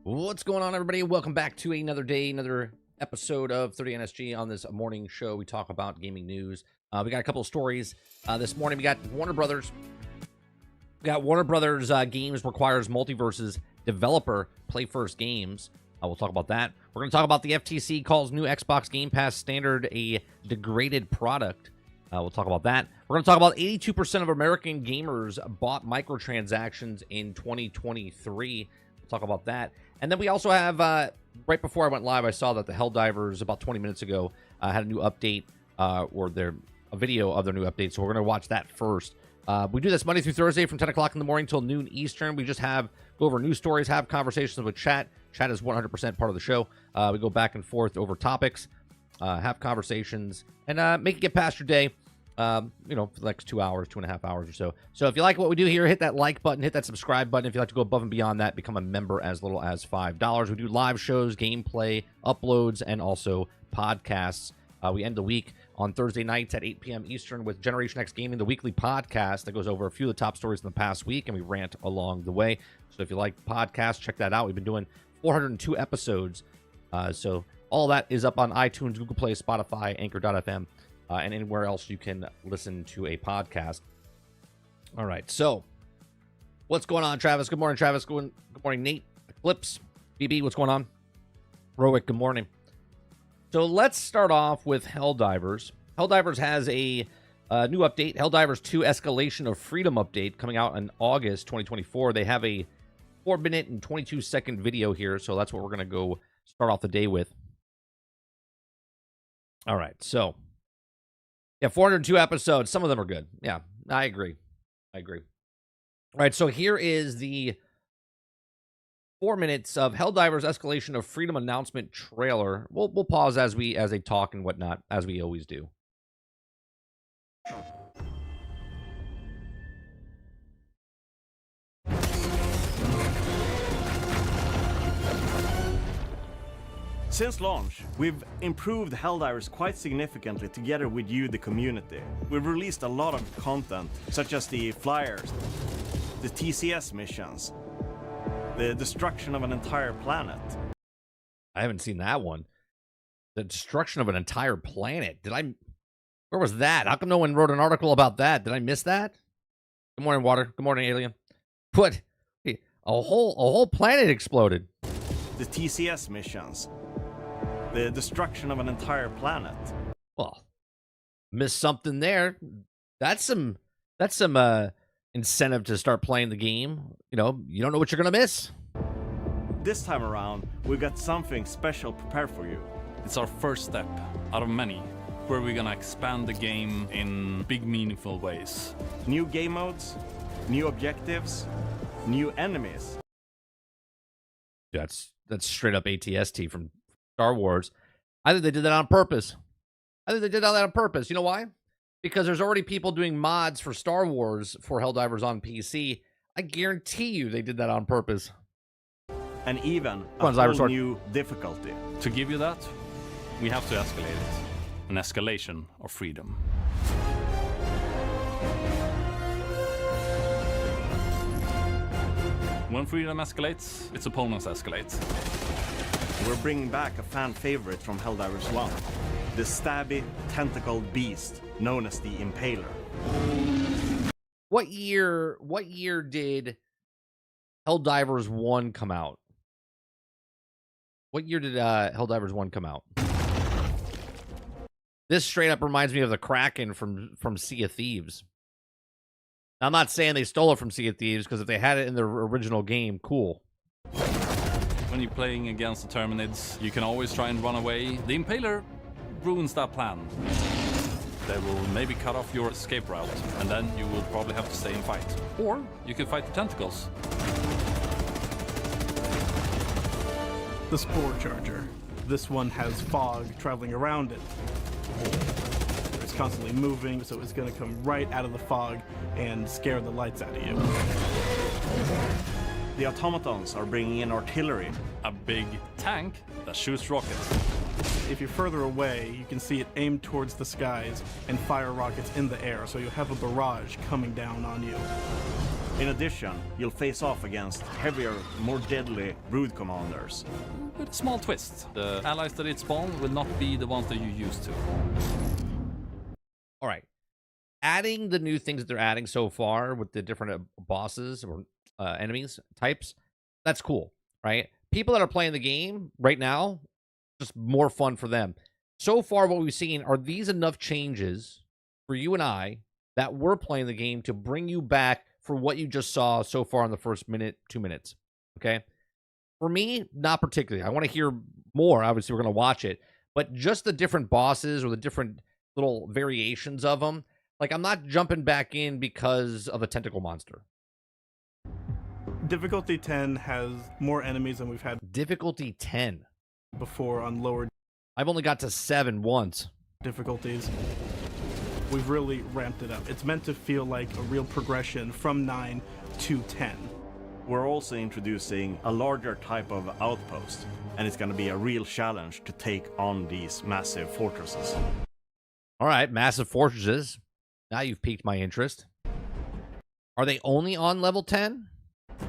What's going on, everybody? Welcome back to another day, another episode of 30NSG. On this morning show, we talk about gaming news. We got a couple of stories. This morning, we got Warner Brothers. Games requires multiversus developer play first games. We'll talk about that. We're going to talk about the FTC calls new Xbox Game Pass standard a degraded product. We'll talk about that. We're going to talk about 82% of American gamers bought microtransactions in 2023. We'll talk about that. And then we also have, right before I went live, I saw that the Helldivers, about 20 minutes ago, had a new update, or a video of their new update. So we're going to watch that first. We do this Monday through Thursday from 10 o'clock in the morning till noon Eastern. We just go over news stories, have conversations with chat. Chat is 100% part of the show. We go back and forth over topics, have conversations, and make it get past your day. For the next 2 hours, 2.5 hours or so. So if you like what we do here, hit that like button, hit that subscribe button. If you'd like to go above and beyond that, become a member as little as $5. We do live shows, gameplay, uploads, and also podcasts. We end the week on Thursday nights at 8 p.m. Eastern with Generation X Gaming, the weekly podcast that goes over a few of the top stories in the past week, and we rant along the way. So if you like podcasts, check that out. We've been doing 402 episodes. So all that is up on iTunes, Google Play, Spotify, Anchor.fm. And anywhere else you can listen to a podcast. All right, so what's going on, Travis? Good morning, Travis. Good morning, Nate. Eclipse, BB, what's going on? Rowick, good morning. So let's start off with Helldivers. Helldivers has a new update, Helldivers 2 Escalation of Freedom update coming out in August 2024. They have a 4-minute and 22-second video here, so that's what we're going to go start off the day with. All right, so... yeah, 402 episodes. Some of them are good. Yeah, I agree. All right, so here is the 4 minutes of Helldivers Escalation of Freedom announcement trailer. We'll pause as they talk and whatnot, as we always do. Since launch, we've improved Helldivers quite significantly together with you, the community. We've released a lot of content, such as the flyers, the TCS missions, the destruction of an entire planet. I haven't seen that one. The destruction of an entire planet. Where was that? How come no one wrote an article about that? Did I miss that? Good morning, Water. Good morning, Alien. What? A whole planet exploded. The TCS missions. The destruction of an entire planet. Well, missed something there. That's some incentive to start playing the game. You don't know what you're gonna miss. This time around, we've got something special prepared for you. It's our first step out of many, where we're gonna expand the game in big, meaningful ways. New game modes, new objectives, new enemies. That's straight up ATST from Star Wars. I think they did that on purpose. You know why? Because there's already people doing mods for Star Wars for Helldivers on PC. I guarantee you they did that on purpose. And even a whole new difficulty. To give you that, we have to escalate it. An escalation of freedom. When freedom escalates, its opponents escalate. We're bringing back a fan favorite from Helldivers 1, the stabby, tentacled beast known as the Impaler. What year did Helldivers 1 come out? What year did Helldivers 1 come out? This straight up reminds me of the Kraken from Sea of Thieves. Now, I'm not saying they stole it from Sea of Thieves, because if they had it in their original game, cool. When you're playing against the Terminids, you can always try and run away. The Impaler ruins that plan. They will maybe cut off your escape route, and then you will probably have to stay and fight. Or you can fight the tentacles. The Spore Charger. This one has fog traveling around it. It's constantly moving, so it's going to come right out of the fog and scare the lights out of you. The automatons are bringing in artillery. A big tank that shoots rockets. If you're further away, you can see it aimed towards the skies and fire rockets in the air, so you'll have a barrage coming down on you. In addition, you'll face off against heavier, more deadly brood commanders. With a small twist. The allies that it spawn will not be the ones that you used to. All right. Adding the new things that they're adding so far with the different bosses or enemies types, that's cool, right? People that are playing the game right now, just more fun for them. So far, what we've seen, are these enough changes for you and I that we're playing the game to bring you back for what you just saw so far in the first minute, 2 minutes, okay? For me, not particularly. I want to hear more. Obviously, we're going to watch it. But just the different bosses or the different little variations of them, like, I'm not jumping back in because of a tentacle monster. Difficulty 10 has more enemies than we've had Difficulty 10. before on lower I've only got to 7 once. difficulties. We've really ramped it up. It's meant to feel like a real progression from 9 to 10. We're also introducing a larger type of outpost, and it's going to be a real challenge to take on these massive fortresses. All right, massive fortresses. Now you've piqued my interest. Are they only on level 10?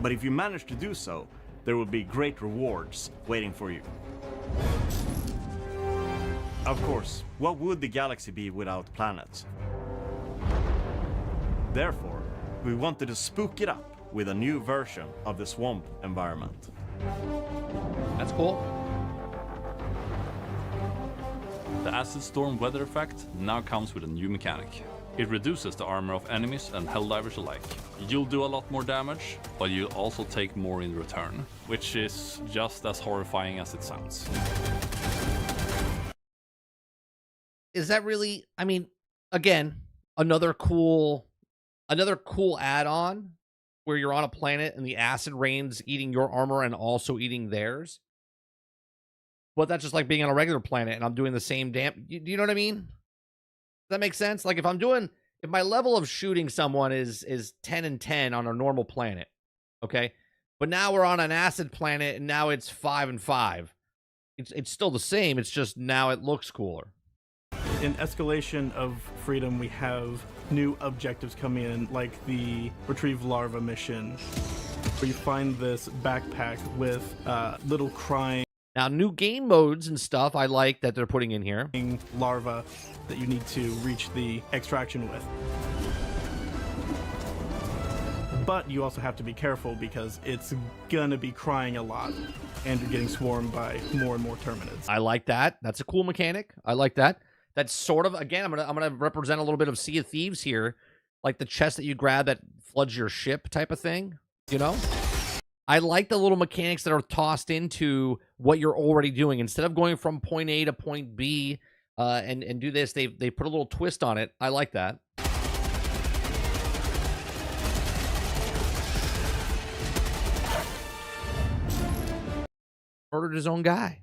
But if you manage to do so, there will be great rewards waiting for you. Of course, what would the galaxy be without planets? Therefore, we wanted to spook it up with a new version of the swamp environment. That's cool. The Acid Storm weather effect now comes with a new mechanic. It reduces the armor of enemies and Helldivers alike. You'll do a lot more damage, but you'll also take more in return, which is just as horrifying as it sounds. Is that really, I mean, again, another cool add-on where you're on a planet and the acid rain's eating your armor and also eating theirs? But that's just like being on a regular planet and I'm doing the same do you know what I mean? Does that make sense? Like, if my level of shooting someone is 10 and 10 on a normal planet, okay? But now we're on an acid planet and now it's 5 and 5. It's still the same, it's just now it looks cooler. In Escalation of Freedom, we have new objectives coming in, like the Retrieve Larva mission, where you find this backpack with little crying Now, new game modes and stuff I like that they're putting in here. larva that you need to reach the extraction with. But you also have to be careful because it's gonna be crying a lot, and you're getting swarmed by more and more terminids. I like that. That's a cool mechanic. I like that. That's sort of, again, I'm gonna represent a little bit of Sea of Thieves here, like the chest that you grab that floods your ship type of thing. You know, I like the little mechanics that are tossed into what you're already doing. Instead of going from point A to point B and do this, they put a little twist on it. I like that. Murdered his own guy.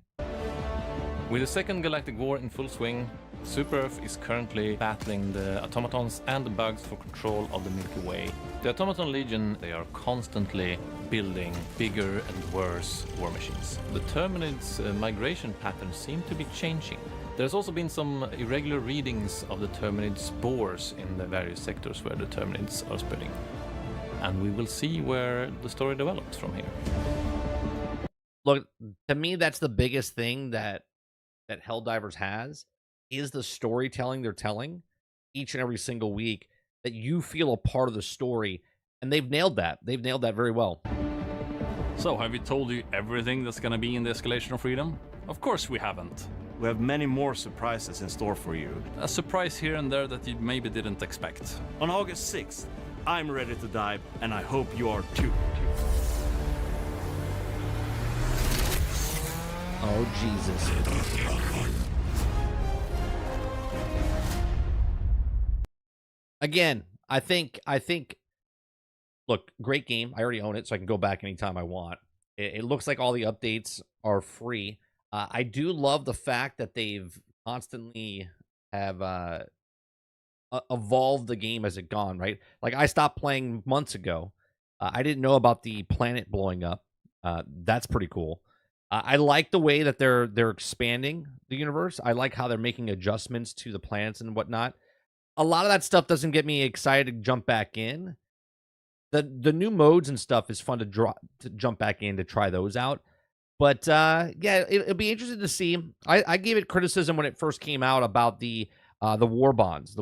With the Second Galactic War in full swing, Super Earth is currently battling the automatons and the bugs for control of the Milky Way. The Automaton Legion, they are constantly building bigger and worse war machines. The Terminids' migration patterns seem to be changing. There's also been some irregular readings of the Terminid spores in the various sectors where the Terminids are spreading. And we will see where the story develops from here. Look, to me, that's the biggest thing that Helldivers has, is the storytelling they're telling each and every single week, that you feel a part of the story, and they've nailed that. They've nailed that very well. So, have we told you everything that's gonna be in the Escalation of Freedom? Of course we haven't. We have many more surprises in store for you. A surprise here and there that you maybe didn't expect. On August 6th, I'm ready to dive, and I hope you are too. Oh, Jesus. Again, I think, look, great game. I already own it, so I can go back anytime I want. It looks like all the updates are free. I do love the fact that they've constantly have evolved the game as it gone, right? Like, I stopped playing months ago. I didn't know about the planet blowing up. That's pretty cool. I like the way that they're expanding the universe. I like how they're making adjustments to the planets and whatnot. A lot of that stuff doesn't get me excited to jump back in, The new modes and stuff is fun to jump back in to try those out. But yeah, it'll be interesting to see. I gave it criticism when it first came out about the war bonds.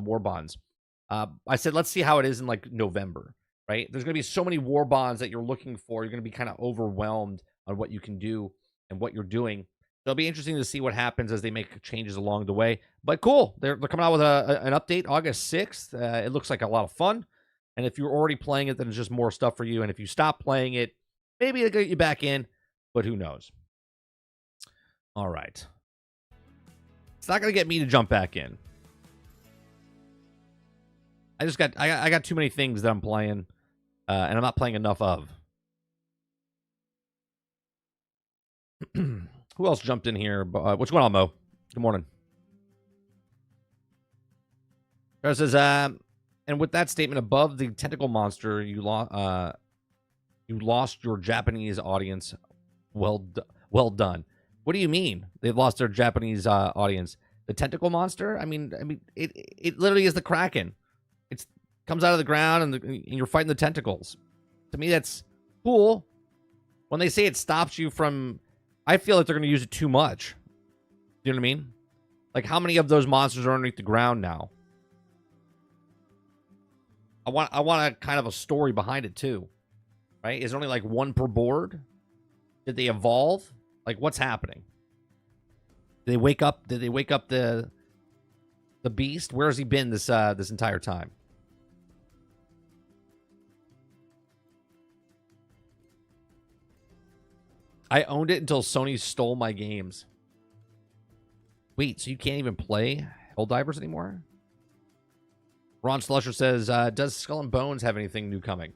I said, let's see how it is in like November, right? There's going to be so many war bonds that you're looking for. You're going to be kind of overwhelmed on what you can do and what you're doing. So it'll be interesting to see what happens as they make changes along the way. But cool, they're coming out with an update August 6th. It looks like a lot of fun. And if you're already playing it, then it's just more stuff for you. And if you stop playing it, maybe it'll get you back in. But who knows? All right. It's not going to get me to jump back in. I got too many things that I'm playing, and I'm not playing enough of. Who else jumped in here? What's going on, Mo? Good morning. There says, and with that statement above the tentacle monster, you lost your Japanese audience. Well done. What do you mean they've lost their Japanese audience? The tentacle monster? I mean, it literally is the Kraken. It comes out of the ground and you're fighting the tentacles. To me, that's cool. When they say it stops you from, I feel like they're going to use it too much. You know what I mean? Like, how many of those monsters are underneath the ground now? I want a kind of a story behind it too, right? Is there only like one per board? Did they evolve? Like, what's happening? Did they wake up? Did they wake up the beast? Where has he been this entire time? I owned it until Sony stole my games. Wait, so you can't even play Helldivers anymore? Ron Slusher says, does Skull and Bones have anything new coming?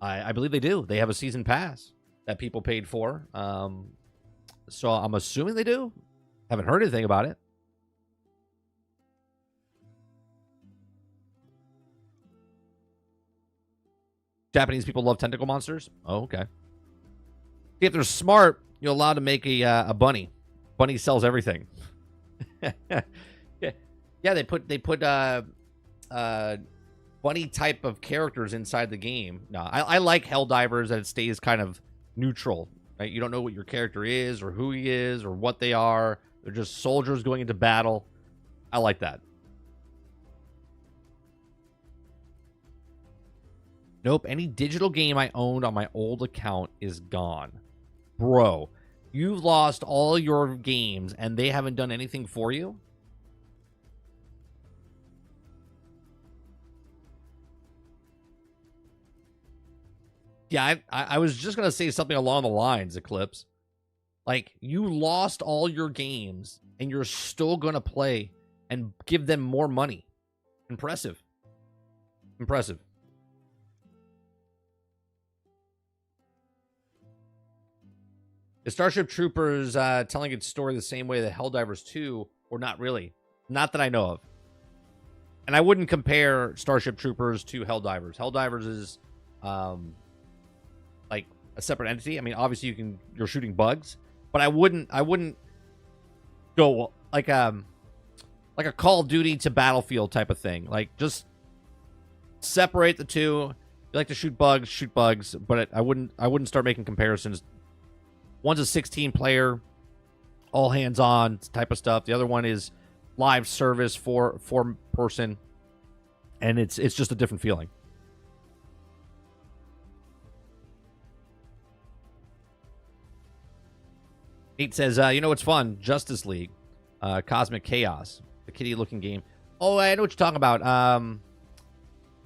I believe they do. They have a season pass that people paid for. So I'm assuming they do. Haven't heard anything about it. Japanese people love tentacle monsters. Oh, okay. If they're smart, you're allowed to make a bunny. Bunny sells everything. Yeah, they put bunny type of characters inside the game. No, I like Helldivers that it stays kind of neutral. Right? You don't know what your character is or who he is or what they are. They're just soldiers going into battle. I like that. Nope, any digital game I owned on my old account is gone. Bro, you've lost all your games and they haven't done anything for you? Yeah, I was just going to say something along the lines, Eclipse. Like, you lost all your games and you're still going to play and give them more money. Impressive. Impressive. Is Starship Troopers telling its story the same way that Helldivers 2, or not really? Not that I know of. And I wouldn't compare Starship Troopers to Helldivers. Helldivers is like a separate entity. I mean, obviously you're shooting bugs, but I wouldn't go like a Call of Duty to Battlefield type of thing. Like, just separate the two. You like to shoot bugs, but I wouldn't start making comparisons. One's a 16 player, all hands on type of stuff. The other one is live service for person, and it's just a different feeling. Nate says, you know what's fun? Justice League, Cosmic Chaos, the kitty looking game. Oh, I know what you're talking about.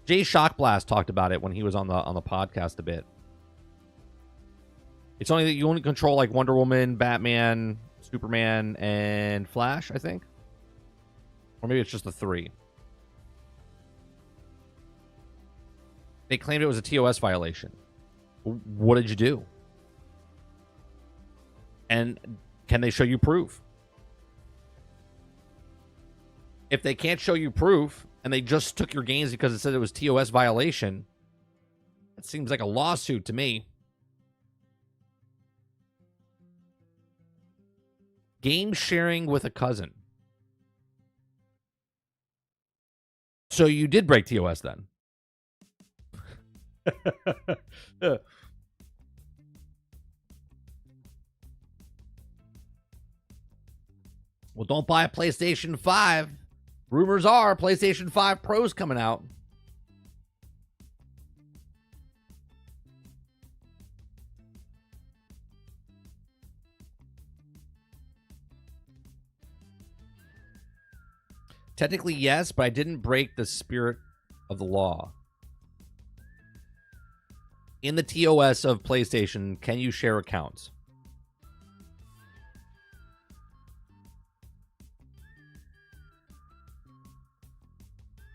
Jay Shockblast talked about it when he was on the podcast a bit. It's only that you only control like Wonder Woman, Batman, Superman, and Flash, I think. Or maybe it's just the three. They claimed it was a TOS violation. What did you do? And can they show you proof? If they can't show you proof and they just took your games because it said it was TOS violation, it seems like a lawsuit to me. Game sharing with a cousin. So you did break TOS then? Well, don't buy a PlayStation 5. Rumors are PlayStation 5 Pro's coming out. Technically, yes, but I didn't break the spirit of the law. In the TOS of PlayStation, can you share accounts?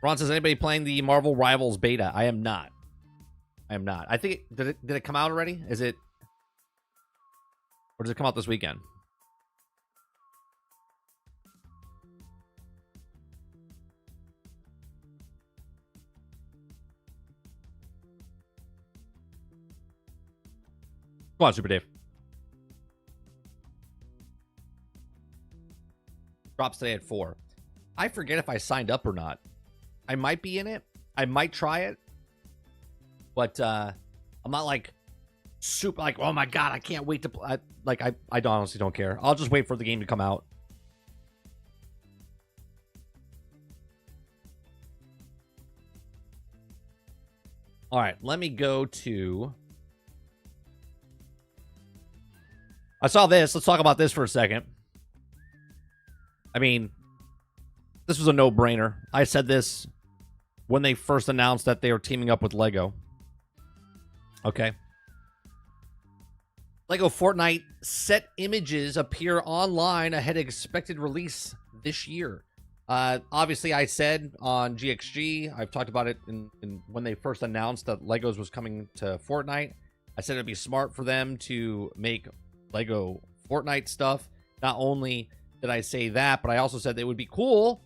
Ron says, anybody playing the Marvel Rivals beta? I am not. I am not. I think did it come out already? Is it, or does it come out this weekend? Come on, Super Dave. Drops today at 4. I forget if I signed up or not. I might be in it. I might try it. But I'm not like super like, oh my god, I can't wait to play. I honestly don't care. I'll just wait for the game to come out. All right, let me go to... I saw this. Let's talk about this for a second. I mean, this was a no-brainer. I said this when they first announced that they were teaming up with Lego. Okay. Lego Fortnite set images appear online ahead of expected release this year. Obviously, I said on GXG, I've talked about it in when they first announced that Legos was coming to Fortnite. I said it'd be smart for them to make Lego Fortnite stuff. Not only did I say that, but I also said that it would be cool.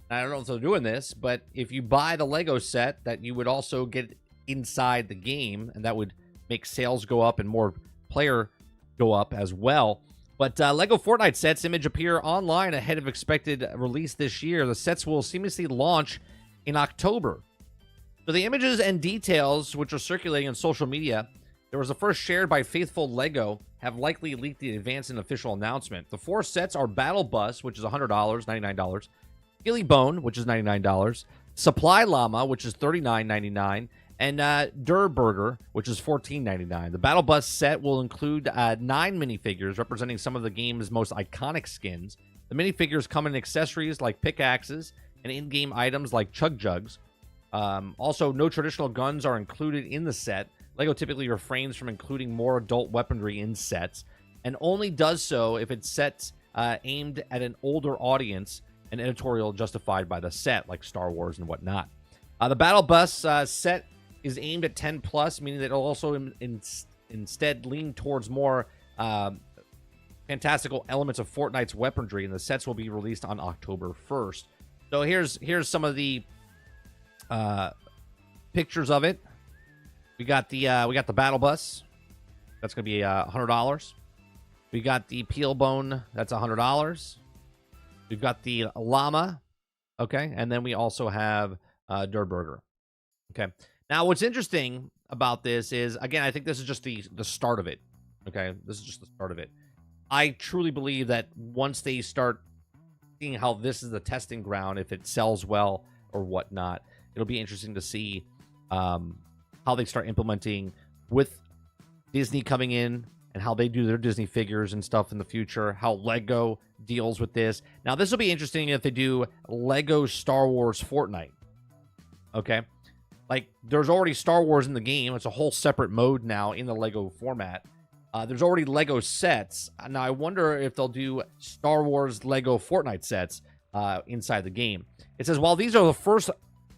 I don't know if they're doing this, but if you buy the Lego set, that you would also get inside the game, and that would make sales go up and more player go up as well. But Lego Fortnite sets image appear online ahead of expected release this year. The sets will seamlessly launch in October. So the images and details, which are circulating on social media, there was the first shared by Faithful Lego, have likely leaked the advance and official announcement. The 4 sets are Battle Bus, which is $100, $99. Gilly Bone, which is $99. Supply Llama, which is $39.99. And Der Burger, which is $14.99. The Battle Bus set will include 9 minifigures representing some of the game's most iconic skins. The minifigures come in accessories like pickaxes and in-game items like chug jugs. Also, no traditional guns are included in the set. LEGO typically refrains from including more adult weaponry in sets, and only does so if it's sets aimed at an older audience and editorial justified by the set, like Star Wars and whatnot. The Battle Bus set is aimed at 10 plus, meaning that it'll also instead lean towards more fantastical elements of Fortnite's weaponry, and the sets will be released on October 1st. So here's some of the pictures of it. We got the Battle Bus. That's gonna be $100. We got the Peel Bone. That's $100. We've got the Llama. Okay, and then we also have Der Burger. Okay. Now, what's interesting about this is, again, I think this is just the start of it. Okay, this is just the start of it. I truly believe that once they start seeing how this is the testing ground, if it sells well or whatnot, it'll be interesting to see how they start implementing with Disney coming in and how they do their Disney figures and stuff in the future, how Lego deals with this. Now, this will be interesting if they do Lego Star Wars Fortnite. Okay. Like, there's already Star Wars in the game. It's a whole separate mode now in the Lego format. There's already Lego sets. Now, I wonder if they'll do Star Wars Lego Fortnite sets inside the game. It says, while these are the first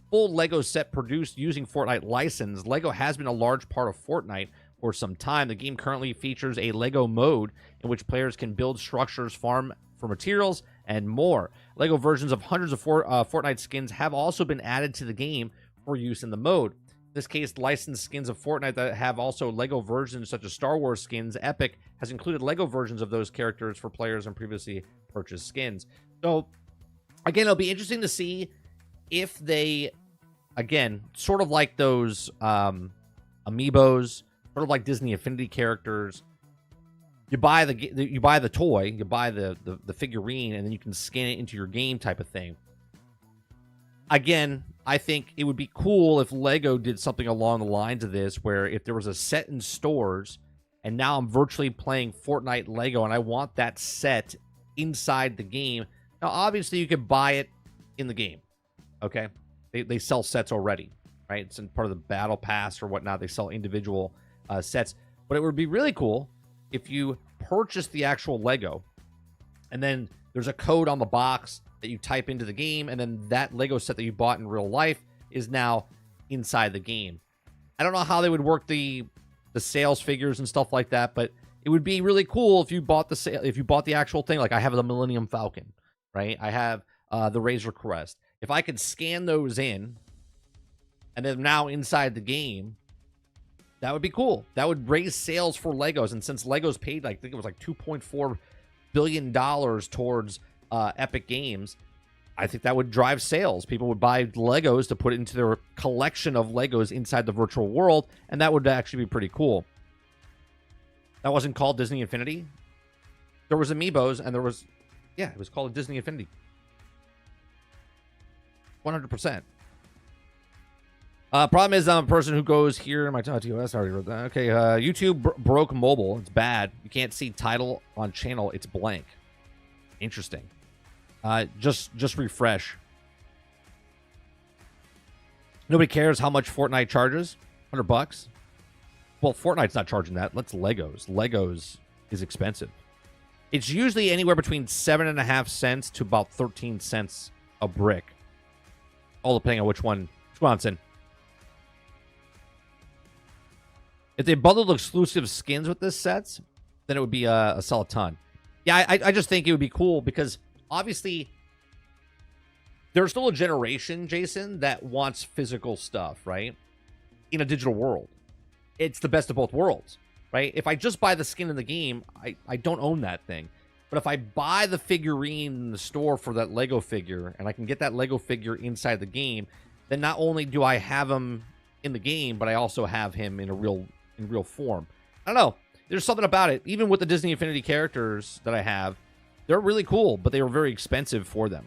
full Lego set produced using Fortnite license, Lego has been a large part of Fortnite for some time. The game currently features a Lego mode in which players can build structures, farm for materials, and more. Lego versions of hundreds of Fortnite skins have also been added to the game for use in the mode. In this case, licensed skins of Fortnite that have also Lego versions such as Star Wars skins, Epic has included Lego versions of those characters for players and previously purchased skins. So, again, it'll be interesting to see if they, again, sort of like those amiibos, sort of like Disney Infinity characters. You buy the toy, you buy the figurine, and then you can scan it into your game type of thing. Again, I think it would be cool if Lego did something along the lines of this, where if there was a set in stores, and now I'm virtually playing Fortnite Lego, and I want that set inside the game. Now, obviously, you could buy it in the game, okay? They sell sets already, right? It's in part of the battle pass or whatnot. They sell individual sets. But it would be really cool if you purchase the actual Lego, and then there's a code on the box that you type into the game, and then that Lego set that you bought in real life is now inside the game. I don't know how they would work the sales figures and stuff like that, but it would be really cool if you bought the actual thing. Like I have the Millennium Falcon, right? I have the Razor Crest. If I could scan those in, and then now inside the game, that would be cool. That would raise sales for Legos. And since Legos paid, I think it was like $2.4 billion towards Epic Games, I think that would drive sales. People would buy Legos to put into their collection of Legos inside the virtual world, and that would actually be pretty cool. That wasn't called Disney Infinity. There was amiibos, and there was, yeah, it was called Disney Infinity. 100%. Problem is, I'm a person who goes here. My TOS already wrote that. Okay, YouTube broke mobile. It's bad. You can't see title on channel. It's blank. Interesting. Just refresh. Nobody cares how much Fortnite charges. $100. Well, Fortnite's not charging that. That's Legos. Legos is expensive. It's usually anywhere between 7.5 cents to about 13 cents a brick. All depending on which one. Wisconsin. If they bundled exclusive skins with this sets, then it would be a sell a ton. Yeah, I just think it would be cool because obviously there's still a generation, Jason, that wants physical stuff, right? In a digital world. It's the best of both worlds, right? If I just buy the skin in the game, I don't own that thing. But if I buy the figurine in the store for that Lego figure, and I can get that Lego figure inside the game, then not only do I have him in the game, but I also have him in real form. I don't know. There's something about it. Even with the Disney Infinity characters that I have, they're really cool, but they were very expensive for them.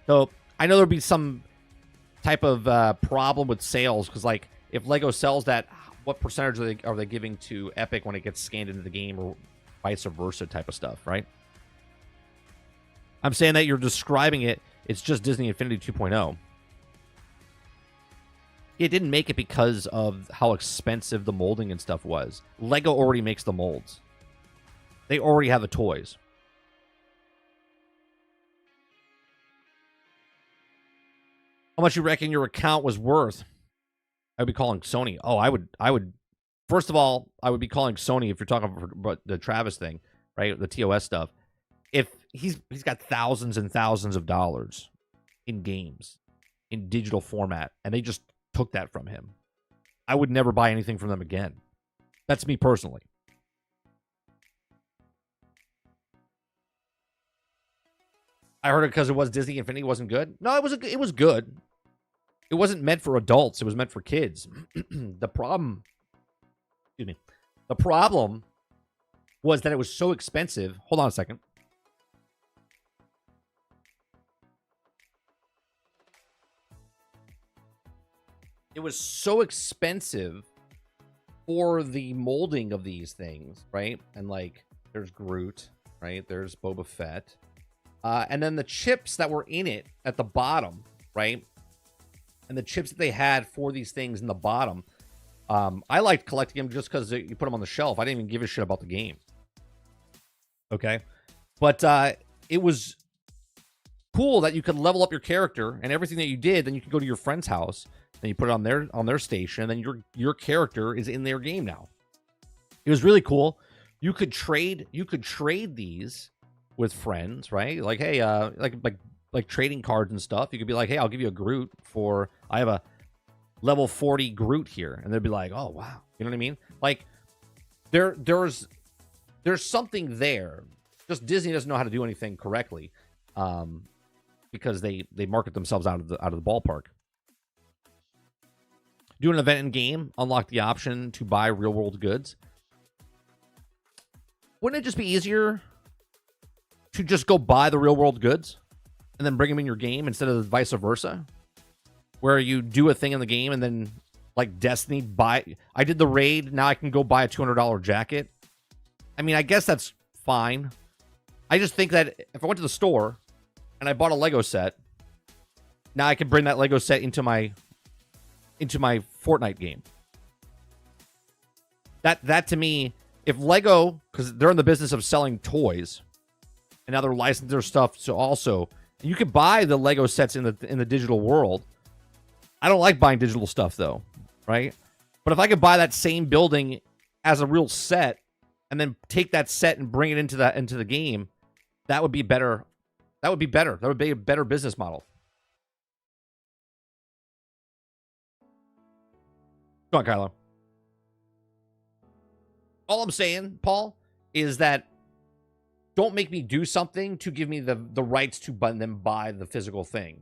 So I know there'll be some type of problem with sales because, like, if Lego sells that, what percentage are they giving to Epic when it gets scanned into the game, or vice versa type of stuff, right? I'm saying that you're describing it. It's just Disney Infinity 2.0. It didn't make it because of how expensive the molding and stuff was. Lego already makes the molds. They already have the toys. How much you reckon your account was worth? I'd be calling Sony. Oh, I would. First of all, I would be calling Sony if you're talking about the Travis thing, right? The TOS stuff. If he's got thousands and thousands of dollars in games, in digital format, and they just took that from him, I would never buy anything from them again. That's me personally. I heard it because it was Disney Infinity wasn't good. No, it was good. It wasn't meant for adults. It was meant for kids. The problem was that it was so expensive. Hold on a second. It was so expensive for the molding of these things, right? And like, there's Groot, right? There's Boba Fett. And then the chips that were in it at the bottom, right? And the chips that they had for these things in the bottom. I liked collecting them just because you put them on the shelf. I didn't even give a shit about the game. Okay? But it was cool that you could level up your character, and everything that you did, then you could go to your friend's house, and you put it on their station, and then your character is in their game now. It was really cool. You could trade these with friends, right? Like, hey, like trading cards and stuff. You could be like, hey, I'll give you a Groot for, I have a level 40 Groot here, and they'd be like, oh wow, you know what I mean? Like, there's something there. Just Disney doesn't know how to do anything correctly, because they market themselves out of the ballpark. do an event in game, unlock the option to buy real world goods. Wouldn't it just be easier to just go buy the real world goods and then bring them in your game instead of vice versa, where you do a thing in the game and then, like Destiny, I did the raid, now I can go buy a $200 jacket? I mean, I guess that's fine. I just think that if I went to the store and I bought a Lego set, now I can bring that Lego set into my Fortnite game. That to me, if Lego, because they're in the business of selling toys, and now they're licensing their stuff, so also you can buy the Lego sets in the digital world. I don't like buying digital stuff though, right? But if I could buy that same building as a real set and then take that set and bring it into the game, that would be better. That would be better. That would be a better business model. Go on, Kylo. All I'm saying, Paul, is that don't make me do something to give me the rights to then buy the physical thing.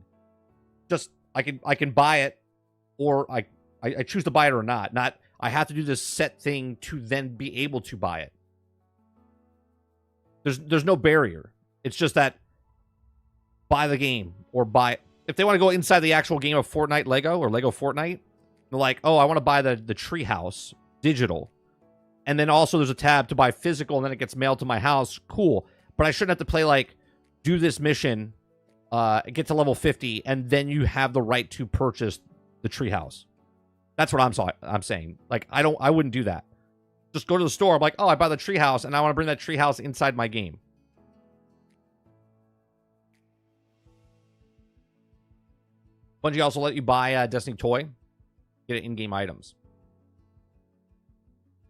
Just I can buy it, or I choose to buy it or not. Not I have to do this set thing to then be able to buy it. There's no barrier. It's just that buy the game or buy. If they want to go inside the actual game of Fortnite Lego or Lego Fortnite, they're like, oh, I want to buy the treehouse digital. And then also there's a tab to buy physical, and then it gets mailed to my house. Cool. But I shouldn't have to play, like, do this mission, get to level 50, and then you have the right to purchase the treehouse. That's what I'm saying. Like, I wouldn't do that. Just go to the store. I'm like, oh, I buy the treehouse, and I want to bring that treehouse inside my game. Bungie also let you buy a Destiny toy, get it in-game items.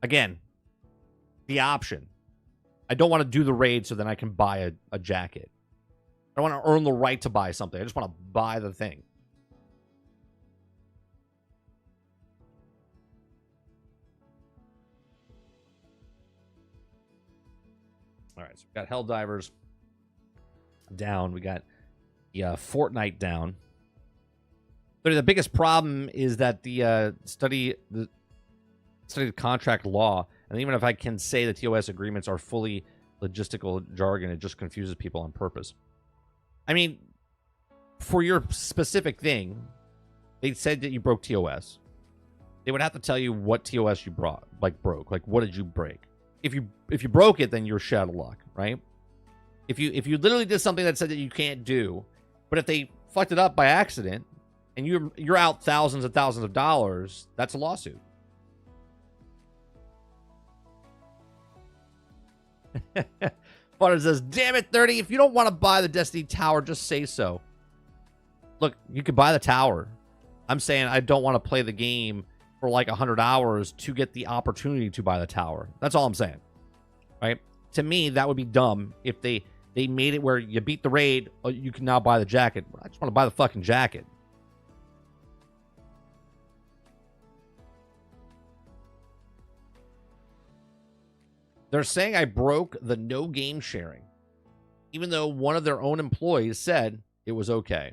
Again, the option. I don't want to do the raid so then I can buy a jacket. I don't want to earn the right to buy something. I just want to buy the thing. All right, so we got Helldivers down. We got the Fortnite down. But the biggest problem is that the study contract law, and even if I can say the TOS agreements are fully logistical jargon, it just confuses people on purpose. I mean, for your specific thing, they said that you broke TOS. They would have to tell you what TOS you broke. Like, what did you break? If you broke it, then you're shit out of luck, right? If you literally did something that said that you can't do, but if they fucked it up by accident and you're out thousands and thousands of dollars, that's a lawsuit. Butter says, damn it, 30, if you don't want to buy the Destiny Tower, just say so. Look, you could buy the tower. I'm saying I don't want to play the game for like 100 hours to get the opportunity to buy the tower. That's all I'm saying. Right? To me, that would be dumb if they made it where you beat the raid, you can now buy the jacket. I just want to buy the fucking jacket. They're saying I broke the no game sharing, even though one of their own employees said it was okay.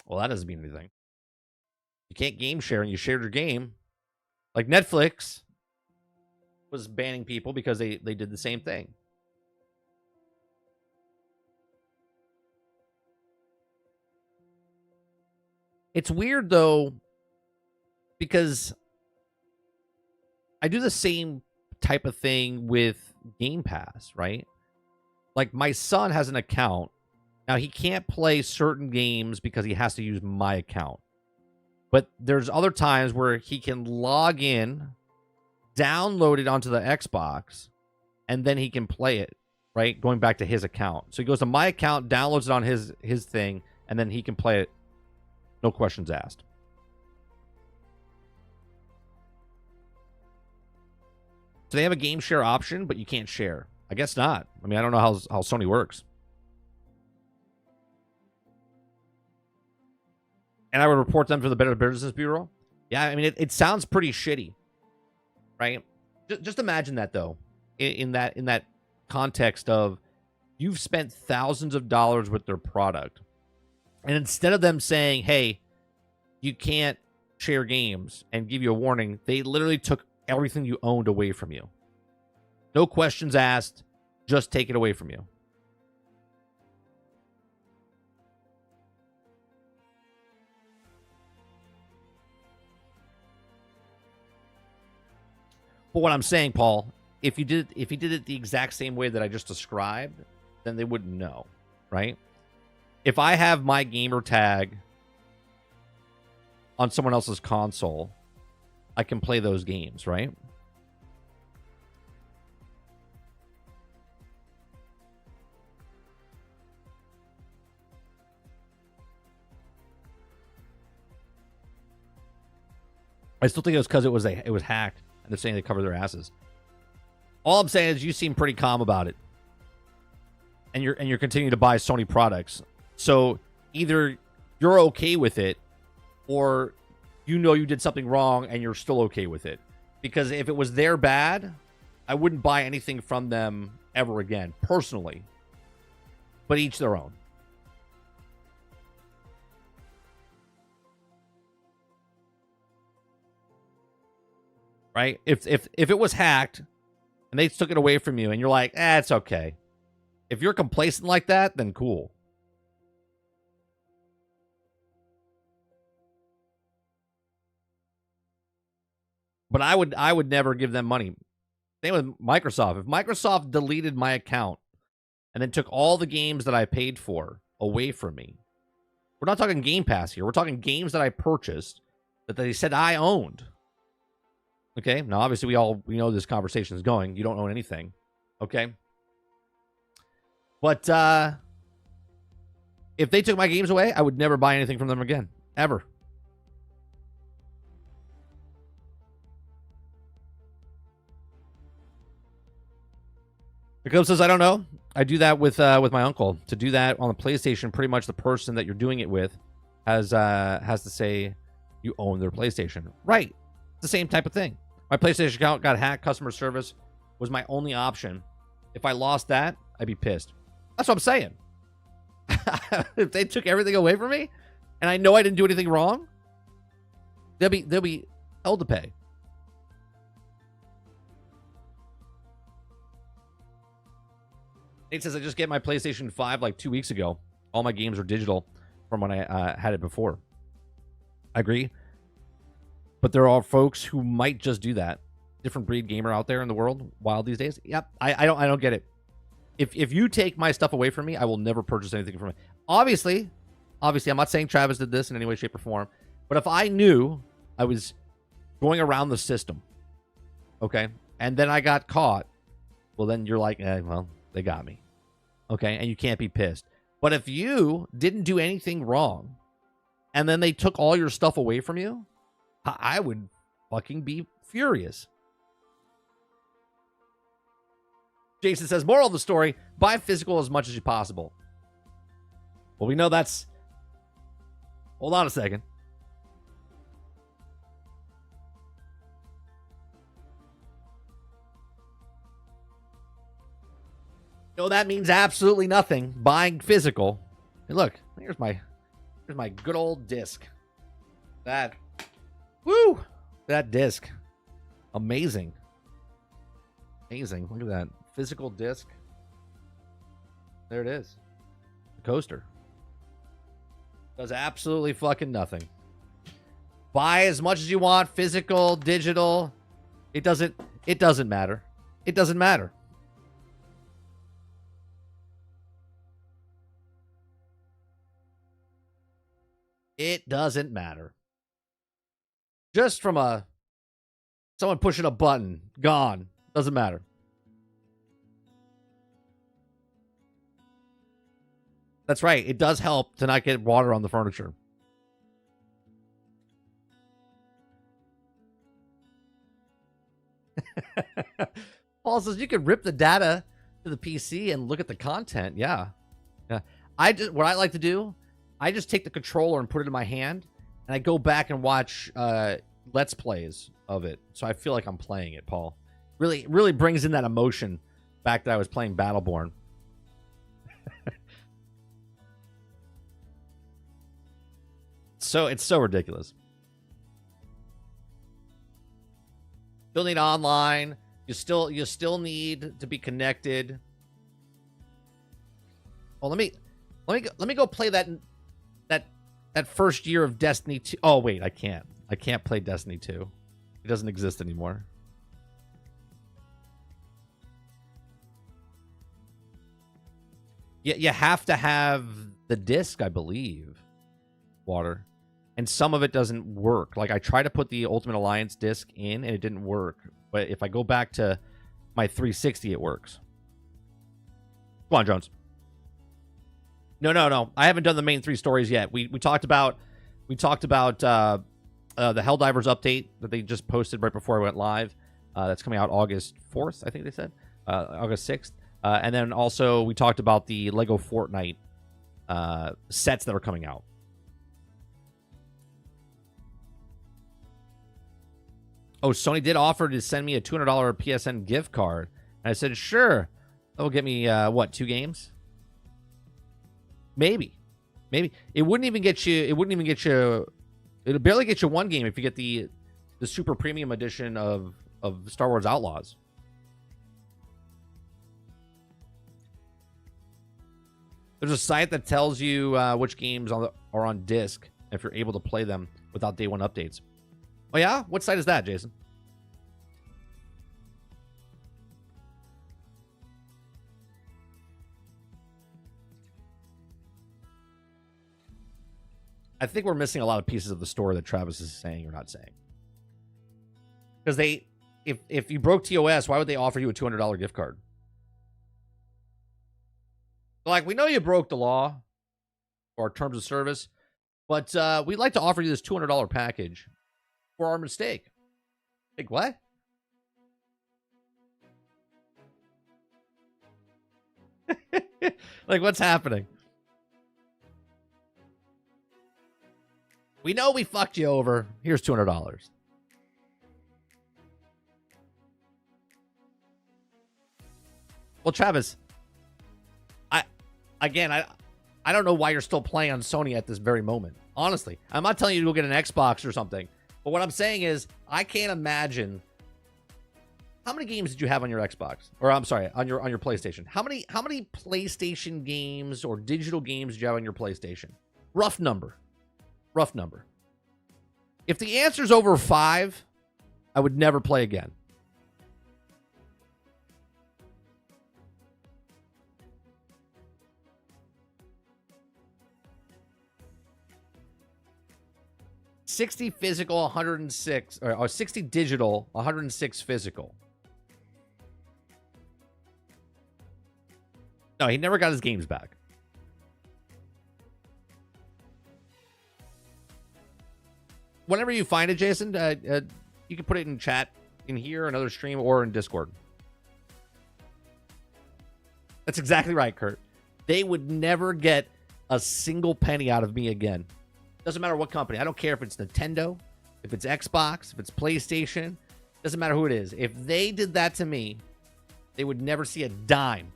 Well, that doesn't mean anything. You can't game share and you shared your game. Like Netflix was banning people because they did the same thing. It's weird, though, because I do the same type of thing with Game Pass, right? Like, my son has an account. Now, he can't play certain games because he has to use my account. But there's other times where he can log in, download it onto the Xbox, and then he can play it, right? Going back to his account. So he goes to my account, downloads it on his thing, and then he can play it. No questions asked. So they have a game share option, but you can't share. I guess not. I mean, I don't know how Sony works. And I would report them to the Better Business Bureau. Yeah, I mean, it sounds pretty shitty, right? Just imagine that, though, in that context of you've spent thousands of dollars with their product. And instead of them saying, hey, you can't share games and give you a warning, they literally took everything you owned away from you. No questions asked, just take it away from you. But what I'm saying, Paul, if you did it the exact same way that I just described, then they wouldn't know, right? If I have my gamer tag on someone else's console, I can play those games, right? I still think it was because it was hacked, and they're saying they cover their asses. All I'm saying is you seem pretty calm about it, and you're continuing to buy Sony products. So either you're okay with it, or you know you did something wrong and you're still okay with it. Because if it was their bad, I wouldn't buy anything from them ever again, personally. But each their own. Right? If it was hacked and they took it away from you and you're like, it's okay. If you're complacent like that, then cool. But I would never give them money. Same with Microsoft. If Microsoft deleted my account and then took all the games that I paid for away from me, we're not talking Game Pass here. We're talking games that I purchased that they said I owned. Okay? Now, obviously, we know this conversation is going. You don't own anything. Okay? But if they took my games away, I would never buy anything from them again. Ever. Jacob says, I don't know. I do that with my uncle. To do that on the PlayStation, pretty much the person that you're doing it with has to say you own their PlayStation. Right. It's the same type of thing. My PlayStation account got hacked. Customer service was my only option. If I lost that, I'd be pissed. That's what I'm saying. If they took everything away from me, and I know I didn't do anything wrong, they'll be held to pay. Nate says, I just get my PlayStation 5 like 2 weeks ago. All my games are digital from when I had it before. I agree. But there are folks who might just do that. Different breed gamer out there in the world, wild these days. Yep, I don't get it. If you take my stuff away from me, I will never purchase anything from it. Obviously, I'm not saying Travis did this in any way, shape, or form. But if I knew I was going around the system, okay, and then I got caught, well, then you're like, well, they got me. Okay? And you can't be pissed. But if you didn't do anything wrong and then they took all your stuff away from you, I would fucking be furious. Jason says, moral of the story, buy physical as much as you possible. Well, we know that's... Hold on a second. No, that means absolutely nothing. Buying physical. Hey, look, here's my good old disc. That disc. Amazing. Look at that. Physical disc. There it is. The coaster. Does absolutely fucking nothing. Buy as much as you want, physical, digital. It doesn't matter. It doesn't matter. It doesn't matter. Just from someone pushing a button, gone. Doesn't matter. That's right. It does help to not get water on the furniture. Paul says you could rip the data to the PC and look at the content. Yeah. What I like to do, I just take the controller and put it in my hand, and I go back and watch Let's Plays of it. So I feel like I'm playing it, Paul. Really brings in that emotion back that I was playing Battleborn. So it's so ridiculous. Still need online. You still need to be connected. Well, let me go play that first year of Destiny 2. Oh wait, I can't play Destiny 2. It doesn't exist anymore. You have to have the disc, I believe. Water. And some of it doesn't work. Like, I tried to put the Ultimate Alliance disc in, and it didn't work. But if I go back to my 360, it works. Come on, Jones. No. I haven't done the main 3 stories yet. We talked about the Helldivers update that they just posted right before I went live. That's coming out August 4th, I think they said. August 6th. And then also we talked about the Lego Fortnite sets that are coming out. Oh, Sony did offer to send me a $200 PSN gift card. And I said, sure. That will get me, 2 games? Maybe. It wouldn't even get you... It'll barely get you 1 game if you get the super premium edition of Star Wars Outlaws. There's a site that tells you which games are on disc if you're able to play them without day 1 updates. Oh, yeah? What site is that, Jason? I think we're missing a lot of pieces of the story that Travis is saying or not saying. Because if you broke TOS, why would they offer you a $200 gift card? Like, we know you broke the law or terms of service, but we'd like to offer you this $200 package for our mistake. Like, what? Like, what's happening? We know we fucked you over. Here's $200. Well, Travis, I don't know why you're still playing on Sony at this very moment. Honestly, I'm not telling you to go get an Xbox or something. But what I'm saying is, I can't imagine. How many games did you have on your Xbox? Or I'm sorry, on your PlayStation? How many PlayStation games or digital games did you have on your PlayStation? Rough number. If the answer's over 5, I would never play again. $60 physical, 106, or 60 digital, 106 physical. No, he never got his games back. Whenever you find it, Jason, you can put it in chat in here, another stream, or in Discord. That's exactly right, Kurt. They would never get a single penny out of me again. Doesn't matter what company. I don't care if it's Nintendo, if it's Xbox, if it's PlayStation. Doesn't matter who it is. If they did that to me, they would never see a dime.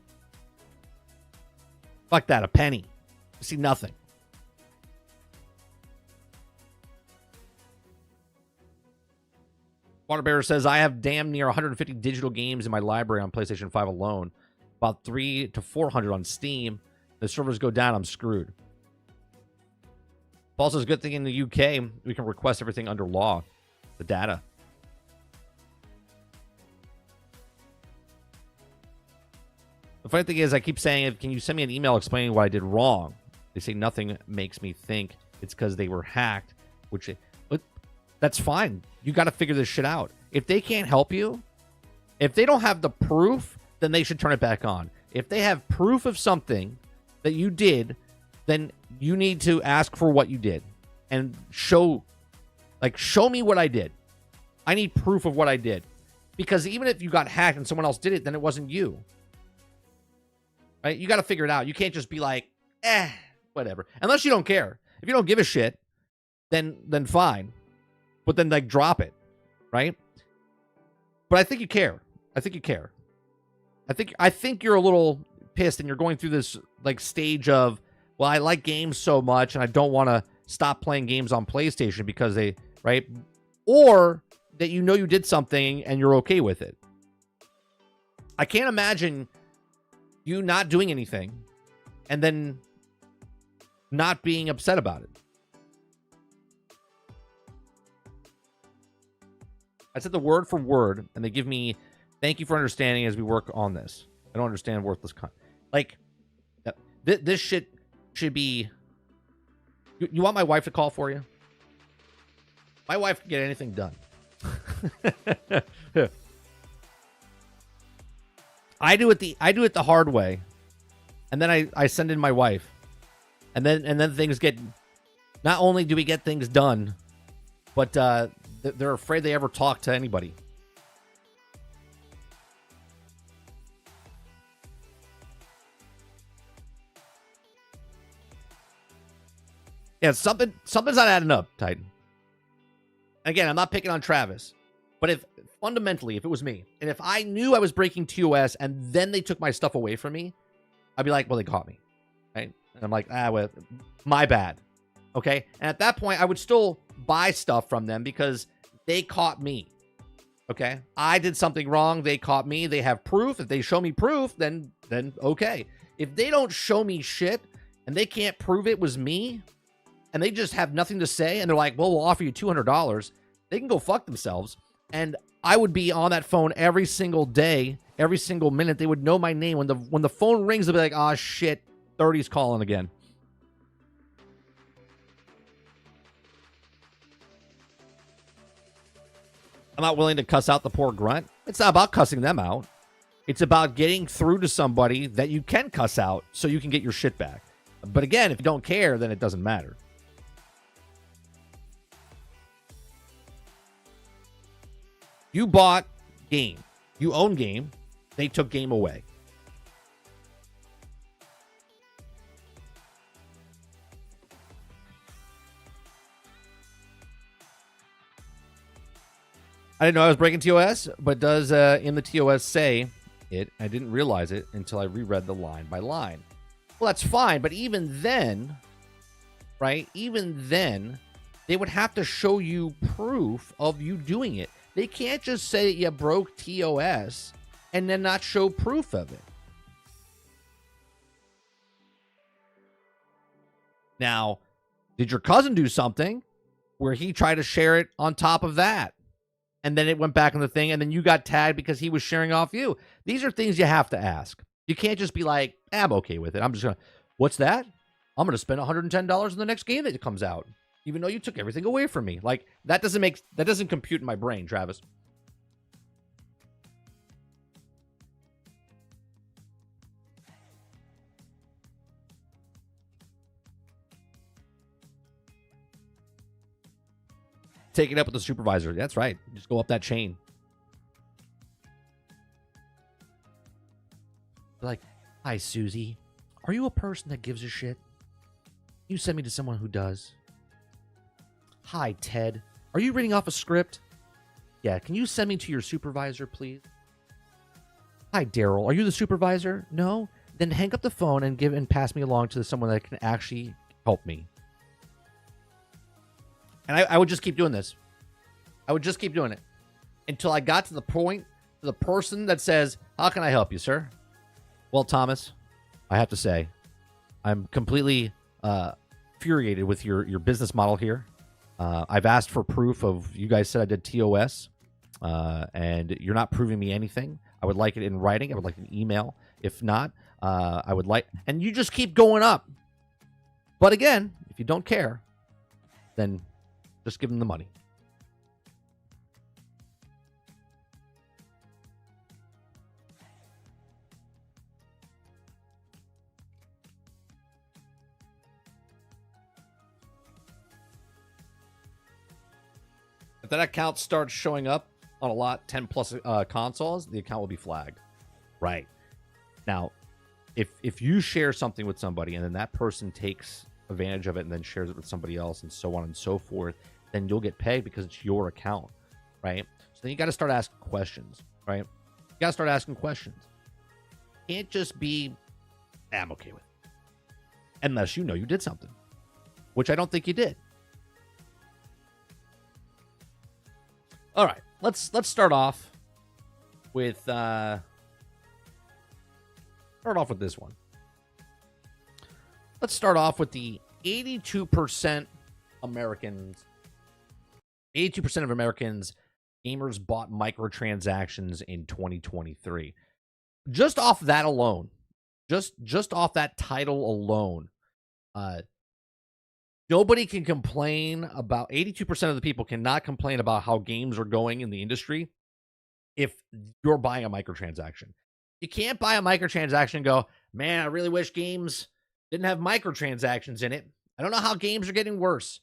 Fuck that, a penny. See nothing. Waterbearer says, I have damn near 150 digital games in my library on PlayStation 5 alone. About 300 to 400 on Steam. The servers go down, I'm screwed. Also, it's a good thing in the UK, we can request everything under law. The data. The funny thing is, I keep saying, can you send me an email explaining what I did wrong? They say nothing makes me think it's because they were hacked, which... That's fine. You got to figure this shit out. If they can't help you, if they don't have the proof, then they should turn it back on. If they have proof of something that you did, then you need to ask for what you did and show me what I did. I need proof of what I did. Because even if you got hacked and someone else did it, then it wasn't you. Right? You got to figure it out. You can't just be like, whatever. Unless you don't care. If you don't give a shit, then fine. But then, drop it, right? But I think you care. I think you're a little pissed, and you're going through this, stage of, well, I like games so much, and I don't want to stop playing games on PlayStation because they, right? Or that you know you did something and you're okay with it. I can't imagine you not doing anything and then not being upset about it. I said the word for word, and they give me, thank you for understanding as we work on this. I don't understand worthless content. Like, this shit should be... You want my wife to call for you? My wife can get anything done. I do it the hard way, and then I send in my wife, and then things get. Not only do we get things done, but they're afraid they ever talk to anybody. Yeah, something's not adding up, Titan. Again, I'm not picking on Travis, but if it was me, and if I knew I was breaking TOS and then they took my stuff away from me, I'd be like, well, they caught me, right? And I'm like, well, my bad, okay? And at that point, I would still buy stuff from them because they caught me, okay? I did something wrong. They caught me. They have proof. If they show me proof, then okay. If they don't show me shit and they can't prove it was me, and they just have nothing to say, and they're like, well, we'll offer you $200, they can go fuck themselves. And I would be on that phone every single day, every single minute. They would know my name. When the phone rings, they'll be like, oh, shit, 30's calling again. I'm not willing to cuss out the poor grunt. It's not about cussing them out. It's about getting through to somebody that you can cuss out so you can get your shit back. But again, if you don't care, then it doesn't matter. You bought game. You own game. They took game away. I didn't know I was breaking TOS, but does in the TOS say it? I didn't realize it until I reread the line by line. Well, that's fine, but even then, right? Even then, they would have to show you proof of you doing it. They can't just say you broke TOS and then not show proof of it. Now, did your cousin do something where he tried to share it on top of that? And then it went back in the thing, and then you got tagged because he was sharing off you. These are things you have to ask. You can't just be like, I'm okay with it. I'm just going to, what's that? I'm going to spend $110 in the next game that comes out, even though you took everything away from me. Like, that doesn't compute in my brain, Travis. Take it up with the supervisor. That's right. Just go up that chain. Like, hi, Susie. Are you a person that gives a shit? You send me to someone who does. Hi, Ted. Are you reading off a script? Yeah, can you send me to your supervisor, please? Hi, Daryl. Are you the supervisor? No? Then hang up the phone and pass me along to someone that can actually help me. And I would just keep doing this. I would just keep doing it until I got to the point, to the person that says, how can I help you, sir? Well, Thomas, I have to say, I'm completely infuriated with your business model here. I've asked for proof of, you guys said I did TOS, and you're not proving me anything. I would like it in writing. I would like an email. If not, I would like, and you just keep going up. But again, if you don't care, then just give them the money. If that account starts showing up on a lot, 10 plus consoles, the account will be flagged. Right. Now, if you share something with somebody and then that person takes advantage of it and then shares it with somebody else and so on and so forth, then you'll get paid because it's your account, right? So then you got to start asking questions, right? You got to start asking questions. Can't just be, I'm okay with it. Unless you know you did something, which I don't think you did. All right, let's start off with this one. Let's start off with the 82% Americans. 82% of Americans gamers bought microtransactions in 2023. Just off that alone, just off that title alone, nobody can complain about 82% of the people cannot complain about how games are going in the industry if you're buying a microtransaction. You can't buy a microtransaction and go, man, I really wish games didn't have microtransactions in it. I don't know how games are getting worse.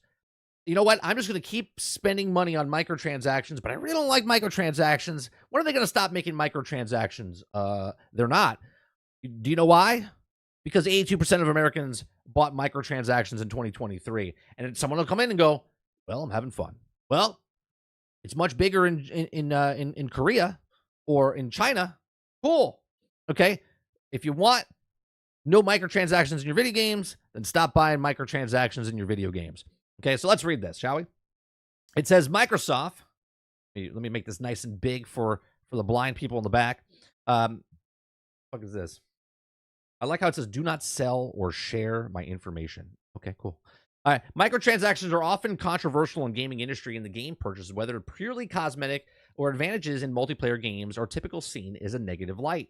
You know what? I'm just going to keep spending money on microtransactions, but I really don't like microtransactions. When are they going to stop making microtransactions? They're not. Do you know why? Because 82% of Americans bought microtransactions in 2023. And someone will come in and go, well, I'm having fun. Well, it's much bigger in Korea or in China. Cool. Okay. If you want no microtransactions in your video games, then stop buying microtransactions in your video games. Okay, so let's read this, shall we? It says Microsoft. Let me make this nice and big for the blind people in the back. What is this? I like how it says, do not sell or share my information. Okay, cool. All right, microtransactions are often controversial in gaming industry, and the game purchase, whether purely cosmetic or advantages in multiplayer games, are typically seen as a negative light.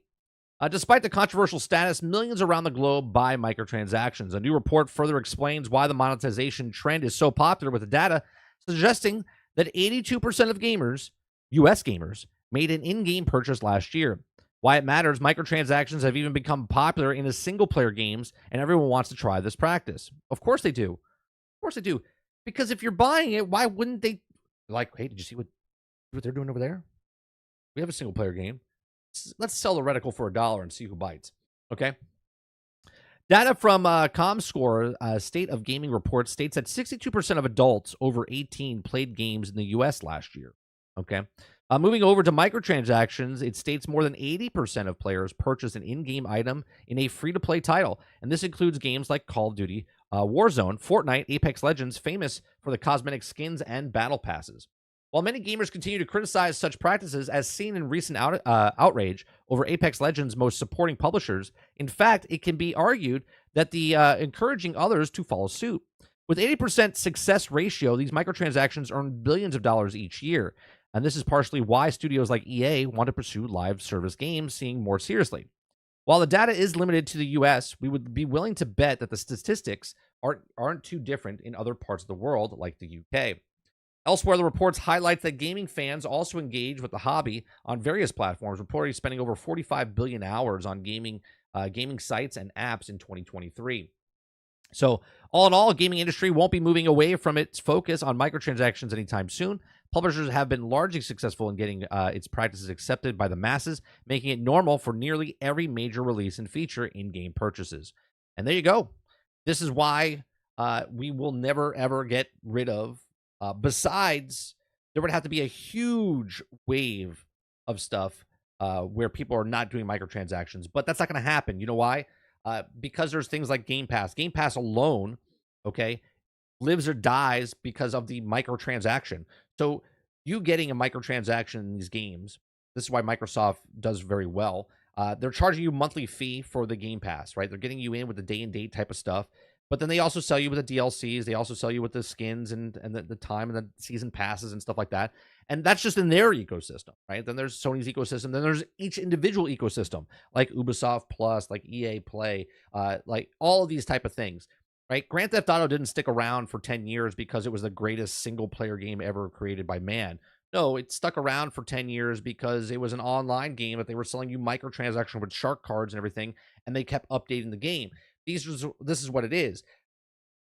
Despite the controversial status, millions around the globe buy microtransactions. A new report further explains why the monetization trend is so popular, with the data suggesting that 82% of gamers, US gamers, made an in-game purchase last year. Why it matters, microtransactions have even become popular in single-player games, and everyone wants to try this practice. Of course they do. Of course they do. Because if you're buying it, why wouldn't they? Like, hey, did you see what they're doing over there? We have a single-player game. Let's sell the reticle for $1 and see who bites. Okay. Data from ComScore, State of Gaming report, states that 62% of adults over 18 played games in the U.S. last year. Okay. Moving over to microtransactions, it states more than 80% of players purchase an in-game item in a free-to-play title, and this includes games like Call of Duty, Warzone, Fortnite, Apex Legends, famous for the cosmetic skins and battle passes. While many gamers continue to criticize such practices, as seen in recent outrage over Apex Legends' most supporting publishers, in fact, it can be argued that the encouraging others to follow suit. With 80% success ratio, these microtransactions earn billions of dollars each year, and this is partially why studios like EA want to pursue live service games, seeing more seriously. While the data is limited to the U.S., we would be willing to bet that the statistics aren't too different in other parts of the world, like the U.K. Elsewhere, the reports highlight that gaming fans also engage with the hobby on various platforms, reportedly spending over 45 billion hours on gaming sites and apps in 2023. So, all in all, the gaming industry won't be moving away from its focus on microtransactions anytime soon. Publishers have been largely successful in getting its practices accepted by the masses, making it normal for nearly every major release and feature in-game purchases. And there you go. This is why we will never, ever get rid of. Besides, there would have to be a huge wave of stuff where people are not doing microtransactions, but that's not going to happen. You know why? Because there's things like Game Pass. Game Pass alone, okay, lives or dies because of the microtransaction. So you getting a microtransaction in these games, this is why Microsoft does very well. They're charging you a monthly fee for the Game Pass, right? They're getting you in with the day and date type of stuff. But then they also sell you with the DLCs. They also sell you with the skins and the time and the season passes and stuff like that. And that's just in their ecosystem, right? Then there's Sony's ecosystem. Then there's each individual ecosystem, like Ubisoft Plus, like EA Play, like all of these type of things, right? Grand Theft Auto didn't stick around for 10 years because it was the greatest single-player game ever created by man. No, it stuck around for 10 years because it was an online game that they were selling you microtransactions with shark cards and everything, and they kept updating the game. This is what it is.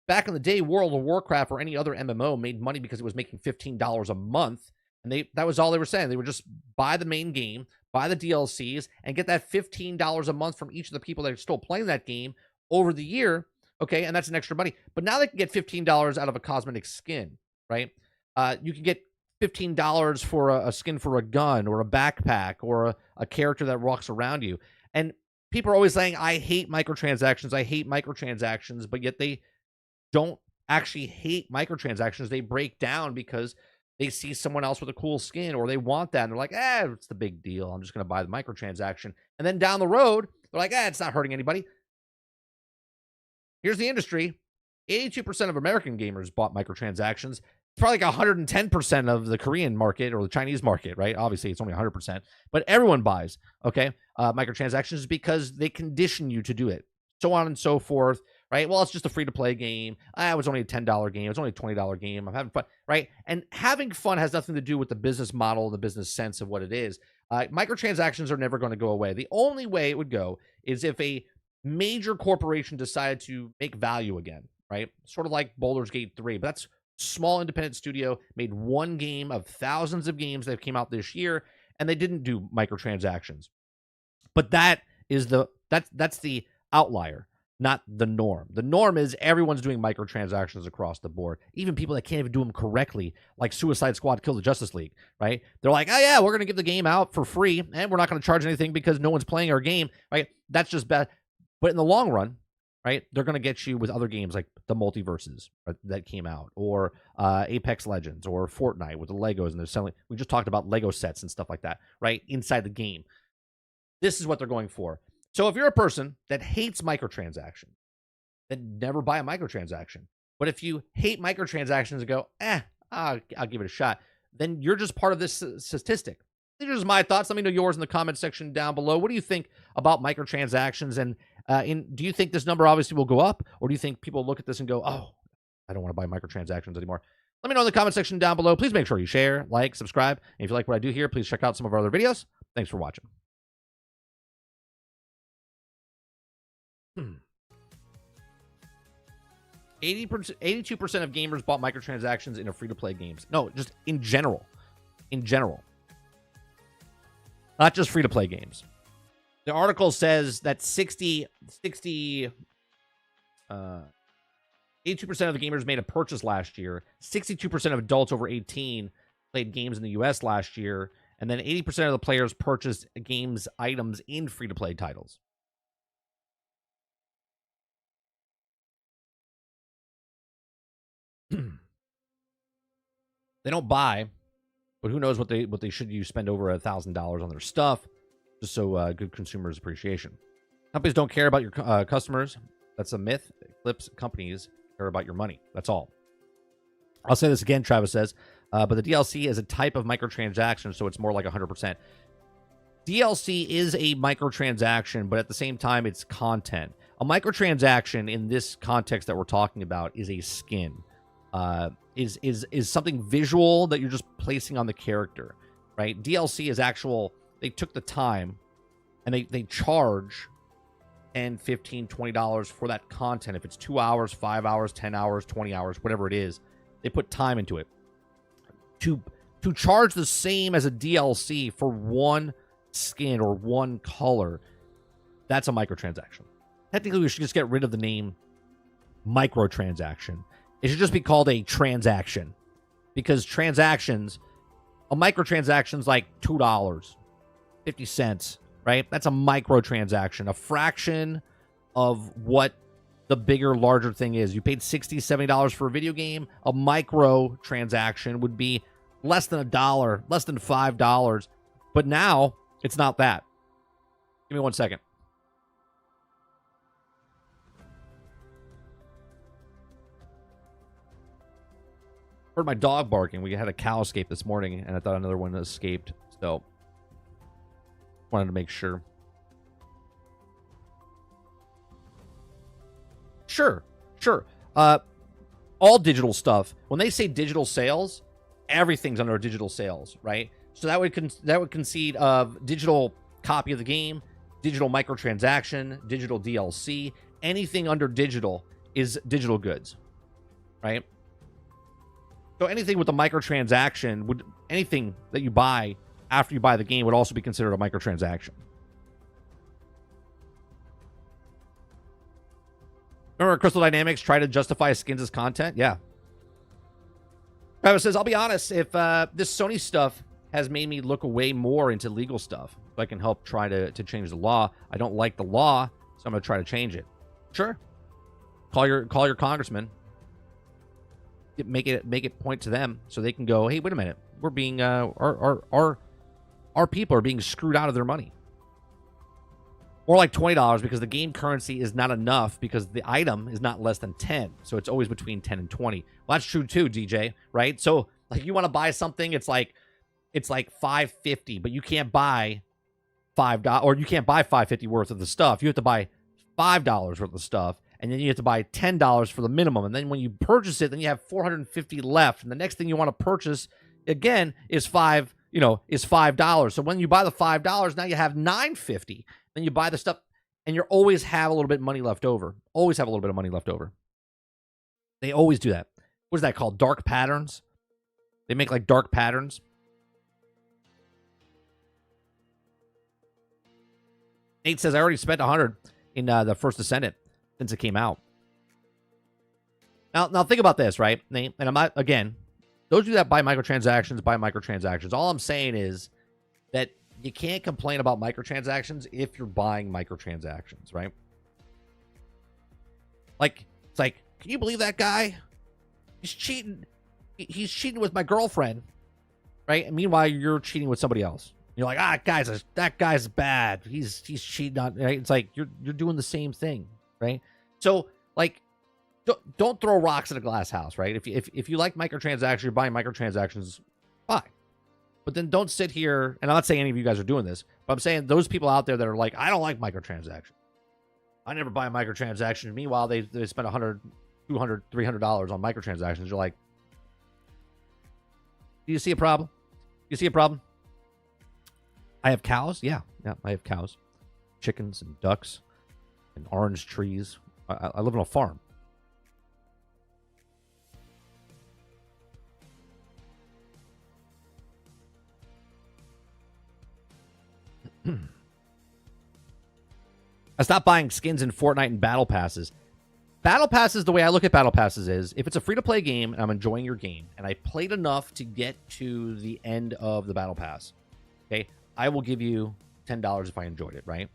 Back in the day, World of Warcraft or any other MMO made money because it was making $15 a month, and that was all they were saying. They would just buy the main game, buy the DLCs, and get that $15 a month from each of the people that are still playing that game over the year, okay, and that's an extra money. But now they can get $15 out of a cosmetic skin, right? You can get $15 for a skin for a gun or a backpack or a character that walks around you. And people are always saying, I hate microtransactions, but yet they don't actually hate microtransactions. They break down because they see someone else with a cool skin, or they want that, and they're like, it's the big deal. I'm just going to buy the microtransaction. And then down the road, they're like, it's not hurting anybody. Here's the industry. 82% of American gamers bought microtransactions. It's probably like 110% of the Korean market or the Chinese market, right? Obviously, it's only 100%, but everyone buys, okay, microtransactions because they condition you to do it, so on and so forth, right? Well, it's just a free-to-play game. It was only a $10 game. It was only a $20 game. I'm having fun, right? And having fun has nothing to do with the business model, the business sense of what it is. Microtransactions are never going to go away. The only way it would go is if a major corporation decided to make value again, right? Sort of like Baldur's Gate 3, but that's small independent studio, made one game of thousands of games that came out this year, and they didn't do microtransactions. But that's the outlier, not the norm. The norm is everyone's doing microtransactions across the board, even people that can't even do them correctly, like Suicide Squad Kill the Justice League, right? They're like, oh yeah, we're going to give the game out for free, and we're not going to charge anything because no one's playing our game, right? That's just bad. But in the long run, right, they're going to get you with other games like the multiverses that came out, or Apex Legends, or Fortnite with the Legos, and they're selling. We just talked about Lego sets and stuff like that, right, inside the game. This is what they're going for. So if you're a person that hates microtransactions, then never buy a microtransaction. But if you hate microtransactions and go, I'll give it a shot, then you're just part of this statistic. These are just my thoughts. Let me know yours in the comment section down below. What do you think about microtransactions? And do you think this number obviously will go up? Or do you think people look at this and go, I don't want to buy microtransactions anymore? Let me know in the comment section down below. Please make sure you share, like, subscribe. And if you like what I do here, please check out some of our other videos. Thanks for watching. 82% of gamers bought microtransactions in a free-to-play games. No, just in general. In general. Not just free-to-play games. The article says that 82% of the gamers made a purchase last year. 62% of adults over 18 played games in the US last year. And then 80% of the players purchased games items in free-to-play titles. They don't buy, but who knows what they should use, spend over $1,000 on their stuff, just so good consumers appreciation. Companies don't care about your customers. That's a myth. Eclipse companies care about your money. That's all. I'll say this again, Travis says, but the DLC is a type of microtransaction, so it's more like 100%. DLC is a microtransaction, but at the same time, it's content. A microtransaction in this context that we're talking about is a skin. Is something visual that you're just placing on the character, right? DLC is actual. They took the time and they charge $10, $15, $20 for that content. If it's 2 hours, 5 hours, 10 hours, 20 hours, whatever it is, they put time into it. To charge the same as a DLC for one skin or one color, that's a microtransaction. Technically, we should just get rid of the name microtransaction. It should just be called a transaction, because transactions, a microtransaction's like $2, 50 cents, right? That's a microtransaction, a fraction of what the bigger, larger thing is. You paid $60, $70 for a video game. A microtransaction would be less than $1, less than $5. But now it's not that. Give me 1 second. Heard my dog barking. We had a cow escape this morning, and I thought another one escaped. So, wanted to make sure. Sure. All digital stuff. When they say digital sales, everything's under digital sales, right? So that would concede of digital copy of the game, digital microtransaction, digital DLC. Anything under digital is digital goods, right? So anything with a microtransaction anything that you buy after you buy the game would also be considered a microtransaction. Remember Crystal Dynamics tried to justify skins as content? Yeah. Travis says, I'll be honest, if this Sony stuff has made me look way more into legal stuff, if I can help try to change the law. I don't like the law, so I'm going to try to change it. Sure. Call your congressman. make it point to them so they can go, hey, wait a minute, we're being our people are being screwed out of their money. Or like $20 because the game currency is not enough because the item is not less than 10. So it's always between 10 and 20. Well, that's true too, DJ, right? So like you want to buy something, it's like $5.50, but you can't buy $5 or you can't buy $5.50 worth of the stuff. You have to buy $5 worth of stuff, and then you have to buy $10 for the minimum. And then when you purchase it, then you have $450 left. And the next thing you want to purchase again is $5. So when you buy the $5, now you have $9.50. Then you buy the stuff, and you always have a little bit of money left over. Always have a little bit of money left over. They always do that. What is that called? Dark patterns. They make like dark patterns. Nate says, I already spent 100 in the first Descendant since it came out. Now think about this, right, Nate? And I'm not, again, those of you that buy microtransactions. All I'm saying is that you can't complain about microtransactions if you're buying microtransactions, right? Like, it's like, can you believe that guy? He's cheating. He's cheating with my girlfriend, right? And meanwhile, you're cheating with somebody else. You're like, that guy's bad. He's cheating on, right? It's like you're doing the same thing, right? So like, don't throw rocks at a glass house, right? If you like microtransactions, you're buying microtransactions, fine. But then don't sit here, and I'm not saying any of you guys are doing this, but I'm saying those people out there that are like, I don't like microtransactions. I never buy a microtransaction. Meanwhile, they spend $100, $200, $300 on microtransactions. You're like, do you see a problem? You see a problem? I have cows. Yeah, I have cows, chickens and ducks and orange trees. I live on a farm. I stopped buying skins in Fortnite and battle passes. Battle passes, the way I look at battle passes is, if it's a free-to-play game and I'm enjoying your game and I played enough to get to the end of the battle pass, okay, I will give you $10 if I enjoyed it, right?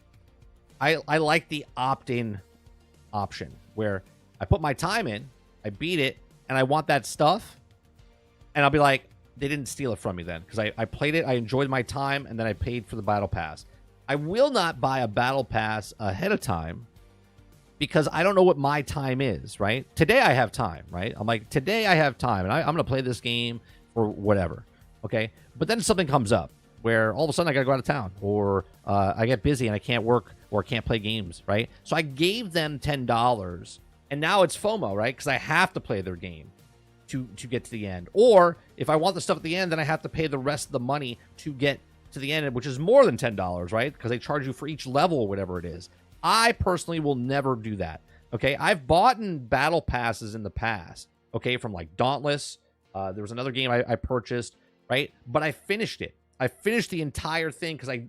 I like the opt-in option where I put my time in, I beat it, and I want that stuff, and I'll be like, they didn't steal it from me then because I played it, I enjoyed my time, and then I paid for the battle pass. I will not buy a battle pass ahead of time because I don't know what my time is, right? Today I have time, right? I'm like, today I have time, and I'm going to play this game for whatever, okay? But then something comes up where all of a sudden I got to go out of town, or I get busy and I can't work or can't play games, right? So I gave them $10, and now it's FOMO, right? Because I have to play their game to get to the end. Or if I want the stuff at the end, then I have to pay the rest of the money to get to the end, which is more than $10, right? Because they charge you for each level or whatever it is. I personally will never do that, okay? I've bought in battle passes in the past, okay, from like Dauntless. There was another game I purchased, right? But I finished it. I finished the entire thing because I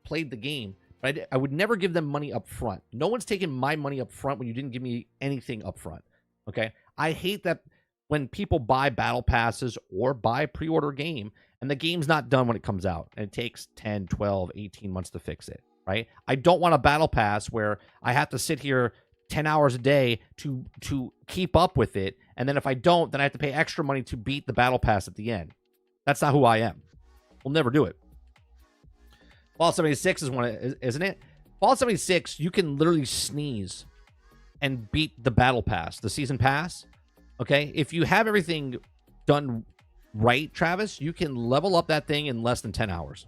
played the game. But I would never give them money up front. No one's taking my money up front when you didn't give me anything up front, okay? I hate that when people buy battle passes or buy pre-order game and the game's not done when it comes out and it takes 10, 12, 18 months to fix it, right? I don't want a battle pass where I have to sit here 10 hours a day to keep up with it, and then if I don't, then I have to pay extra money to beat the battle pass at the end. That's not who I am. We'll never do it. Fallout 76 is one, isn't it? Fallout 76, you can literally sneeze and beat the battle pass, the season pass. Okay, if you have everything done right, Travis, you can level up that thing in less than 10 hours.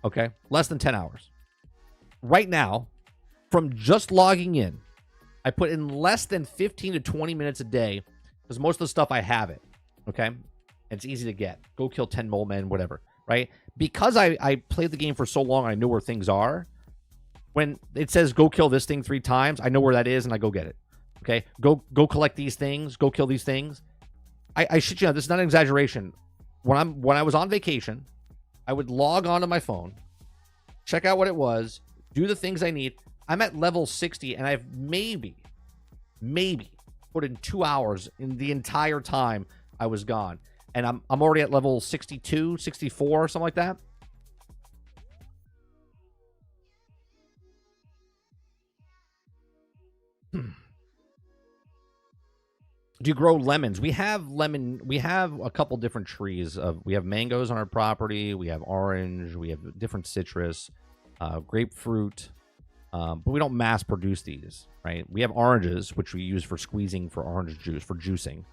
Okay, less than 10 hours. Right now, from just logging in, I put in less than 15 to 20 minutes a day because most of the stuff I have it. Okay, and it's easy to get. Go kill 10 mole men, whatever, right? Because I played the game for so long, I know where things are. When it says go kill this thing 3 times, I know where that is and I go get it. Okay, go collect these things, go kill these things. I shit you not, this is not an exaggeration. When I was on vacation, I would log onto my phone, check out what it was, do the things I need. I'm at level 60 and I've maybe put in 2 hours in the entire time I was gone. And I'm already at level 62, 64, something like that. Do you grow lemons? We have a couple different trees of, we have mangoes on our property, we have orange, we have different citrus, grapefruit, but we don't mass produce these, right? We have oranges, which we use for squeezing for orange juice, for juicing.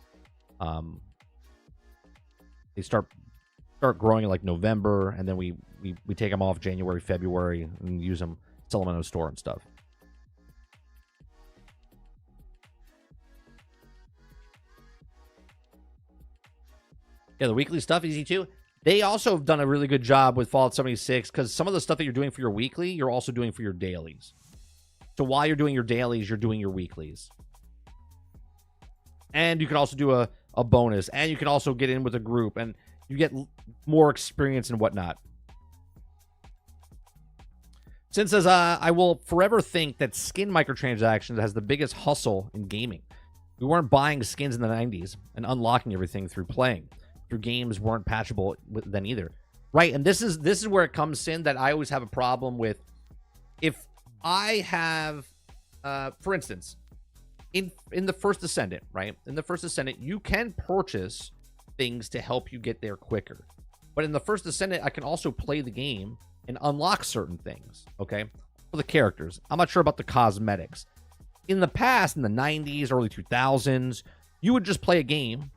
They start growing in like November, and then we take them off January, February, and use them, sell them in a store and stuff. Yeah, the weekly stuff, easy too. They also have done a really good job with Fallout 76, because some of the stuff that you're doing for your weekly, you're also doing for your dailies. So while you're doing your dailies, you're doing your weeklies. And you can also do a bonus, and you can also get in with a group, and you get more experience and whatnot. Since says, I will forever think that skin microtransactions has the biggest hustle in gaming. We weren't buying skins in the 90s and unlocking everything through playing. Through games weren't patchable then either. Right, and this is where it comes in that I always have a problem with. If I have, for instance, in the First Ascendant, right? In the First Ascendant, you can purchase things to help you get there quicker. But in the First Ascendant, I can also play the game and unlock certain things, okay? For the characters. I'm not sure about the cosmetics. In the past, in the 90s, early 2000s, you would just play a game,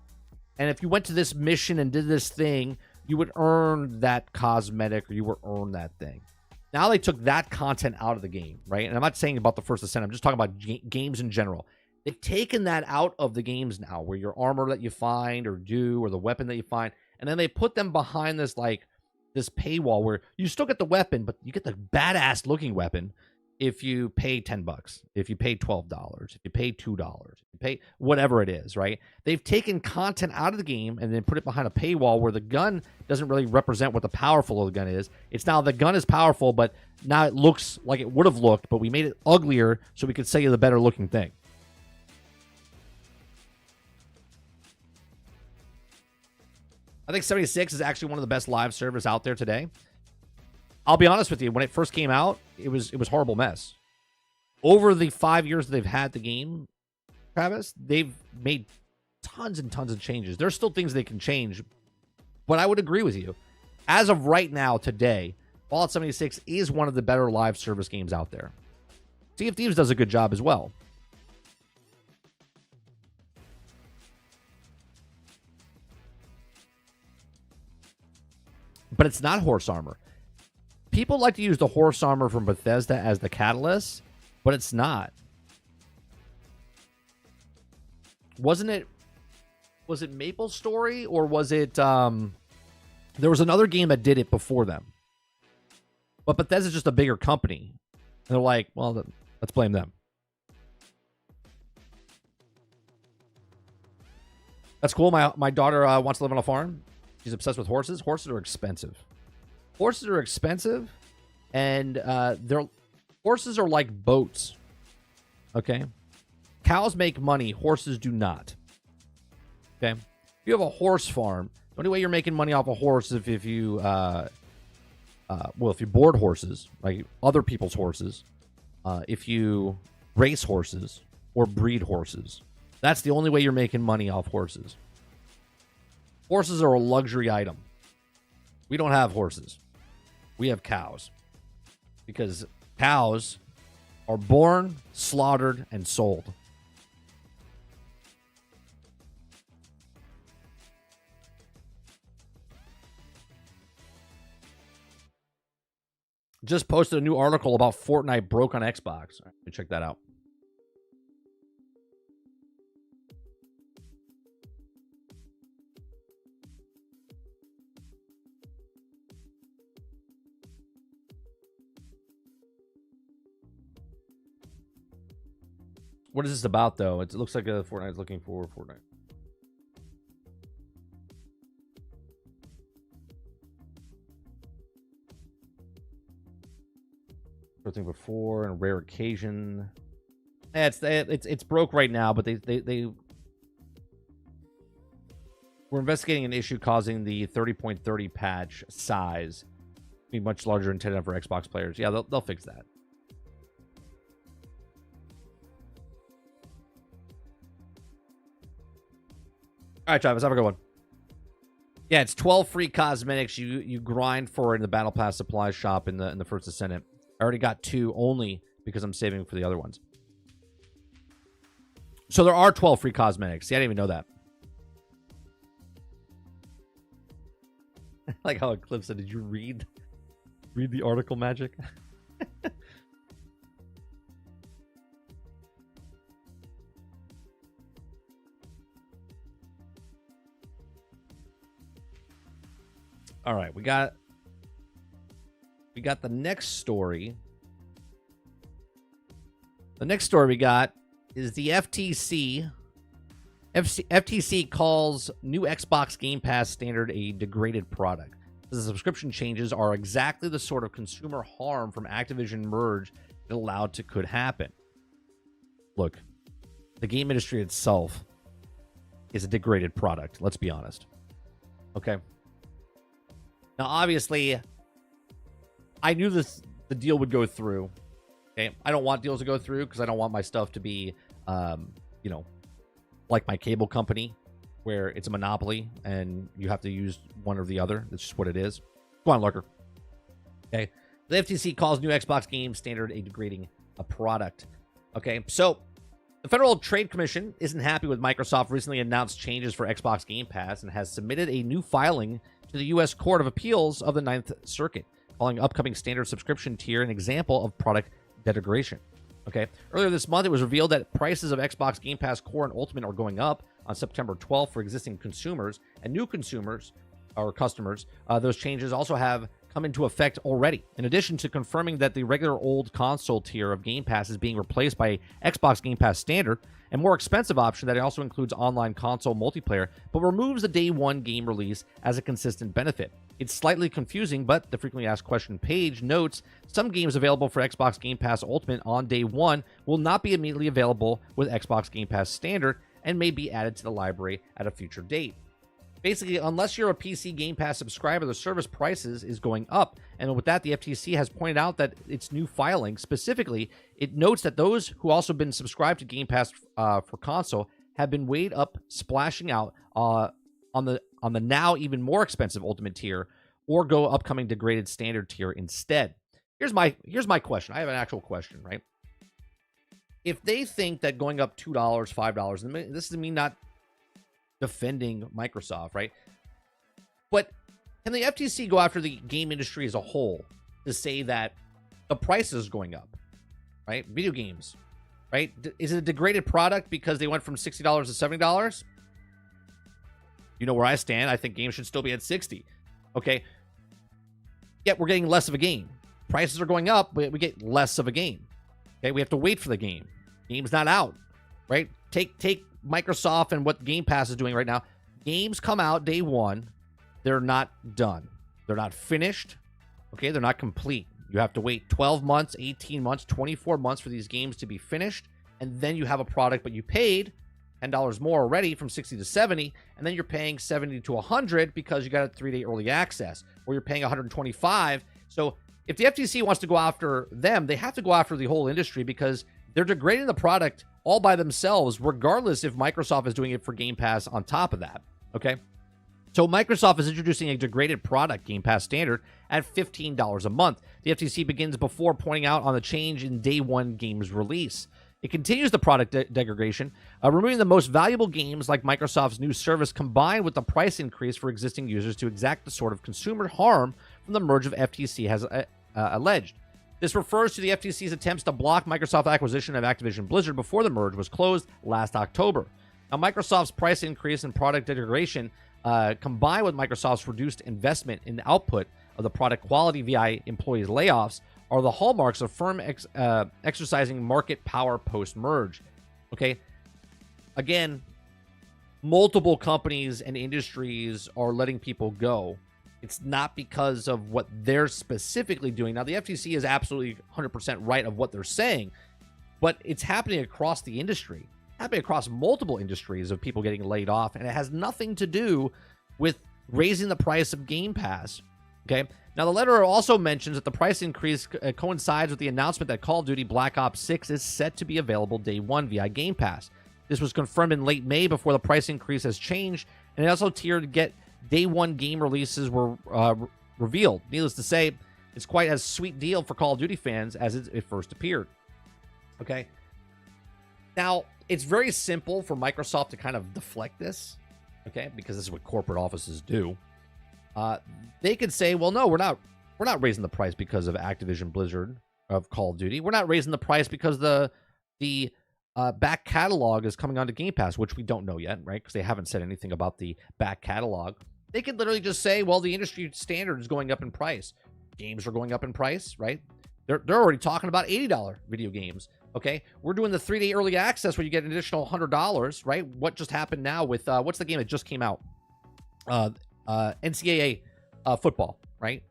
and if you went to this mission and did this thing, you would earn that cosmetic, or you would earn that thing. Now they took that content out of the game, right? And I'm not saying about the First Ascent. I'm just talking about games in general. They've taken that out of the games now, where your armor that you find or do, or the weapon that you find, and then they put them behind this, like, this paywall where you still get the weapon, but you get the badass looking weapon if you pay $10, if you pay $12, if you pay $2, if you pay whatever it is, right? They've taken content out of the game and then put it behind a paywall where the gun doesn't really represent what the powerful of the gun is. It's now the gun is powerful, but now it looks like it would have looked, but we made it uglier so we could sell you the better looking thing. I think 76 is actually one of the best live servers out there today. I'll be honest with you, when it first came out, it was a horrible mess. Over the 5 years that they've had the game, Travis, they've made tons and tons of changes. There's still things they can change, but I would agree with you. As of right now, today, Fallout 76 is one of the better live service games out there. Sea of Thieves does a good job as well. But it's not horse armor. People like to use the horse armor from Bethesda as the catalyst, but it's not. Was it Maple Story, or was it there was another game that did it before them? But Bethesda's just a bigger company. And they're like, well, let's blame them. That's cool. My daughter wants to live on a farm. She's obsessed with horses. Horses are expensive. Horses are expensive, and horses are like boats. Okay? Cows make money. Horses do not. Okay? If you have a horse farm, the only way you're making money off a horse is if you board horses, like other people's horses, if you race horses or breed horses. That's the only way you're making money off horses. Horses are a luxury item. We don't have horses. We have cows. Because cows are born, slaughtered, and sold. Just posted a new article about Fortnite broke on Xbox. Let me check that out. What is this about, though? It looks like a Fortnite is looking for Fortnite. Something before, and a rare occasion. It's broke right now, but they were investigating an issue causing the 30.30 patch size to be much larger intended for Xbox players. Yeah, they'll fix that. All right, Travis, have a good one. Yeah, it's 12 free cosmetics you grind for in the Battle Pass supply shop in the First Ascendant. I already got 2 only because I'm saving for the other ones. So there are 12 free cosmetics. See, I didn't even know that. I like how Eclipse said, did you read the article, Magic? All right, we got the next story. The next story we got is the FTC. FTC calls new Xbox Game Pass standard a degraded product. The subscription changes are exactly the sort of consumer harm from Activision merge that could happen. Look, the game industry itself is a degraded product. Let's be honest. Okay. Now, obviously, I knew the deal would go through. Okay, I don't want deals to go through because I don't want my stuff to be, like my cable company, where it's a monopoly and you have to use one or the other. That's just what it is. Go on, Lurker. Okay, the FTC calls new Xbox game standard a degrading product. Okay, so the Federal Trade Commission isn't happy with Microsoft recently announced changes for Xbox Game Pass and has submitted a new filing to the U.S. Court of Appeals of the Ninth Circuit, calling upcoming standard subscription tier an example of product degradation. Okay. Earlier this month, it was revealed that prices of Xbox Game Pass Core and Ultimate are going up on September 12th for existing consumers and new consumers or customers. Those changes also have come into effect already. In addition to confirming that the regular old console tier of Game Pass is being replaced by Xbox Game Pass Standard, a more expensive option that also includes online console multiplayer, but removes the day one game release as a consistent benefit. It's slightly confusing, but the frequently asked question page notes some games available for Xbox Game Pass Ultimate on day one will not be immediately available with Xbox Game Pass Standard and may be added to the library at a future date. Basically, unless you're a PC Game Pass subscriber, the service prices is going up. And with that, the FTC has pointed out that its new filing, specifically, it notes that those who also been subscribed to Game Pass for console have been weighed up, splashing out on the now even more expensive Ultimate tier, or go upcoming degraded Standard tier instead. Here's my question. I have an actual question, right? If they think that going up $2, $5, and this is me not defending Microsoft, right? But can the FTC go after the game industry as a whole to say that the price is going up, right? Video games, right? Is it a degraded product because they went from $60 to $70? You know where I stand. I think games should still be at $60. Okay. Yet we're getting less of a game. Prices are going up, but we get less of a game. Okay. We have to wait for the game. Game's not out, right? Take Microsoft and what Game Pass is doing right now. Games come out day one. They're not done. They're not finished. Okay. They're not complete. You have to wait 12 months, 18 months, 24 months for these games to be finished. And then you have a product, but you paid $10 more already from 60 to 70, and then you're paying 70 to 100 because you got a 3-day early access, or you're paying 125. So if the FTC wants to go after them, they have to go after the whole industry because they're degrading the product all by themselves, regardless if Microsoft is doing it for Game Pass on top of that. Okay. So Microsoft is introducing a degraded product, Game Pass Standard, at $15 a month. The FTC begins before pointing out on the change in day one game's release. It continues the product degradation, removing the most valuable games like Microsoft's new service combined with the price increase for existing users to exact the sort of consumer harm from the merge of FTC has alleged. This refers to the FTC's attempts to block Microsoft's acquisition of Activision Blizzard before the merge was closed last October. Now, Microsoft's price increase and product degradation, combined with Microsoft's reduced investment in the output of the product quality via employees' layoffs, are the hallmarks of firm exercising market power post-merge. Okay? Again, multiple companies and industries are letting people go. It's not because of what they're specifically doing. Now, the FTC is absolutely 100% right of what they're saying, but it's happening across the industry, happening across multiple industries of people getting laid off, and it has nothing to do with raising the price of Game Pass. Okay? Now, the letter also mentions that the price increase coincides with the announcement that Call of Duty Black Ops 6 is set to be available day one via Game Pass. This was confirmed in late May before the price increase has changed, and it also tiered get day one game releases were revealed. Needless to say, it's quite a sweet deal for Call of Duty fans as it first appeared. Okay. Now, it's very simple for Microsoft to kind of deflect this, okay, because this is what corporate offices do. They could say, well, no, we're not raising the price because of Activision Blizzard of Call of Duty. We're not raising the price because the back catalog is coming onto Game Pass, which we don't know yet, right? Because they haven't said anything about the back catalog. They could literally just say, well, the industry standard is going up in price. Games are going up in price, right? They're already talking about $80 video games. Okay, we're doing the 3-day early access where you get an additional $100, right? What just happened now with what's the game that just came out? NCAA football, right?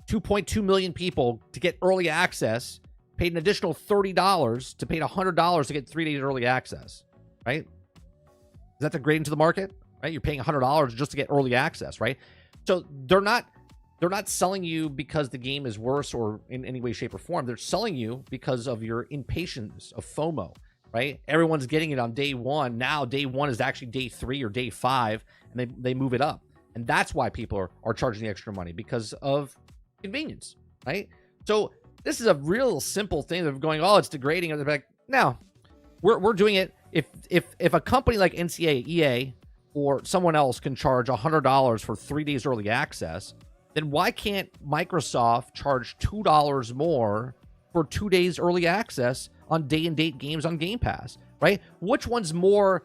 2.2 million people to get early access, paid an additional $30 to pay $100 to get 3 days early access, right? Is that degrading to the market, right? You're paying $100 just to get early access, right? So they're not selling you because the game is worse or in any way, shape, or form. They're selling you because of your impatience of FOMO, right? Everyone's getting it on day one. Now day one is actually day 3 or day 5, and they move it up. And that's why people are charging the extra money, because of convenience, right? So this is a real simple thing of going, oh, it's degrading. And they're like, no, we're doing it. If a company like NCAA, EA, or someone else can charge $100 for 3 days early access, then why can't Microsoft charge $2 more for 2 days early access on day-and-date games on Game Pass, right? Which one's more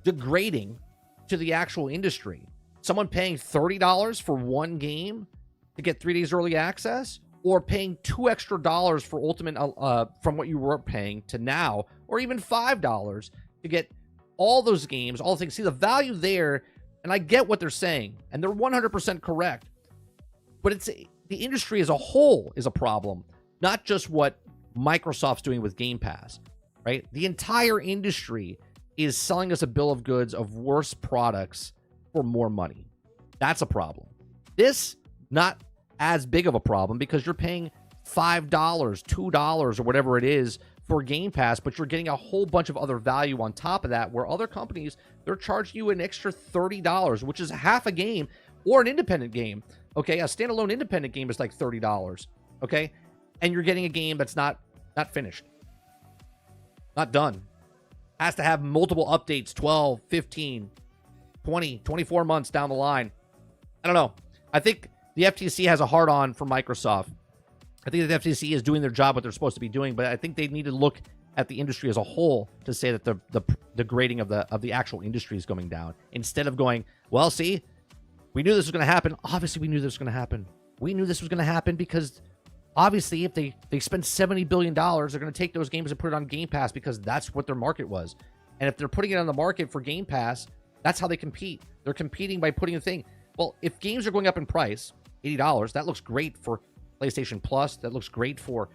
degrading to the actual industry? Someone paying $30 for one game to get 3 days early access, or paying $2 extra for Ultimate from what you were paying to now, or even $5 to get all those games, all things? See the value there, and I get what they're saying, and they're 100% correct. But it's the industry as a whole is a problem, not just what Microsoft's doing with Game Pass, right? The entire industry is selling us a bill of goods of worse products for more money. That's a problem. This, not as big of a problem, because you're paying $5, $2, or whatever it is for Game Pass, but you're getting a whole bunch of other value on top of that, where other companies, they're charging you an extra $30, which is half a game or an independent game. Okay, a standalone independent game is like $30, okay? And you're getting a game that's not finished, not done. Has to have multiple updates, 12, 15, 20, 24 months down the line. I don't know. I think the FTC has a hard-on for Microsoft. I think the FTC is doing their job, what they're supposed to be doing, but I think they need to look at the industry as a whole to say that the grading of the actual industry is going down, instead of going, well, see, we knew this was going to happen. Obviously, we knew this was going to happen. We knew this was going to happen because obviously if they spend $70 billion, they're going to take those games and put it on Game Pass because that's what their market was. And if they're putting it on the market for Game Pass, that's how they compete. They're competing by putting a thing. Well, if games are going up in price, $80, that looks great for PlayStation Plus. That looks great for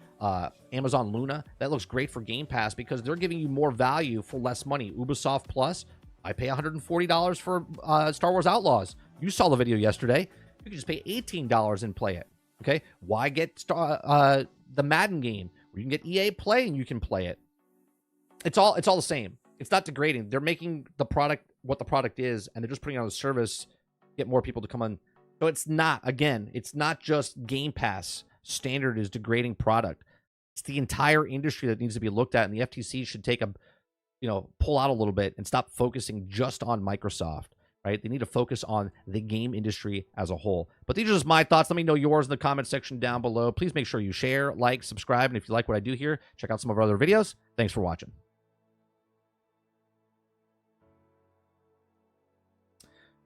Amazon Luna. That looks great for Game Pass because they're giving you more value for less money. Ubisoft Plus, I pay $140 for Star Wars Outlaws. You saw the video yesterday. You can just pay $18 and play it. Okay? Why get the Madden game where you can get EA Play and you can play it? It's all the same. It's not degrading. They're making the product what the product is, and they're just putting it on the service, get more people to come on. So it's not, again, it's not just Game Pass standard is degrading product. It's the entire industry that needs to be looked at, and the FTC should take pull out a little bit and stop focusing just on Microsoft, right? They need to focus on the game industry as a whole. But these are just my thoughts. Let me know yours in the comment section down below. Please make sure you share, like, subscribe, and if you like what I do here, check out some of our other videos. Thanks for watching.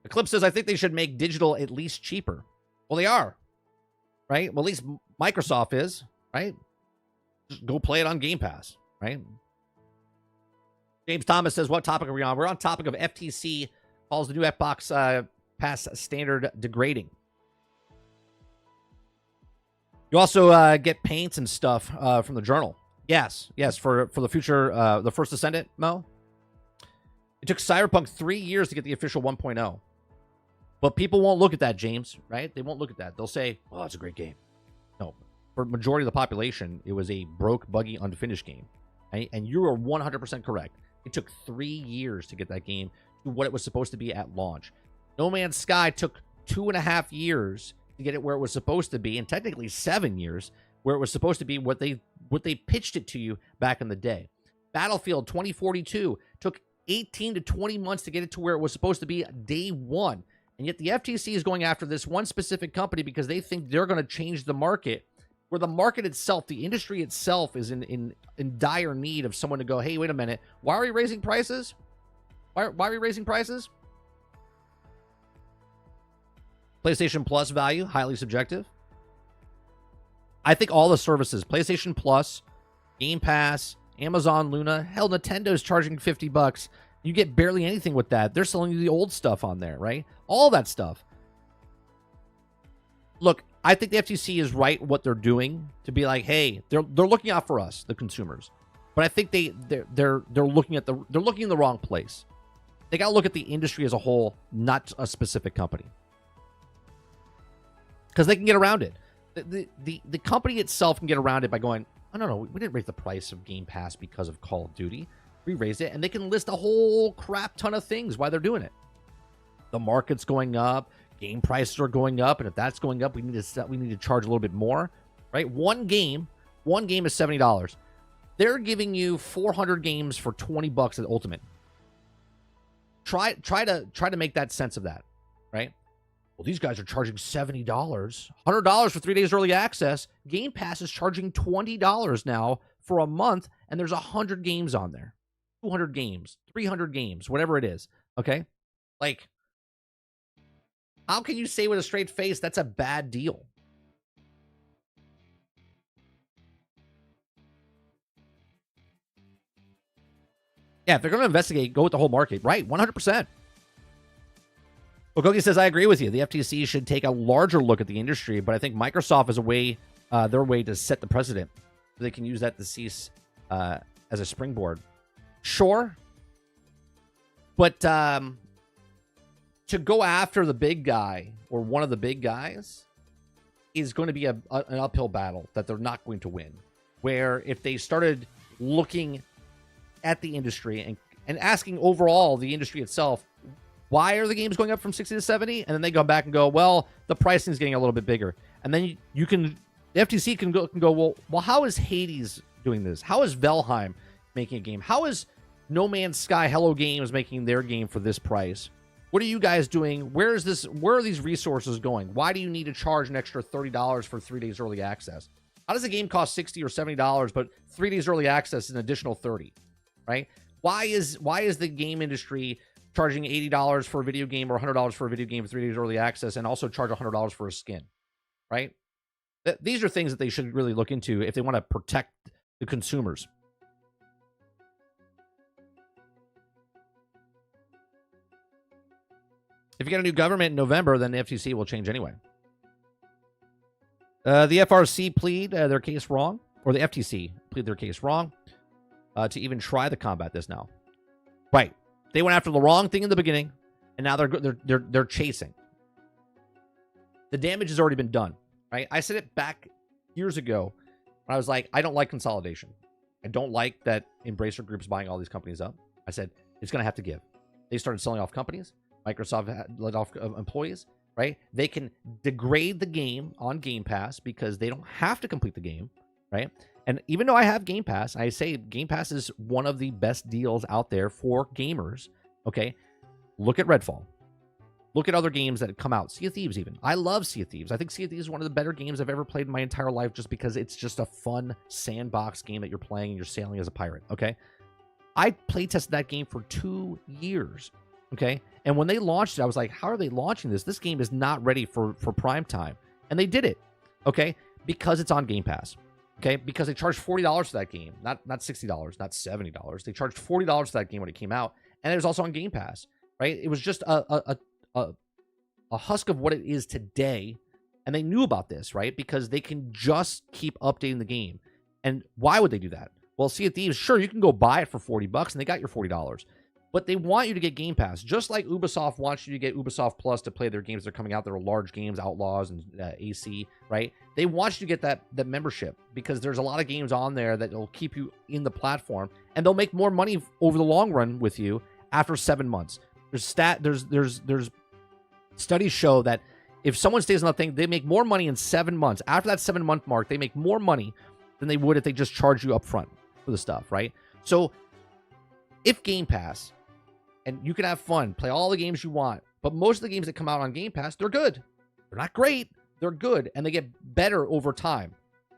Eclipse says, I think they should make digital at least cheaper. Well, they are, right? Well, at least Microsoft is, right? Just go play it on Game Pass, right? James Thomas says, what topic are we on? We're on topic of FTC calls the new Xbox Pass standard degrading. You also get paints and stuff from the journal. Yes, for the future, the first Descendant, Mo. It took Cyberpunk 3 years to get the official 1.0. But people won't look at that, James, right? They won't look at that. They'll say, oh, it's a great game. No. For the majority of the population, it was a broke, buggy, unfinished game. Right? And you are 100% correct. It took 3 years to get that game to what it was supposed to be at launch. No Man's Sky took 2.5 years to get it where it was supposed to be, and technically 7 years where it was supposed to be what they pitched it to you back in the day. Battlefield 2042 took 18 to 20 months to get it to where it was supposed to be day one. And yet the FTC is going after this one specific company because they think they're going to change the market, where the market itself, the industry itself, is in dire need of someone to go, hey, wait a minute, why are we raising prices? Why are we raising prices? PlayStation Plus value, highly subjective. I think all the services, PlayStation Plus, Game Pass, Amazon Luna, hell, Nintendo's charging $50. You get barely anything with that. They're selling you the old stuff on there, right? All that stuff. Look, I think the FTC is right what they're doing to be like, hey, they're looking out for us, the consumers. But I think they're looking in the wrong place. They got to look at the industry as a whole, not a specific company, because they can get around it. The company itself can get around it by going, oh, no, we didn't raise the price of Game Pass because of Call of Duty. We raised it, and they can list a whole crap ton of things why they're doing it. The market's going up, game prices are going up, and if that's going up, we need to charge a little bit more, right? One game is $70. They're giving you 400 games for $20 at Ultimate. Try to make that sense of that, right? Well, these guys are charging $70, $100 for 3 days early access. Game Pass is charging $20 now for a month, and there's 100 games on there. 200 games, 300 games, whatever it is, okay? Like, how can you say with a straight face that's a bad deal? Yeah, if they're going to investigate, go with the whole market, right? 100%. Okoki says, I agree with you. The FTC should take a larger look at the industry, but I think Microsoft is their way to set the precedent. So they can use that to cease as a springboard. Sure. But to go after the big guy or one of the big guys is going to be an uphill battle that they're not going to win. Where if they started looking at the industry and asking overall the industry itself, why are the games going up from 60 to 70? And then they go back and go, well, the pricing is getting a little bit bigger. And then the FTC can go, well, how is Hades doing this? How is Valheim making a game? How is No Man's Sky Hello Games making their game for this price? What are you guys doing? Where are these resources going? Why do you need to charge an extra $30 for 3 days early access? How does a game cost $60 or $70, but 3 days early access is an additional $30, right? Why is the game industry charging $80 for a video game or $100 for a video game for 3 days early access and also charge $100 for a skin, right? These are things that they should really look into if they want to protect the consumers. If you get a new government in November, then the FTC will change anyway. The FRC plead their case wrong, or the FTC plead their case wrong to even try to combat this now. Right. They went after the wrong thing in the beginning, and now they're chasing. The damage has already been done, right? I said it back years ago when I was like, I don't like consolidation. I don't like that Embracer Group's buying all these companies up. I said, it's going to have to give. They started selling off companies. Microsoft let off employees, right? They can degrade the game on Game Pass because they don't have to complete the game, right? And even though I have Game Pass, I say Game Pass is one of the best deals out there for gamers, okay? Look at Redfall. Look at other games that have come out. Sea of Thieves even. I love Sea of Thieves. I think Sea of Thieves is one of the better games I've ever played in my entire life just because it's just a fun sandbox game that you're playing and you're sailing as a pirate, okay? I playtested that game for 2 years, okay? And when they launched it, I was like, how are they launching this? This game is not ready for prime time. And they did it, okay? Because it's on Game Pass, okay? Because they charged $40 for that game. Not $60, not $70. They charged $40 for that game when it came out. And it was also on Game Pass, right? It was just a husk of what it is today. And they knew about this, right? Because they can just keep updating the game. And why would they do that? Well, Sea of Thieves, sure, you can go buy it for $40 and they got your $40. But they want you to get Game Pass, just like Ubisoft wants you to get Ubisoft Plus to play their games that are coming out. They're large games, Outlaws and AC, right? They want you to get that membership because there's a lot of games on there that will keep you in the platform, and they'll make more money over the long run with you after 7 months. There's studies show that if someone stays on that thing, they make more money in 7 months. After that 7-month mark, they make more money than they would if they just charge you up front for the stuff, right? So if Game Pass, and you can have fun, play all the games you want, but most of the games that come out on Game Pass, they're good. They're not great. They're good, and they get better over time.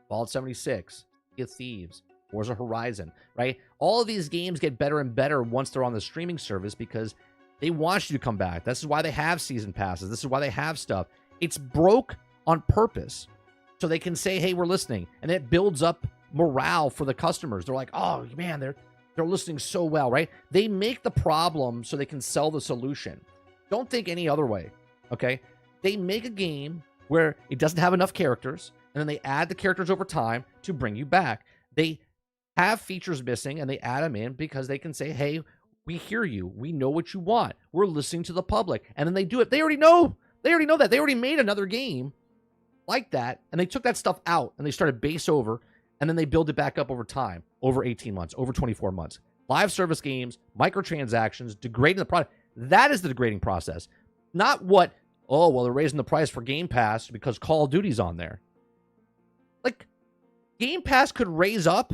Fallout 76, Sea of Thieves, Forza Horizon, right? All of these games get better and better once they're on the streaming service because they want you to come back. This is why they have season passes. This is why they have stuff. It's broke on purpose so they can say, hey, we're listening, and it builds up morale for the customers. They're like, oh, man, they're listening so well, right? They make the problem so they can sell the solution. Don't think any other way, okay? They make a game where it doesn't have enough characters, and then they add the characters over time to bring you back. They have features missing, and they add them in because they can say, hey, we hear you. We know what you want. We're listening to the public. And then they do it. They already know. They already know that. They already made another game like that, and they took that stuff out, and they started base over, and then they build it back up over time, over 18 months, over 24 months. Live service games, microtransactions, degrading the product. That is the degrading process. Not what, oh, well, they're raising the price for Game Pass because Call of Duty's on there. Like, Game Pass could raise up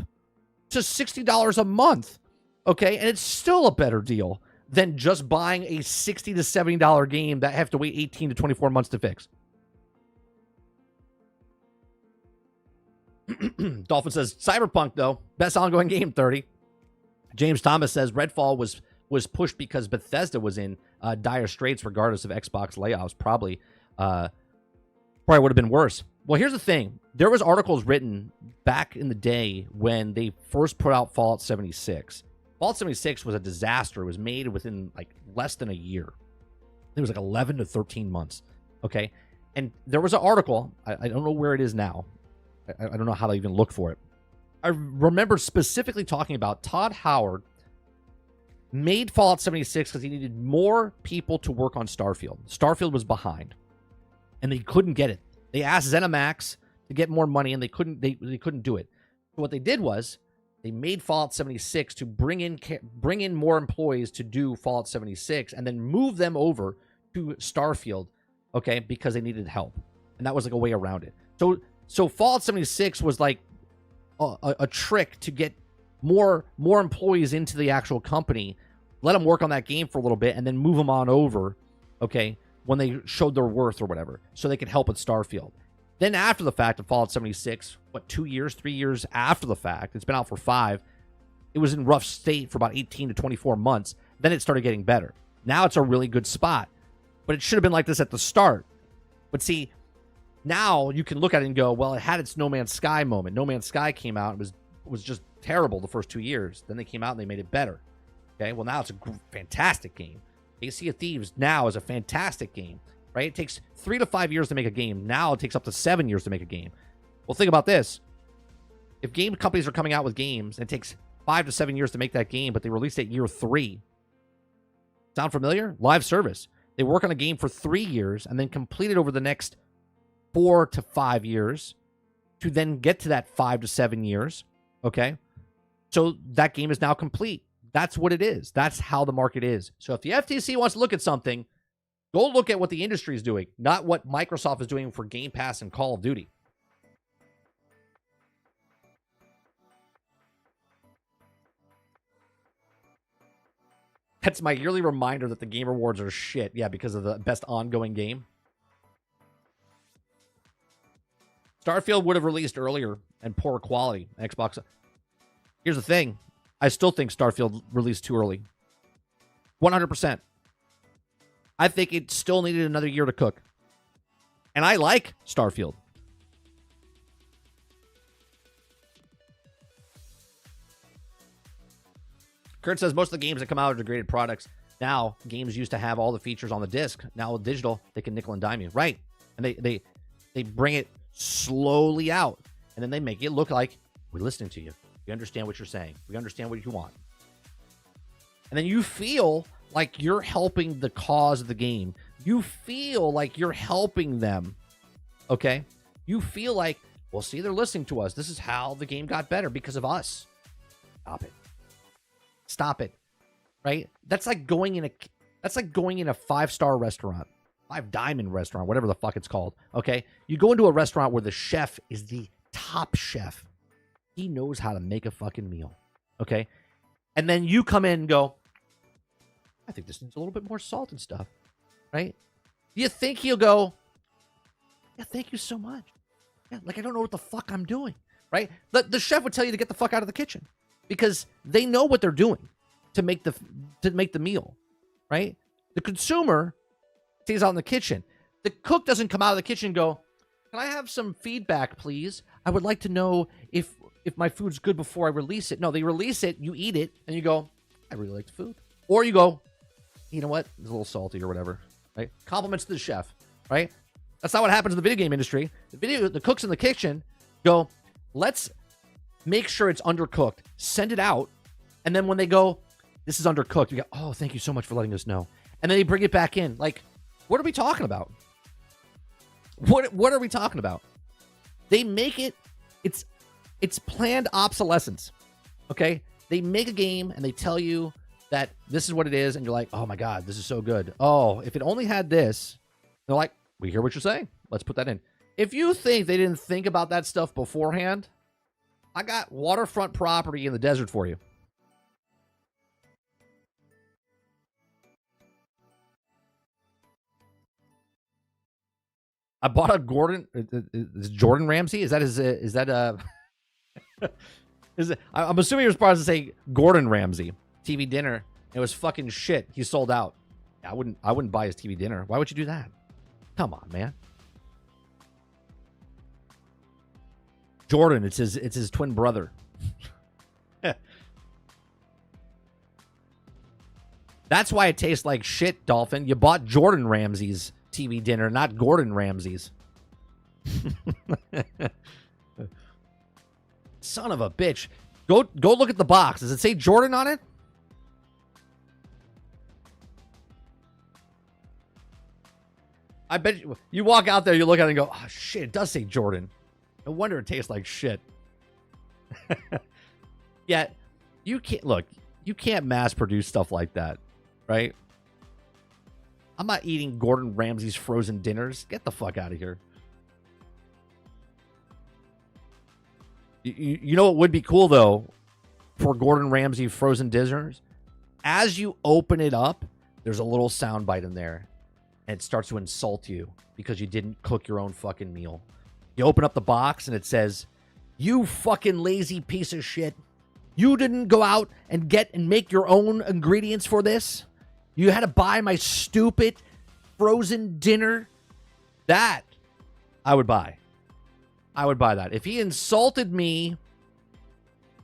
to $60 a month, okay? And it's still a better deal than just buying a $60 to $70 game that have to wait 18 to 24 months to fix. Dolphin says, Cyberpunk, though, best ongoing game, 30. James Thomas says, Redfall was pushed because Bethesda was in dire straits regardless of Xbox layoffs. Probably would have been worse. Well, here's the thing. There was articles written back in the day when they first put out Fallout 76. Fallout 76 was a disaster. It was made within like less than a year. It was like 11 to 13 months. Okay. And there was an article. I don't know where it is now. I don't know how to even look for it. I remember specifically talking about Todd Howard made Fallout 76 because he needed more people to work on Starfield. Starfield was behind, and they couldn't get it. They asked ZeniMax to get more money, and they couldn't. They couldn't do it. So what they did was they made Fallout 76 to bring in more employees to do Fallout 76, and then move them over to Starfield, okay, because they needed help, and that was like a way around it. So Fallout 76 was like a trick to get more employees into the actual company, let them work on that game for a little bit, and then move them on over, okay, when they showed their worth or whatever, so they could help with Starfield. Then after the fact of Fallout 76, 3 years after the fact, it's been out for 5, it was in rough state for about 18 to 24 months. Then it started getting better. Now it's a really good spot, but it should have been like this at the start. But see, now you can look at it and go, well, it had its No Man's Sky moment. No Man's Sky came out. It was just terrible the first 2 years. Then they came out and they made it better. Okay, well, now it's a fantastic game. Sea of Thieves now is a fantastic game, right? It takes 3 to 5 years to make a game. Now it takes up to 7 years to make a game. Well, think about this. If game companies are coming out with games and it takes 5 to 7 years to make that game, but they release it year 3. Sound familiar? Live service. They work on a game for 3 years and then complete it over the next 4 to 5 years to then get to that 5 to 7 years. Okay. So that game is now complete. That's what it is. That's how the market is. So if the FTC wants to look at something, go look at what the industry is doing, not what Microsoft is doing for Game Pass and Call of Duty. That's my yearly reminder that the Game Awards are shit. Yeah, because of the best ongoing game. Starfield would have released earlier and poor quality. Xbox. Here's the thing. I still think Starfield released too early. 100%. I think it still needed another year to cook. And I like Starfield. Kurt says most of the games that come out are degraded products. Now, games used to have all the features on the disc. Now with digital, they can nickel and dime you. Right. And they bring it slowly out. And then they make it look like we're listening to you. We understand what you're saying. We understand what you want. And then you feel like you're helping the cause of the game. You feel like you're helping them. Okay? You feel like, well, see, they're listening to us. This is how the game got better because of us. Stop it. Stop it. Right? That's like going in a 5-star restaurant, 5-diamond restaurant, whatever the fuck it's called. Okay? You go into a restaurant where the chef is the top chef. He knows how to make a fucking meal. Okay? And then you come in and go, I think this needs a little bit more salt and stuff. Right? Do you think he'll go, yeah, thank you so much. Yeah, like I don't know what the fuck I'm doing. Right? The chef would tell you to get the fuck out of the kitchen because they know what they're doing to make the meal. Right? The consumer stays out in the kitchen. The cook doesn't come out of the kitchen and go, can I have some feedback, please? I would like to know if my food's good before I release it. No, they release it, you eat it, and you go, I really like the food. Or you go, you know what? It's a little salty or whatever. Right? Compliments to the chef. Right? That's not what happens in the video game industry. The cooks in the kitchen go, let's make sure it's undercooked. Send it out. And then when they go, this is undercooked, you go, oh, thank you so much for letting us know. And then they bring it back in. Like, what are we talking about? What are we talking about? They make it, it's planned obsolescence. Okay? They make a game and they tell you that this is what it is, and you're like, oh my God, this is so good. Oh, if it only had this, they're like, we hear what you're saying. Let's put that in. If you think they didn't think about that stuff beforehand, I got waterfront property in the desert for you. I bought a Gordon. Is Jordan Ramsay? Is that his? Is that Is it? I'm assuming you're supposed to say Gordon Ramsay TV dinner. It was fucking shit. He sold out. I wouldn't buy his TV dinner. Why would you do that? Come on, man. Jordan. It's his twin brother. That's why it tastes like shit, Dolphin. You bought Jordan Ramsay's TV dinner, not Gordon Ramsay's. Son of a bitch. Go look at the box. Does it say Jordan on it? I bet you walk out there, you look at it and go, oh shit, it does say Jordan. No wonder it tastes like shit. Yeah, you can't mass produce stuff like that, right? I'm not eating Gordon Ramsay's frozen dinners. Get the fuck out of here. You know what would be cool, though, for Gordon Ramsay frozen dinners? As you open it up, there's a little soundbite in there, and it starts to insult you because you didn't cook your own fucking meal. You open up the box, and it says, you fucking lazy piece of shit. You didn't go out and get and make your own ingredients for this? You had to buy my stupid frozen dinner? That I would buy. I would buy that. If he insulted me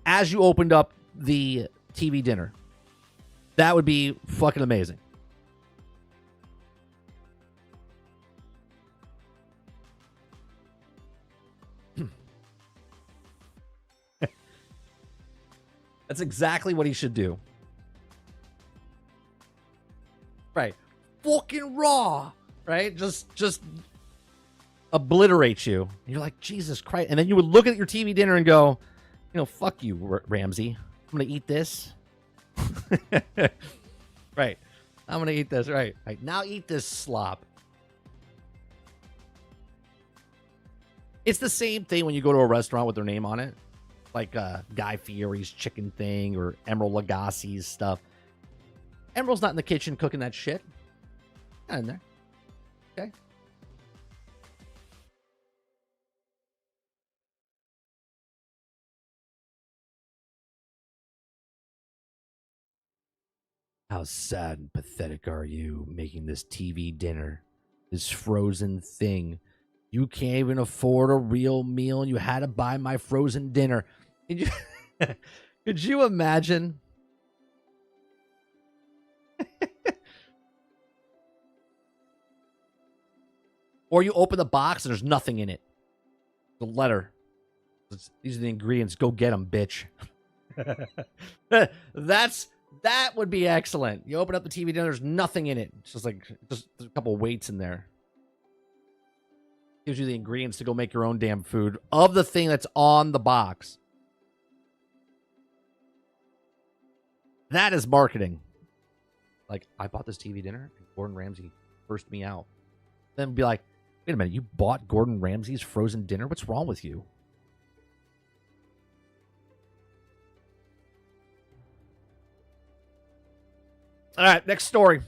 as you opened up the TV dinner, that would be fucking amazing. That's exactly what he should do. Right. Fucking raw. Right? Just obliterate you. And you're like, Jesus Christ. And then you would look at your TV dinner and go, you know, fuck you, Ramsay. I'm going to eat this. Right. I'm going to eat this. Right. Now eat this slop. It's the same thing when you go to a restaurant with their name on it. Like Guy Fieri's chicken thing or Emeril Lagasse's stuff. Emeril's not in the kitchen cooking that shit. Not in there. Okay. How sad and pathetic are you making this TV dinner? This frozen thing. You can't even afford a real meal and you had to buy my frozen dinner. Could you imagine? Or you open the box and there's nothing in it. The letter. These are the ingredients. Go get them, bitch. That's That would be excellent. You open up the TV dinner, there's nothing in it. It's just like just a couple weights in there. Gives you the ingredients to go make your own damn food of the thing that's on the box. That is marketing. Like, I bought this TV dinner and Gordon Ramsay first me out. Then be like, wait a minute, you bought Gordon Ramsay's frozen dinner? What's wrong with you? All right, next story.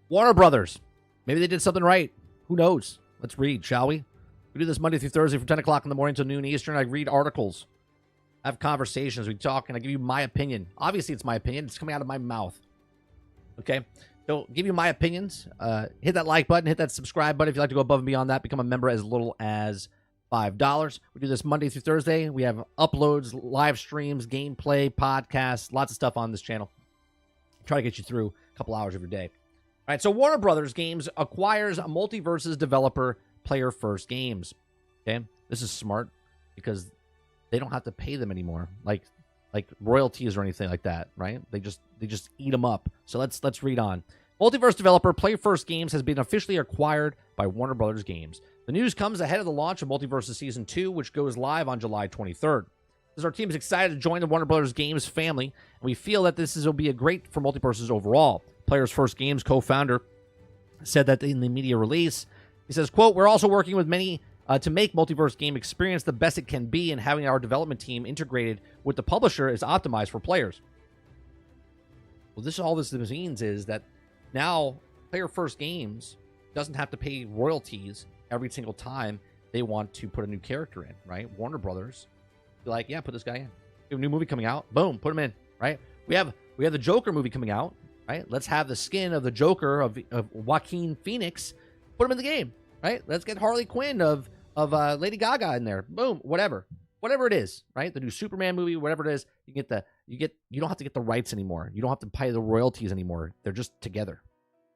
Warner Brothers. Maybe they did something right. Who knows? Let's read, shall we? We do this Monday through Thursday from 10 o'clock in the morning till noon Eastern. I read articles. I have conversations. We talk, and I give you my opinion. Obviously, it's my opinion. It's coming out of my mouth. Okay? So, give you my opinions. Hit that like button. Hit that subscribe button if you'd like to go above and beyond that. Become a member as little as $5. We do this Monday through Thursday. We have uploads, live streams, gameplay, podcasts, lots of stuff on this channel. Try to get you through a couple hours of your day. All right, so Warner Brothers Games acquires a multiversus developer Player First Games. Okay, this is smart because they don't have to pay them anymore, like royalties or anything like that, right? They just eat them up. So let's read on. Multiverse developer Player First Games has been officially acquired by Warner Brothers Games. The news comes ahead of the launch of Multiversus Season 2, which goes live on July 23rd. Our team is excited to join the Warner Brothers Games family, and we feel that this will be a great for Multiverses overall. Players First Games co-founder said that in the media release. He says, quote, we're also working with many to make Multiverse game experience the best it can be, and having our development team integrated with the publisher is optimized for players. Well, all this means is that now Player First Games doesn't have to pay royalties every single time they want to put a new character in, right? Warner Brothers be like, yeah, put this guy in. We have a new movie coming out. Boom, put him in, right? We have the Joker movie coming out, right? Let's have the skin of the Joker of Joaquin Phoenix. Put him in the game, right? Let's get Harley Quinn of Lady Gaga in there. Boom, whatever it is, right? The new Superman movie, whatever it is, you don't have to get the rights anymore. You don't have to pay the royalties anymore. They're just together,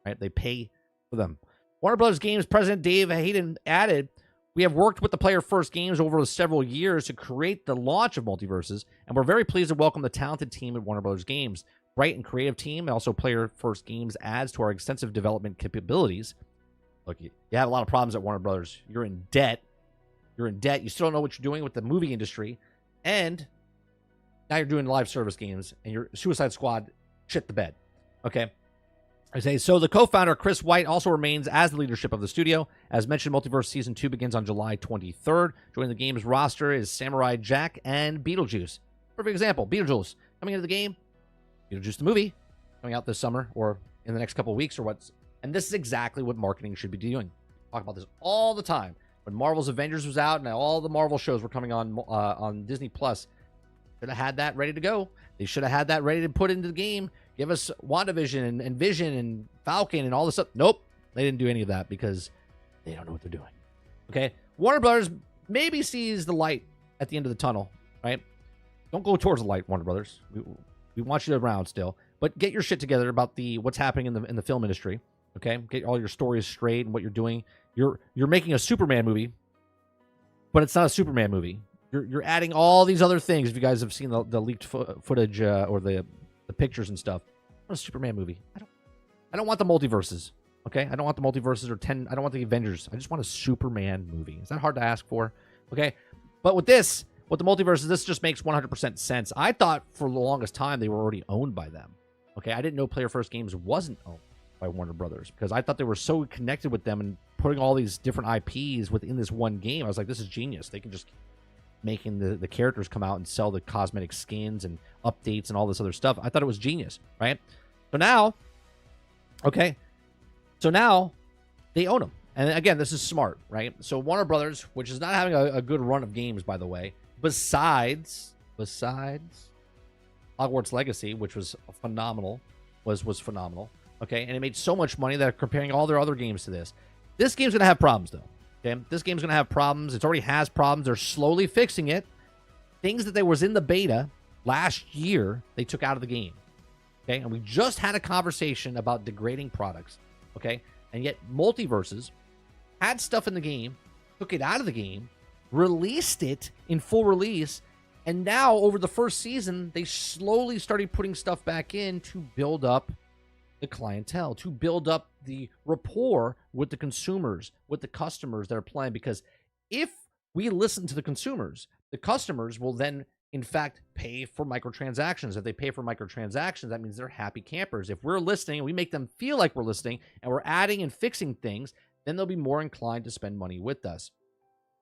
right? They pay for them. Warner Brothers Games president Dave Hayden added, we have worked with the Player First Games over several years to create the launch of Multiverses, and we're very pleased to welcome the talented team at Warner Brothers Games. Bright and creative team, and also Player First Games adds to our extensive development capabilities. Look, you have a lot of problems at Warner Brothers. You're in debt. You still don't know what you're doing with the movie industry, and now you're doing live service games, and your Suicide Squad shit the bed. Okay? I say, so the co-founder, Chris White, also remains as the leadership of the studio. As mentioned, Multiverse Season 2 begins on July 23rd. Joining the game's roster is Samurai Jack and Beetlejuice. Perfect example, Beetlejuice coming into the game. Beetlejuice the movie coming out this summer or in the next couple of weeks or what's. And this is exactly what marketing should be doing. We talk about this all the time. When Marvel's Avengers was out and all the Marvel shows were coming on Disney Plus, should have had that ready to go. They should have had that ready to put into the game. Give us WandaVision and Vision and Falcon and all this stuff. Nope. They didn't do any of that because they don't know what they're doing. Okay? Warner Brothers maybe sees the light at the end of the tunnel, right? Don't go towards the light, Warner Brothers. We want you around still. But get your shit together about what's happening in the film industry. Okay? Get all your stories straight and what you're doing. You're making a Superman movie, but it's not a Superman movie. You're adding all these other things. If you guys have seen the leaked footage or the pictures and stuff. I want a Superman movie. I don't want the multiverses. Okay? I don't want the multiverses I don't want the Avengers. I just want a Superman movie. Is that hard to ask for? Okay? But with the multiverses, this just makes 100% sense. I thought for the longest time they were already owned by them. Okay? I didn't know Player First Games wasn't owned by Warner Brothers because I thought they were so connected with them and putting all these different IPs within this one game. I was like, this is genius. They can just making the characters come out and sell the cosmetic skins and updates and all this other stuff. I thought it was genius, right? So now they own them. And again, this is smart, right? So Warner Brothers, which is not having a good run of games, by the way, besides Hogwarts Legacy, which was phenomenal, was phenomenal, okay? And it made so much money that they're comparing all their other games to this. This game's going to have problems, though. Okay, this game's going to have problems. It already has problems. They're slowly fixing it. Things that was in the beta last year, they took out of the game. Okay, and we just had a conversation about degrading products. Okay, and yet Multiverses had stuff in the game, took it out of the game, released it in full release, And now, over the first season, they slowly started putting stuff back in to build up the clientele, to build up the rapport with the consumers, with the customers that are playing. Because if we listen to the customers will then, in fact, pay for microtransactions. If they pay for microtransactions, that means they're happy campers. If we're listening, we make them feel like we're listening, and we're adding and fixing things, then they'll be more inclined to spend money with us.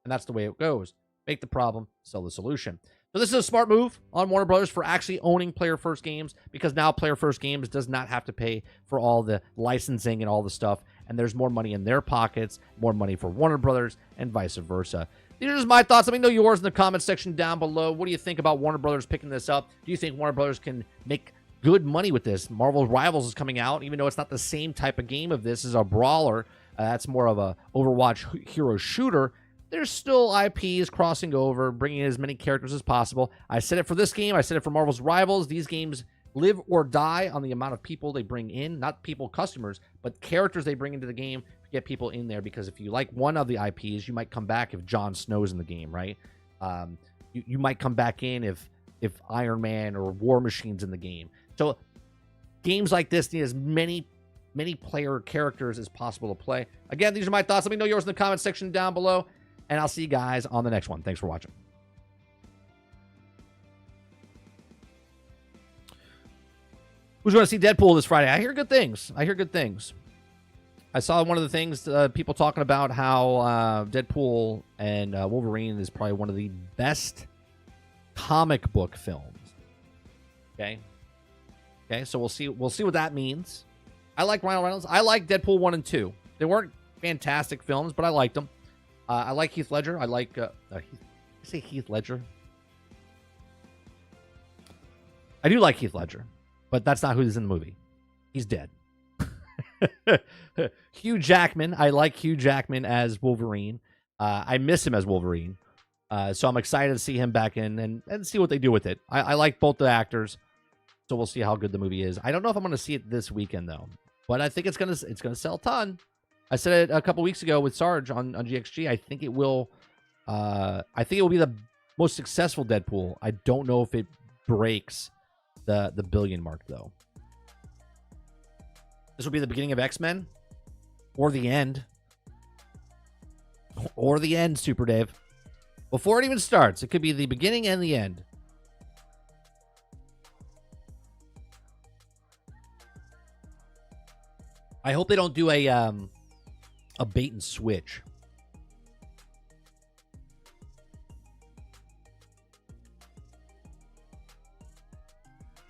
And that's the way it goes. Make the problem, sell the solution. So this is a smart move on Warner Brothers for actually owning Player First Games, because now Player First Games does not have to pay for all the licensing and all the stuff, and there's more money in their pockets, more money for Warner Brothers, and vice versa. These are just my thoughts. Let me know yours in the comment section down below. What do you think about Warner Brothers picking this up? Do you think Warner Brothers can make good money with this? Marvel's Rivals is coming out, even though it's not the same type of game of this as a brawler. That's more of a Overwatch hero shooter. There's still IPs crossing over, bringing in as many characters as possible. I said it for this game. I said it for Marvel's Rivals. These games live or die on the amount of people they bring in. Not people, customers, but characters they bring into the game to get people in there. Because if you like one of the IPs, you might come back if Jon Snow's in the game, right? You might come back in if Iron Man or War Machine's in the game. So games like this need as many player characters as possible to play. Again, these are my thoughts. Let me know yours in the comment section down below. And I'll see you guys on the next one. Thanks for watching. Who's going to see Deadpool this Friday? I hear good things. I saw one of the things, people talking about how Deadpool and Wolverine is probably one of the best comic book films. Okay, so we'll see what that means. I like Ryan Reynolds. I like Deadpool 1 and 2. They weren't fantastic films, but I liked them. I like Heath Ledger. I like Heath Ledger. I do like Heath Ledger, but that's not who's in the movie. He's dead. Hugh Jackman. I like Hugh Jackman as Wolverine. I miss him as Wolverine. So I'm excited to see him back in and see what they do with it. I like both the actors, so we'll see how good the movie is. I don't know if I'm going to see it this weekend though, but I think it's gonna sell a ton. I said it a couple weeks ago with Sarge on GXG. I think it will. I think it will be the most successful Deadpool. I don't know if it breaks the billion mark though. This will be the beginning of X-Men, or the end, Super Dave. Before it even starts, it could be the beginning and the end. I hope they don't do a bait and switch.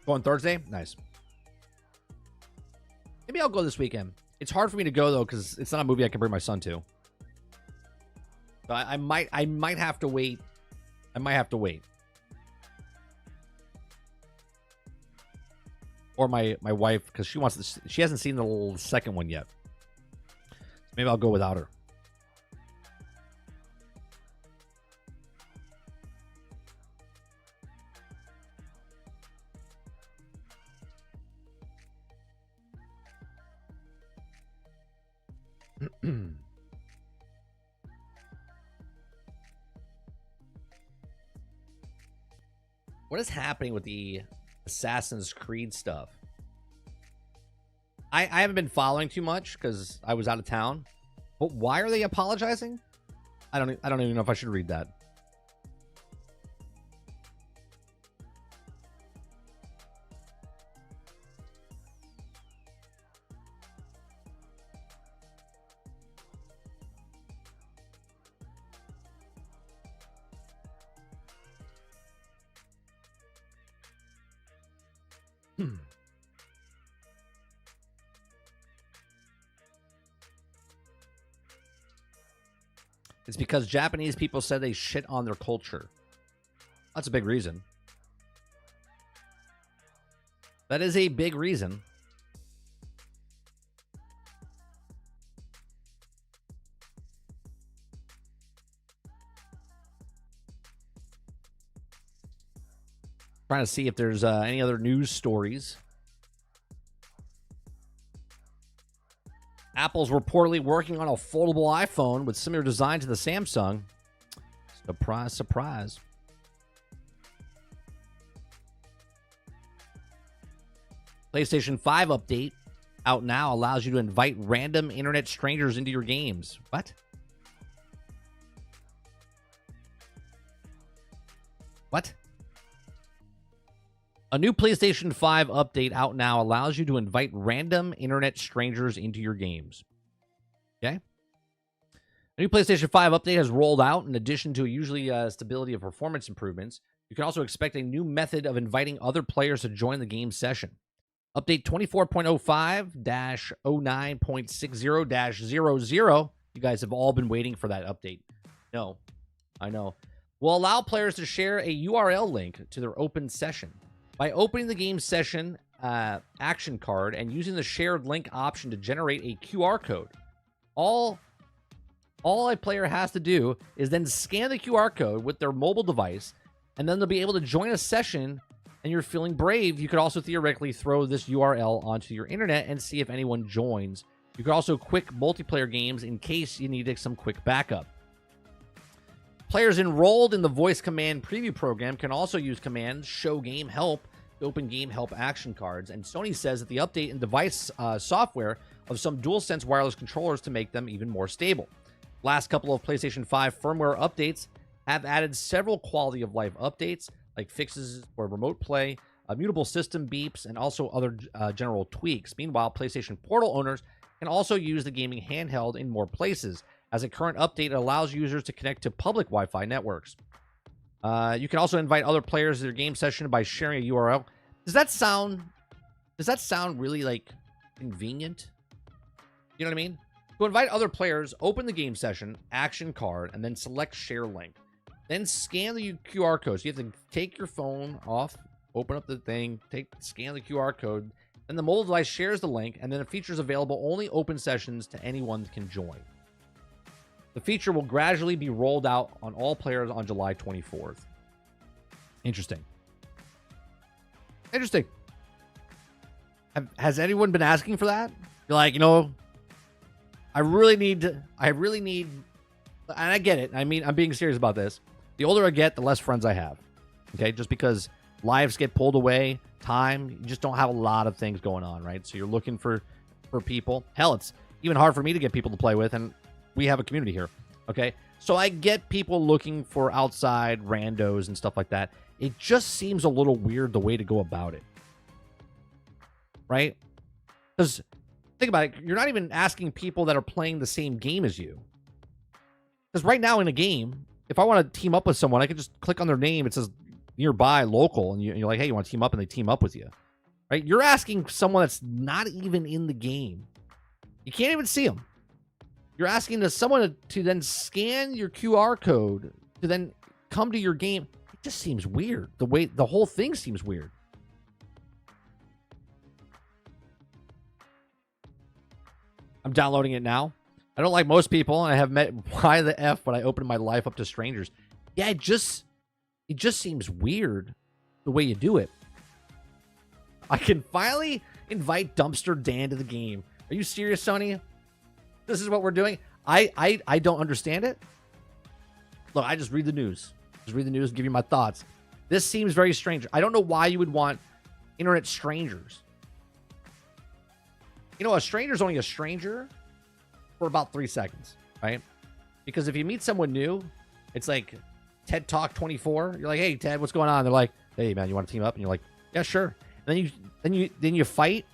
Going Thursday? Nice. Maybe I'll go this weekend. It's hard for me to go though because it's not a movie I can bring my son to. So I might have to wait. Or my wife, because she hasn't seen the second one yet. Maybe I'll go without her. What is happening with the Assassin's Creed stuff? I haven't been following too much because I was out of town. But why are they apologizing? I don't even know if I should read that. It's because Japanese people said they shit on their culture. That's a big reason. That is a big reason. Trying to see if there's any other news stories. Apple's reportedly working on a foldable iPhone with similar design to the Samsung. Surprise, surprise. PlayStation 5 update out now allows you to invite random internet strangers into your games. What? What? A new PlayStation 5 update out now allows you to invite random internet strangers into your games. Okay? A new PlayStation 5 update has rolled out in addition to usually stability and performance improvements. You can also expect a new method of inviting other players to join the game session. Update 24.05-09.60-00. You guys have all been waiting for that update. No, I know. Will allow players to share a URL link to their open session. By opening the game session action card and using the shared link option to generate a QR code, all a player has to do is then scan the QR code with their mobile device, and then they'll be able to join a session. And you're feeling brave, you could also theoretically throw this URL onto your internet and see if anyone joins. You could also quick multiplayer games in case you need some quick backup. Players enrolled in the voice command preview program can also use commands show game help to open game help action cards. And Sony says that the update in device software of some DualSense wireless controllers to make them even more stable. Last couple of PlayStation 5 firmware updates have added several quality of life updates, like fixes for remote play, mutable system beeps, and also other general tweaks. Meanwhile, PlayStation Portal owners can also use the gaming handheld in more places, as a current update allows users to connect to public Wi-Fi networks. You can also invite other players to their game session by sharing a URL. Does that sound really, like, convenient? You know what I mean? To invite other players, open the game session, action card, and then select share link. Then scan the QR code. So you have to take your phone off, open up the thing, scan the QR code. Then the mobile device shares the link, and then the feature is available only open sessions to anyone that can join. The feature will gradually be rolled out on all players on July 24th. Interesting. Interesting. Has anyone been asking for that? You're like, I really need, and I get it. I mean, I'm being serious about this. The older I get, the less friends I have. Okay? Just because lives get pulled away, time, you just don't have a lot of things going on, right? So you're looking for people. Hell, it's even hard for me to get people to play with, and we have a community here. Okay? So I get people looking for outside randos and stuff like that. It just seems a little weird the way to go about it. Right? Because think about it. You're not even asking people that are playing the same game as you. Because right now in a game, if I want to team up with someone, I can just click on their name. It says nearby, local, and you're like, hey, you want to team up? And they team up with you. Right? You're asking someone that's not even in the game. You can't even see them. You're asking someone to then scan your QR code to then come to your game. It just seems weird. The whole thing seems weird. I'm downloading it now. I don't like most people, and I have met why the F when I open my life up to strangers. Yeah, it just seems weird the way you do it. I can finally invite Dumpster Dan to the game. Are you serious, Sony? This is what we're doing? I don't understand it. Look, I just read the news. Just read the news and give you my thoughts. This seems very strange. I don't know why you would want internet strangers. A stranger's only a stranger for about 3 seconds, right? Because if you meet someone new, it's like TED Talk 24. You're like, hey, Ted, what's going on? They're like, hey, man, you want to team up? And you're like, yeah, sure. And then you fight,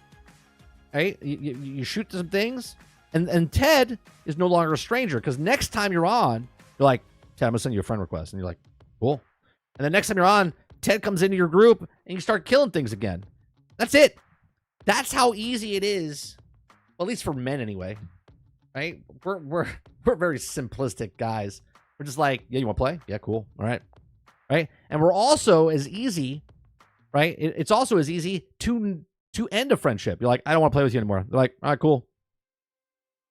right? You shoot some things, and Ted is no longer a stranger because next time you're on, you're like, Ted, I'm gonna send you a friend request, and you're like, cool. And the next time you're on, Ted comes into your group and you start killing things again. That's it. That's how easy it is, well, at least for men anyway. Right? We're very simplistic guys. We're just like, yeah, you want to play? Yeah, cool. All right. Right? And we're also as easy, right? It's also as easy to end a friendship. You're like, I don't want to play with you anymore. They're like, all right, cool.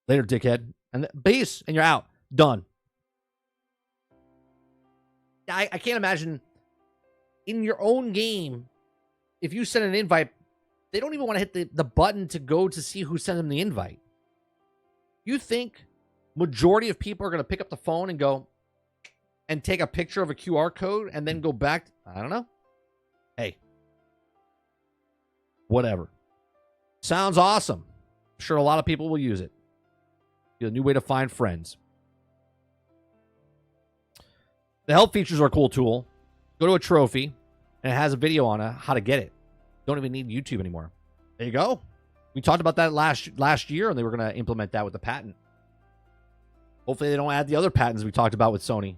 Later, dickhead. And peace, and you're out. Done. I can't imagine in your own game, if you send an invite, they don't even want to hit the button to go to see who sent them the invite. You think majority of people are going to pick up the phone and go and take a picture of a QR code and then go back? I don't know. Hey, whatever. Sounds awesome. I'm sure a lot of people will use it. Be a new way to find friends. The help features are a cool tool. Go to a trophy, and it has a video on how to get it. Don't even need YouTube anymore. There you go. We talked about that last year, and they were going to implement that with the patent. Hopefully they don't add the other patents we talked about with Sony.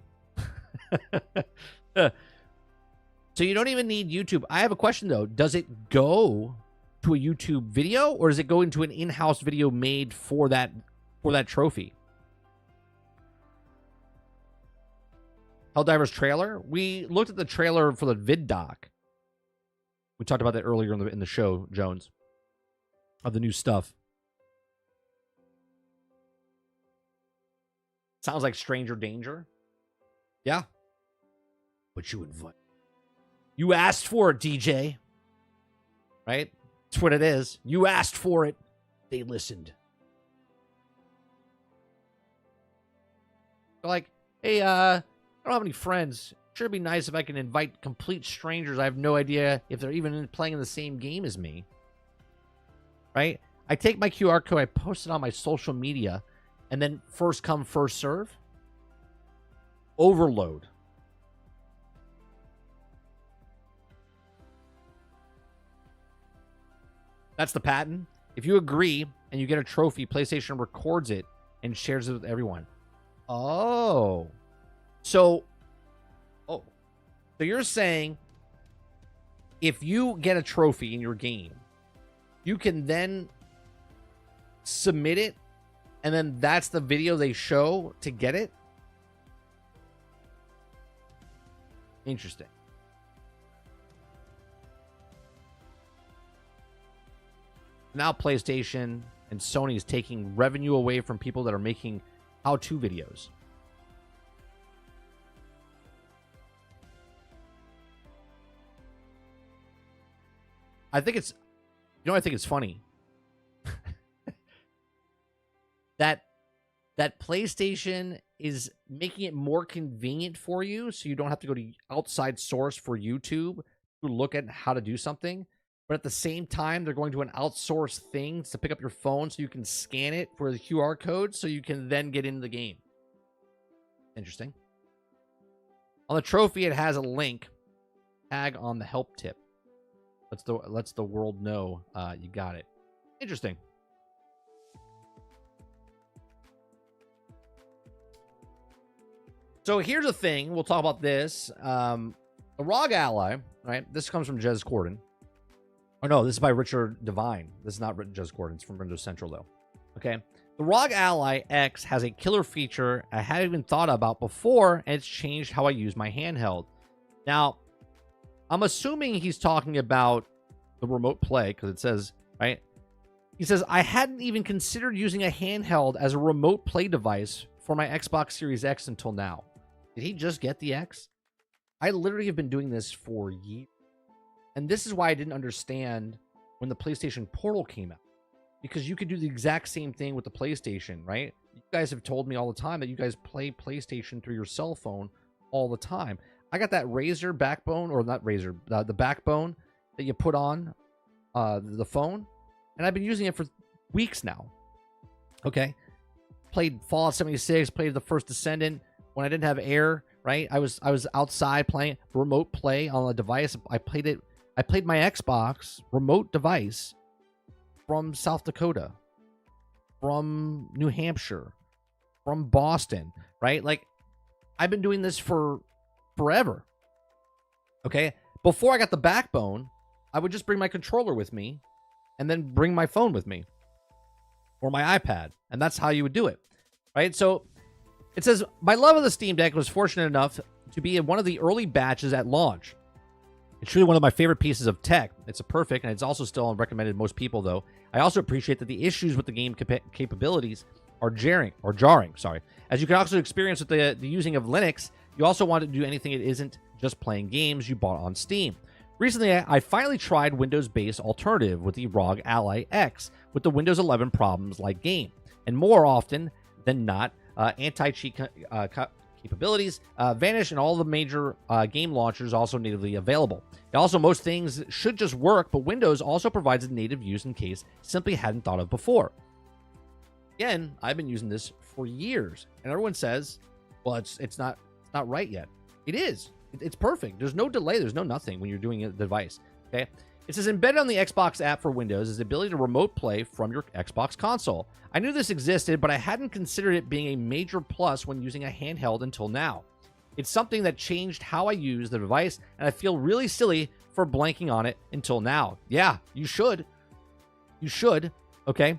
So you don't even need YouTube. I have a question, though. Does it go to a YouTube video, or does it go into an in-house video made for that trophy? Helldivers trailer. We looked at the trailer for the vid doc. We talked about that earlier in the show, Jones, of the new stuff. Sounds like Stranger Danger. Yeah. But you invite. You asked for it, DJ. Right? That's what it is. You asked for it. They listened. They're like, hey, I don't have any friends. Sure, it'd be nice if I can invite complete strangers. I have no idea if they're even playing in the same game as me. Right? I take my QR code, I post it on my social media, and then first come, first serve. Overload. That's the patent. If you agree and you get a trophy, PlayStation records it and shares it with everyone. Oh. So you're saying if you get a trophy in your game, you can then submit it, and then that's the video they show to get it? Interesting. Now PlayStation and Sony is taking revenue away from people that are making how-to videos. I think it's, I think it's funny that PlayStation is making it more convenient for you, so you don't have to go to outside source for YouTube to look at how to do something. But at the same time, they're going to an outsourced thing to pick up your phone so you can scan it for the QR code so you can then get into the game. Interesting. On the trophy, it has a link. Tag on the help tip. Lets the world know you got it. Interesting. So here's the thing. We'll talk about this. The ROG Ally, right? This comes from Jez Corden. Oh, no, this is by Richard Devine. This is not Jez Corden. It's from Windows Central, though. Okay. The ROG Ally X has a killer feature I hadn't even thought about before, and it's changed how I use my handheld. Now, I'm assuming he's talking about the remote play, because it says, right? He says, I hadn't even considered using a handheld as a remote play device for my Xbox Series X until now. Did he just get the X? I literally have been doing this for years. And this is why I didn't understand when the PlayStation Portal came out. Because you could do the exact same thing with the PlayStation, right? You guys have told me all the time that you guys play PlayStation through your cell phone all the time. I got that Razer backbone, or not Razer, the backbone that you put on the phone. And I've been using it for weeks now. Okay? Played Fallout 76, played the first Descendant when I didn't have air, right? I was outside playing remote play on a device. I played my Xbox remote device from South Dakota, from New Hampshire, from Boston, right? Like, I've been doing this for forever. Okay? Before I got the backbone, I would just bring my controller with me and then bring my phone with me or my iPad. And that's how you would do it, right? So it says, my love of the Steam Deck was fortunate enough to be in one of the early batches at launch. It's truly one of my favorite pieces of tech. It's a perfect, and it's also still recommended to most people, though. I also appreciate that the issues with the game capabilities are jarring. As you can also experience with the using of Linux, you also want to do anything that isn't just playing games you bought on Steam. Recently, I finally tried Windows-based alternative with the ROG Ally X with the Windows 11 problems like game. And more often than not, anti-cheat capabilities vanish, and all the major game launchers are also natively available. And also, most things should just work, but Windows also provides a native use in case simply hadn't thought of before. Again, I've been using this for years, and everyone says, well, it's not right yet. It is. It's perfect. There's no delay. There's no nothing when you're doing a device. Okay. It says embedded on the Xbox app for Windows is the ability to remote play from your Xbox console. I knew this existed, but I hadn't considered it being a major plus when using a handheld until now. It's something that changed how I use the device, and I feel really silly for blanking on it until now. Yeah, you should. You should, okay?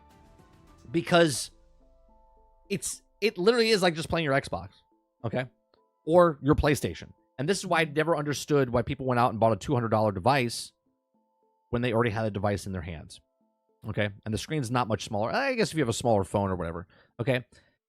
Because it literally is like just playing your Xbox, okay? Or your PlayStation. And this is why I never understood why people went out and bought a $200 device when they already had a device in their hands. Okay, and the screen's not much smaller. I guess if you have a smaller phone or whatever. Okay,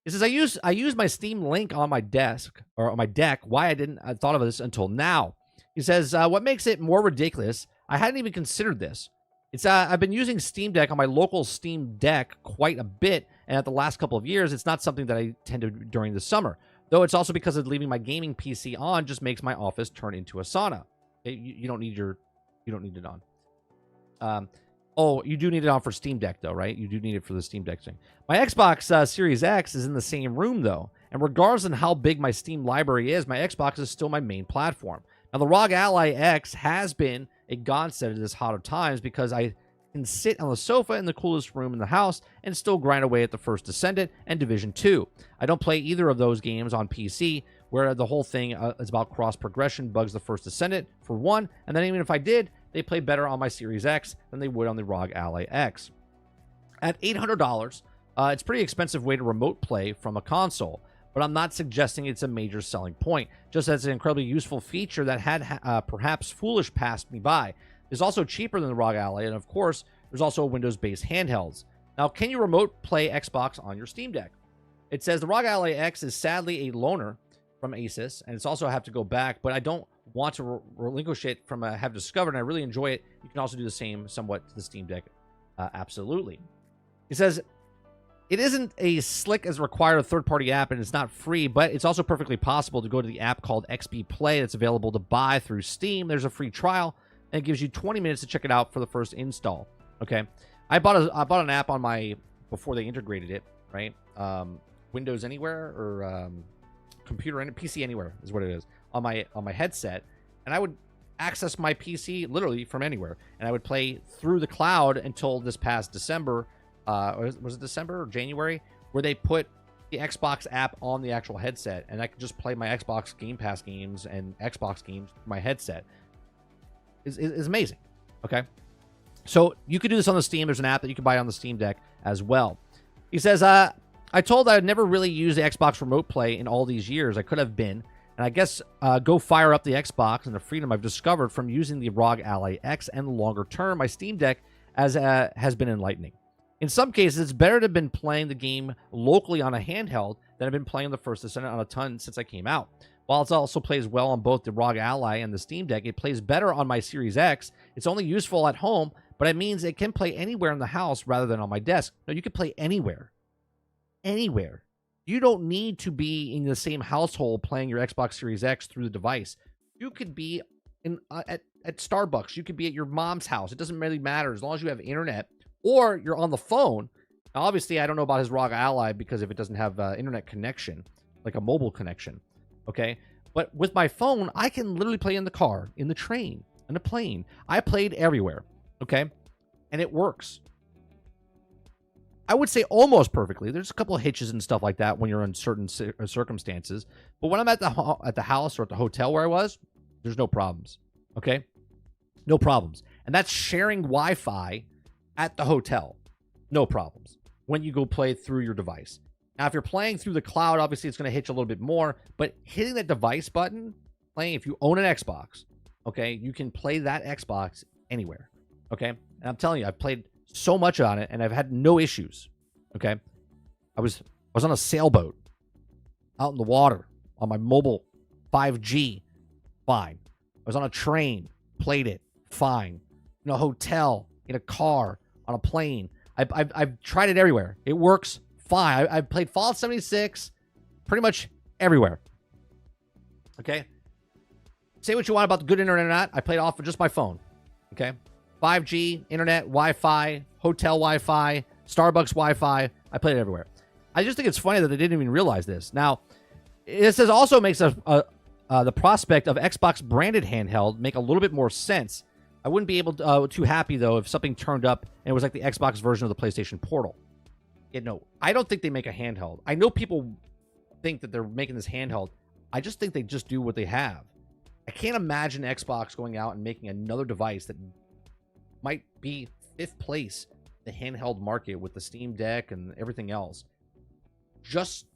it says I use my Steam Link on my desk or on my deck. Why I thought of this until now. He says what makes it more ridiculous. I hadn't even considered this. It's I've been using Steam Deck on my local Steam Deck quite a bit, and at the last couple of years, it's not something that I tend to do during the summer. Though it's also because of leaving my gaming PC on just makes my office turn into a sauna. You don't need it on. Oh, you do need it on for Steam Deck, though, right? You do need it for the Steam Deck thing. My Xbox Series X is in the same room, though. And regardless of how big my Steam library is, my Xbox is still my main platform. Now, the ROG Ally X has been a godsend at this hot of times because I can sit on the sofa in the coolest room in the house and still grind away at the First Descendant and Division 2. I don't play either of those games on PC, where the whole thing is about cross-progression bugs the First Descendant, for one, and then even if I did, they play better on my Series X than they would on the ROG Ally X. At $800, it's a pretty expensive way to remote play from a console, but I'm not suggesting it's a major selling point, just as an incredibly useful feature that had perhaps foolish passed me by. It's also cheaper than the ROG Ally, and of course, there's also Windows-based handhelds. Now, can you remote play Xbox on your Steam Deck? It says the ROG Ally X is sadly a loaner from Asus, and it's also have to go back, but I don't want to relinquish it from have discovered, and I really enjoy it. You can also do the same somewhat to the Steam Deck. Absolutely. It says it isn't as slick as require a third-party app, and it's not free, but it's also perfectly possible to go to the app called XB Play that's available to buy through Steam. There's a free trial, and it gives you 20 minutes to check it out for the first install. Okay, I bought an app on my before they integrated it, right? Windows Anywhere or computer and PC Anywhere is what it is on my headset, and I would access my PC literally from anywhere, and I would play through the cloud until this past December. Was it December or January, where they put the Xbox app on the actual headset, and I could just play my Xbox Game Pass games and Xbox games through my headset. Is amazing. Okay, so you could do this on the Steam. There's an app that you can buy on the Steam Deck as well. He says, I told I'd never really used the Xbox Remote Play in all these years. I could have been. And I guess go fire up the Xbox and the freedom I've discovered from using the ROG Ally X, and longer term, my Steam Deck has been enlightening. In some cases, it's better to have been playing the game locally on a handheld than I've been playing the First Descendant on a ton since I came out. While it also plays well on both the ROG Ally and the Steam Deck, it plays better on my Series X. It's only useful at home, but it means it can play anywhere in the house rather than on my desk. No, you can play anywhere. Anywhere. You don't need to be in the same household playing your Xbox Series X through the device. You could be in at Starbucks. You could be at your mom's house. It doesn't really matter as long as you have internet or you're on the phone. Now, obviously, I don't know about his ROG Ally because if it doesn't have internet connection, like a mobile connection, okay? But with my phone, I can literally play in the car, in the train, in the plane. I played everywhere, okay? And it works. I would say almost perfectly. There's a couple of hitches and stuff like that when you're in certain circumstances. But when I'm at the house or at the hotel where I was, there's no problems. Okay? No problems. And that's sharing Wi-Fi at the hotel. No problems. When you go play through your device. Now, if you're playing through the cloud, obviously it's going to hitch a little bit more. But hitting that device button, playing, if you own an Xbox, okay, you can play that Xbox anywhere. Okay? And I'm telling you, I've played so much on it, and I've had no issues. Okay, I was on a sailboat out in the water on my mobile 5G, fine. I was on a train, played it, fine. In a hotel, in a car, on a plane. I've tried it everywhere. It works fine. I've played Fallout 76 pretty much everywhere. Okay? Say what you want about the good internet or not. I played off of just my phone. Okay? 5G, internet, Wi-Fi, hotel Wi-Fi, Starbucks Wi-Fi. I played it everywhere. I just think it's funny that they didn't even realize this. Now, this also makes the prospect of Xbox branded handheld make a little bit more sense. I wouldn't be able to, too happy, though, if something turned up and it was like the Xbox version of the PlayStation Portal. Yeah, no, I don't think they make a handheld. I know people think that they're making this handheld. I just think they just do what they have. I can't imagine Xbox going out and making another device that might be 5th place in the handheld market with the Steam Deck and everything else. Just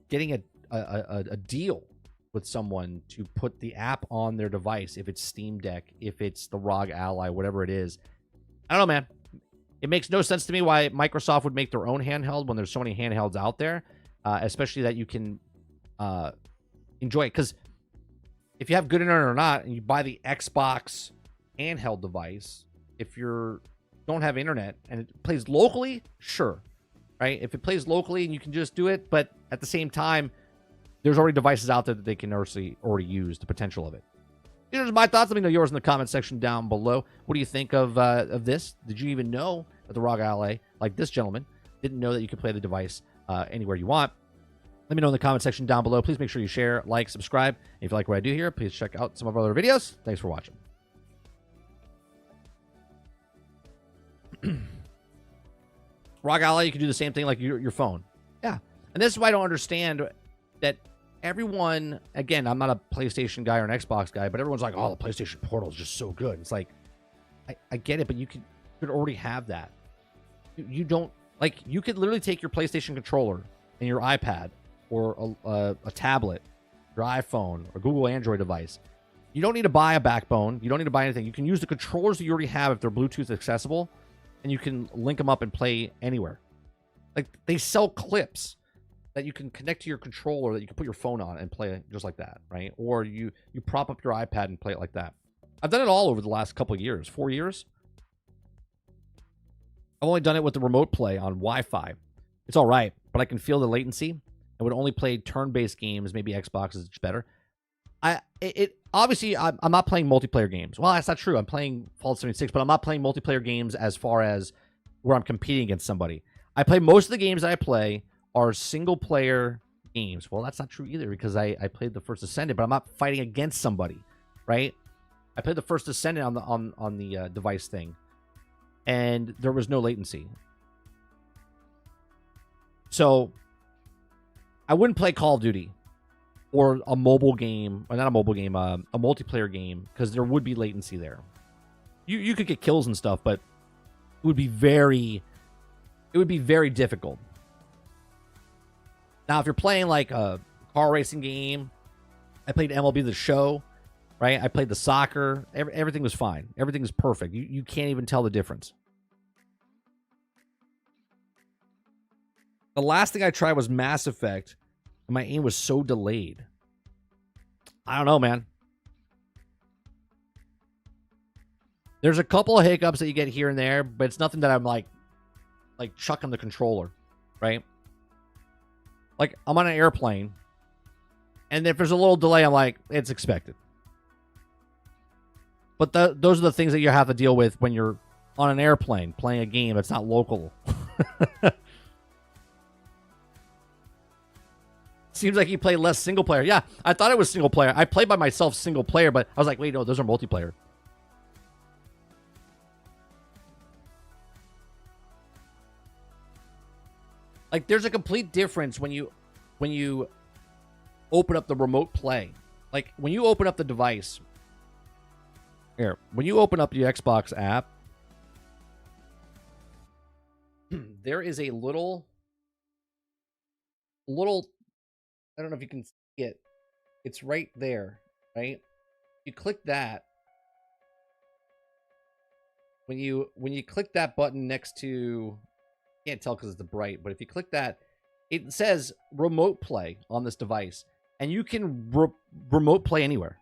getting a deal with someone to put the app on their device, if it's Steam Deck, if it's the ROG Ally, whatever it is. I don't know, man. It makes no sense to me why Microsoft would make their own handheld when there's so many handhelds out there, especially that you can enjoy it. Because if you have good internet or not, and you buy the Xbox handheld device, if you don't have internet and it plays locally, sure, right? If it plays locally and you can just do it, but at the same time, there's already devices out there that they can already use the potential of it. Here's my thoughts. Let me know yours in the comment section down below. What do you think of this? Did you even know that the ROG Ally, like this gentleman, didn't know that you could play the device anywhere you want? Let me know in the comment section down below. Please make sure you share, like, subscribe. And if you like what I do here, please check out some of our other videos. Thanks for watching. ROG Ally, you can do the same thing like your phone. Yeah. And this is why I don't understand that everyone, again, I'm not a PlayStation guy or an Xbox guy, but everyone's like, oh, the PlayStation Portal is just so good. It's like, I get it, but you could already have that. You don't, like, you could literally take your PlayStation controller and your iPad or a tablet, your iPhone or Google Android device. You don't need to buy a backbone. You don't need to buy anything. You can use the controllers that you already have if they're Bluetooth accessible, and you can link them up and play anywhere. Like, they sell clips that you can connect to your controller that you can put your phone on and play it just like that, right? Or you prop up your iPad and play it like that. I've done it all over the last couple of years, 4 years. I've only done it with the remote play on Wi-Fi. It's all right, but I can feel the latency. I would only play turn-based games. Maybe Xbox is better. Obviously, I'm not playing multiplayer games. Well, that's not true. I'm playing Fallout 76, but I'm not playing multiplayer games as far as where I'm competing against somebody. I play most of the games that I play are single-player games. Well, that's not true either because I played the First Ascendant, but I'm not fighting against somebody, right? I played the First Ascendant on the device thing, and there was no latency. So I wouldn't play Call of Duty or a mobile game, or not a mobile game, a multiplayer game, because there would be latency there. You could get kills and stuff, but it would be very difficult. Now, if you're playing like a car racing game, I played MLB The Show, right? I played the soccer. Everything was fine. Everything is perfect. You can't even tell the difference. The last thing I tried was Mass Effect, and my aim was so delayed. I don't know, man. There's a couple of hiccups that you get here and there, but it's nothing that I'm like chucking the controller, right? Like, I'm on an airplane, and if there's a little delay, I'm like, it's expected. But those are the things that you have to deal with when you're on an airplane playing a game that's not local. Seems like you play less single player. Yeah, I thought it was single player. I played by myself single player, but I was like, wait, no, those are multiplayer. Like, there's a complete difference when you open up the remote play. Like, when you open up the device, here, when you open up the Xbox app, there is a little, I don't know if you can see it. It's right there, right? You click that. When you click that button next to, can't tell because it's bright, but if you click that, it says remote play on this device, and you can remote play anywhere.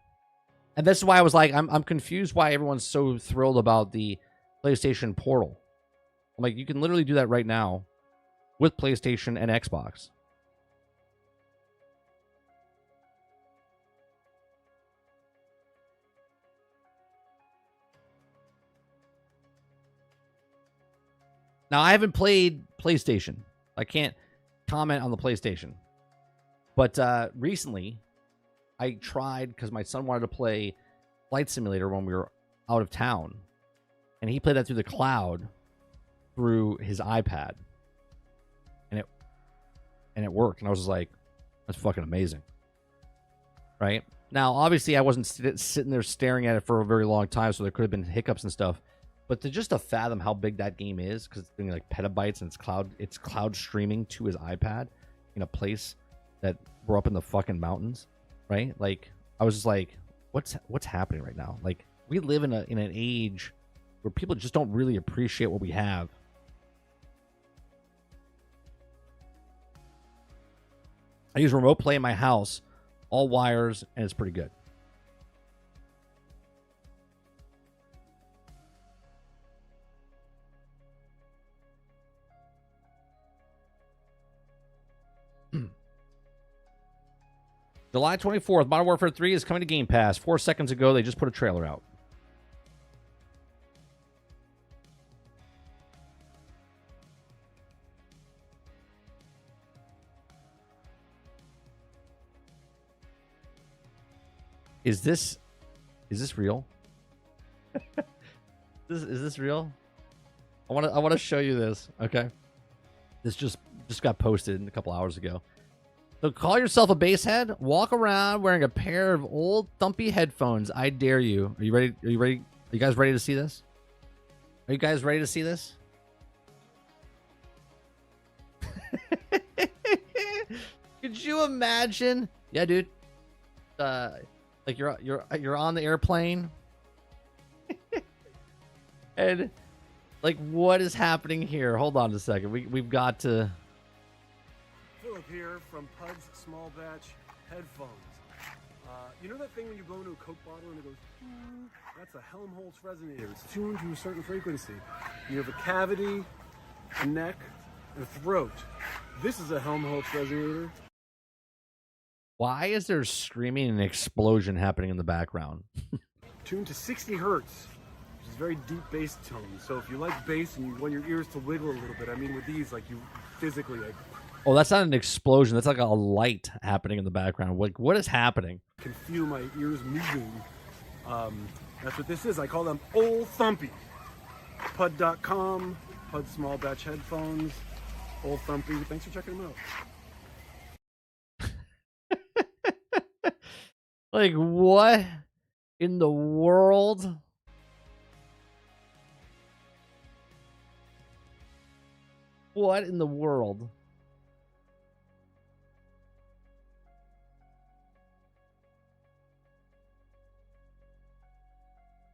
And this is why I was like, I'm confused why everyone's so thrilled about the PlayStation Portal. I'm like, you can literally do that right now with PlayStation and Xbox. Now, I haven't played PlayStation. I can't comment on the PlayStation. But recently, I tried because my son wanted to play Flight Simulator when we were out of town. And he played that through the cloud through his iPad. And it worked. And I was just like, that's fucking amazing. Right? Now, obviously, I wasn't sitting there staring at it for a very long time, so there could have been hiccups and stuff. But to fathom how big that game is, because it's doing like petabytes and it's cloud streaming to his iPad in a place that we're up in the fucking mountains, right? Like, I was just like, what's happening right now? Like, we live in an age where people just don't really appreciate what we have. I use remote play in my house, all wires, and it's pretty good. July 24th, Modern Warfare 3 is coming to Game Pass. 4 seconds ago, they just put a trailer out. Is this real? Is this real? I want to show you this. Okay, this just got posted a couple hours ago. So call yourself a basshead. Walk around wearing a pair of old thumpy headphones. I dare you. Are you ready? Are you guys ready to see this? Are you guys ready to see this? Could you imagine? Yeah, dude. Like you're on the airplane, and like what is happening here? Hold on a second. We've got to. Philip here from Pud's Small Batch Headphones. You know that thing when you blow into a Coke bottle and it goes, that's a Helmholtz resonator. It's tuned to a certain frequency. You have a cavity, a neck, and a throat. This is a Helmholtz resonator. Why is there screaming and explosion happening in the background? Tuned to 60 hertz, which is very deep bass tone. So if you like bass and you want your ears to wiggle a little bit, I mean with these, like you physically like. Oh, that's not an explosion. That's like a light happening in the background. Like, what is happening? I can feel my ears moving. That's what this is. I call them Old Thumpy. Pud.com, Pud Small Batch Headphones, Old Thumpy. Thanks for checking them out. Like, what in the world? What in the world?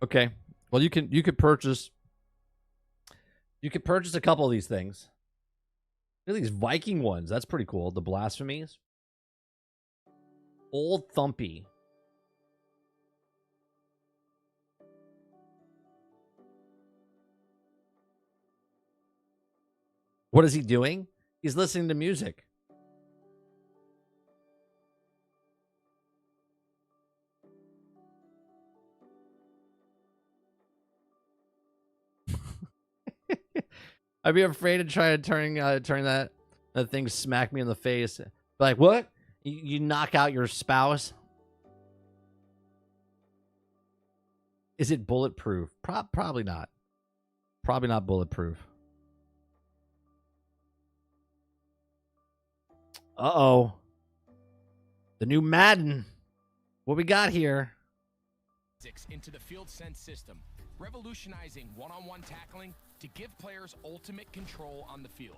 Okay. Well, you could purchase a couple of these things. Look at these Viking ones. That's pretty cool. The blasphemies. Old Thumpy. What is he doing? He's listening to music. I'd be afraid to try to turn that thing smack me in the face. Like, what? You knock out your spouse? Is it bulletproof? Probably not. Probably not bulletproof. Uh-oh. The new Madden. What we got here? Into the field sense system, revolutionizing one-on-one tackling to give players ultimate control on the field.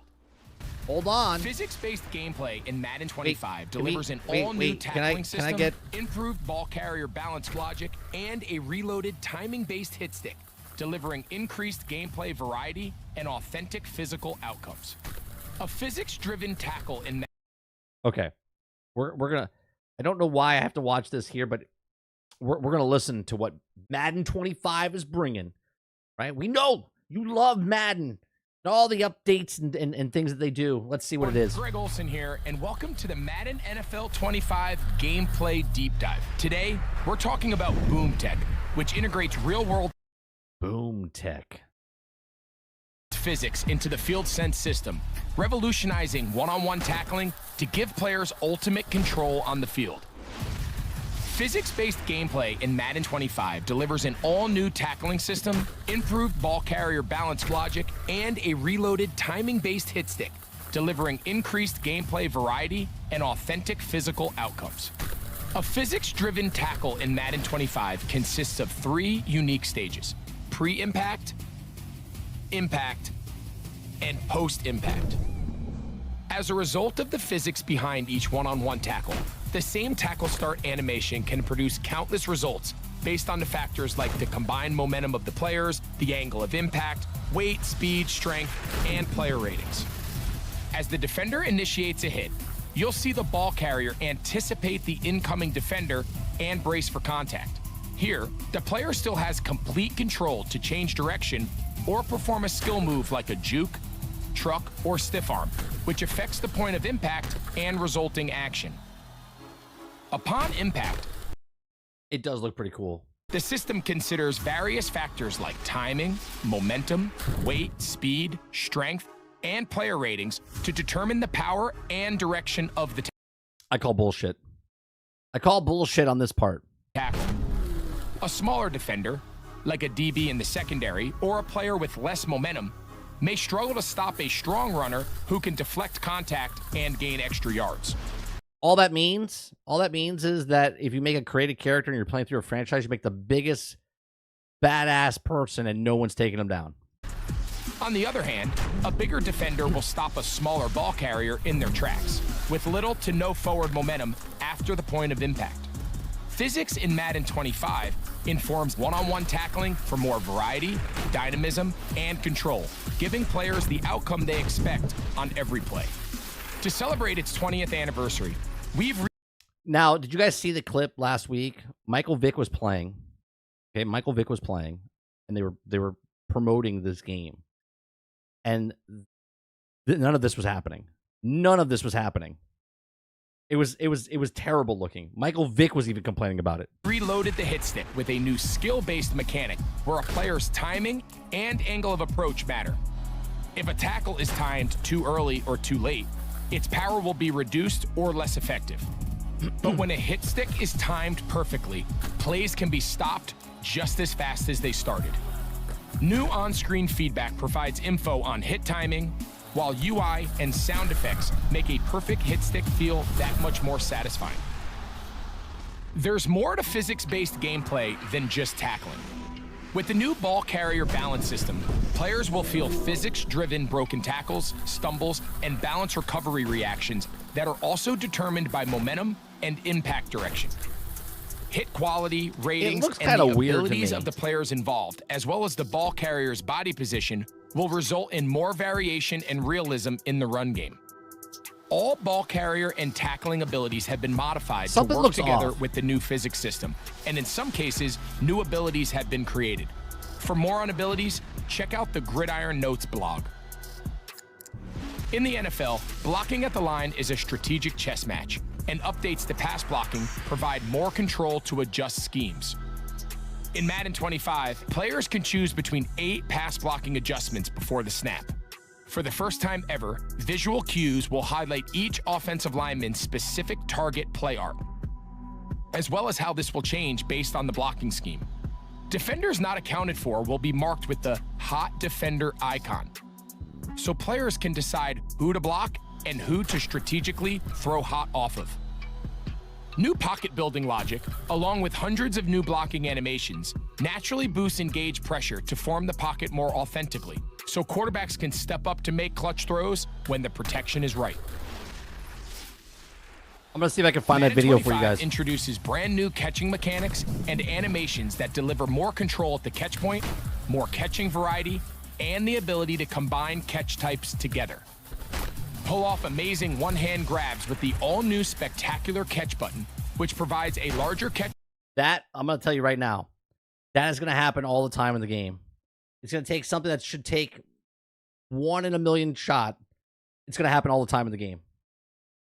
Hold on. Physics-based gameplay in Madden 25 delivers an all-new tackling system, improved ball carrier balance logic, and a reloaded timing-based hit stick, delivering increased gameplay variety and authentic physical outcomes. A physics-driven tackle in Madden. Okay. We're gonna, I don't know why I have to watch this here, but we're gonna listen to what Madden 25 is bringing, right? We know you love Madden and all the updates and things that they do. Let's see what it is. Greg Olson here, and welcome to the Madden NFL 25 Gameplay Deep Dive. Today, we're talking about Boom Tech, which integrates real-world Boom Tech physics into the field sense system, revolutionizing one-on-one tackling to give players ultimate control on the field. Physics-based gameplay in Madden 25 delivers an all-new tackling system, improved ball carrier balance logic, and a reloaded timing-based hit stick, delivering increased gameplay variety and authentic physical outcomes. A physics-driven tackle in Madden 25 consists of 3 unique stages: pre-impact, impact, and post-impact. As a result of the physics behind each one-on-one tackle, the same tackle start animation can produce countless results based on the factors like the combined momentum of the players, the angle of impact, weight, speed, strength, and player ratings. As the defender initiates a hit, you'll see the ball carrier anticipate the incoming defender and brace for contact. Here, the player still has complete control to change direction or perform a skill move like a juke, truck, or stiff arm, which affects the point of impact and resulting action. Upon impact, it does look pretty cool. The system considers various factors like timing, momentum, weight, speed, strength, and player ratings to determine the power and direction of the I call bullshit. I call bullshit on this part. tackle. A smaller defender, like a DB in the secondary or a player with less momentum, may struggle to stop a strong runner who can deflect contact and gain extra yards. All that means is that if you make a created character and you're playing through a franchise, you make the biggest badass person and no one's taking them down. On the other hand, a bigger defender will stop a smaller ball carrier in their tracks, with little to no forward momentum after the point of impact. Physics in Madden 25 informs one-on-one tackling for more variety, dynamism, and control, giving players the outcome they expect on every play. To celebrate its 20th anniversary, Now, did you guys see the clip last week? Michael Vick was playing. Okay, Michael Vick was playing, and they were promoting this game. And none of this was happening. None of this was happening. It was terrible looking. Michael Vick was even complaining about it. Reloaded the hit stick with a new skill-based mechanic where a player's timing and angle of approach matter. If a tackle is timed too early or too late, its power will be reduced or less effective. But when a hit stick is timed perfectly, plays can be stopped just as fast as they started. New on-screen feedback provides info on hit timing, while UI and sound effects make a perfect hit stick feel that much more satisfying. There's more to physics-based gameplay than just tackling. With the new ball carrier balance system, players will feel physics-driven broken tackles, stumbles, and balance recovery reactions that are also determined by momentum and impact direction. Hit quality, ratings, and the abilities of the players involved, as well as the ball carrier's body position, will result in more variation and realism in the run game. All ball carrier and tackling abilities have been modified to work together with the new physics system, and in some cases, new abilities have been created. For more on abilities, check out the Gridiron Notes blog. In the NFL, blocking at the line is a strategic chess match, and updates to pass blocking provide more control to adjust schemes. In Madden 25, players can choose between 8 pass blocking adjustments before the snap. For the first time ever, visual cues will highlight each offensive lineman's specific target play art, as well as how this will change based on the blocking scheme. Defenders not accounted for will be marked with the Hot Defender icon, so players can decide who to block and who to strategically throw hot off of. New pocket building logic, along with hundreds of new blocking animations, naturally boosts engage pressure to form the pocket more authentically, so quarterbacks can step up to make clutch throws when the protection is right. I'm going to see if I can find that video for you guys. Introduces brand new catching mechanics and animations that deliver more control at the catch point, more catching variety, and the ability to combine catch types together. Pull off amazing one-hand grabs with the all-new spectacular catch button, which provides a larger catch. That, I'm going to tell you right now, that is going to happen all the time in the game. It's going to take something that should take 1 in a million shot. It's going to happen all the time in the game.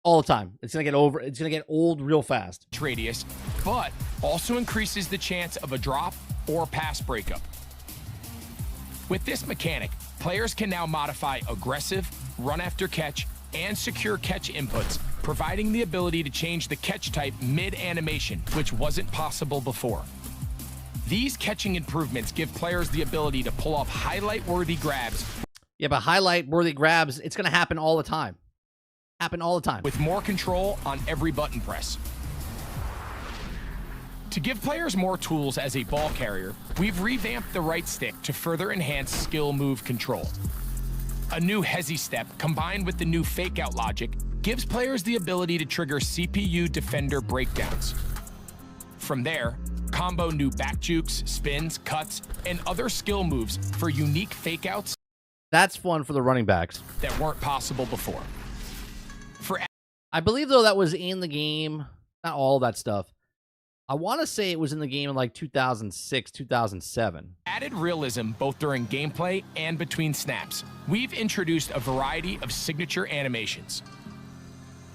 All the time. It's going to get old real fast. Radius, but also increases the chance of a drop or pass breakup. With this mechanic, Players can now modify aggressive, run after catch, and secure catch inputs, providing the ability to change the catch type mid-animation, which wasn't possible before. These catching improvements give players the ability to pull off highlight-worthy grabs. Yeah, but highlight-worthy grabs, it's going to happen all the time. With more control on every button press. To give players more tools as a ball carrier, we've revamped the right stick to further enhance skill move control. A new hezi step combined with the new fake-out logic gives players the ability to trigger CPU defender breakdowns. From there, combo new back jukes, spins, cuts, and other skill moves for unique fake-outs. That's fun for the running backs. That weren't possible before. I believe, though, that was in the game. Not all that stuff. I want to say it was in the game in like 2006, 2007. Added realism both during gameplay and between snaps. We've introduced a variety of signature animations.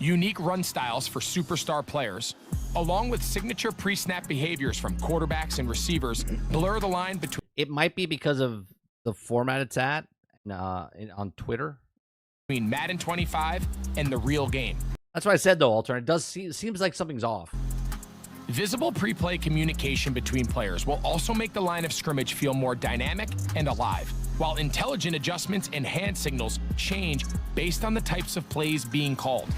Unique run styles for superstar players, along with signature pre-snap behaviors from quarterbacks and receivers, blur the line between... It might be because of the format it's at on Twitter. Between Madden 25 and the real game. That's what I said, though, Altern. It does seems like something's off. Visible pre-play communication between players will also make the line of scrimmage feel more dynamic and alive, while intelligent adjustments and hand signals change based on the types of plays being called.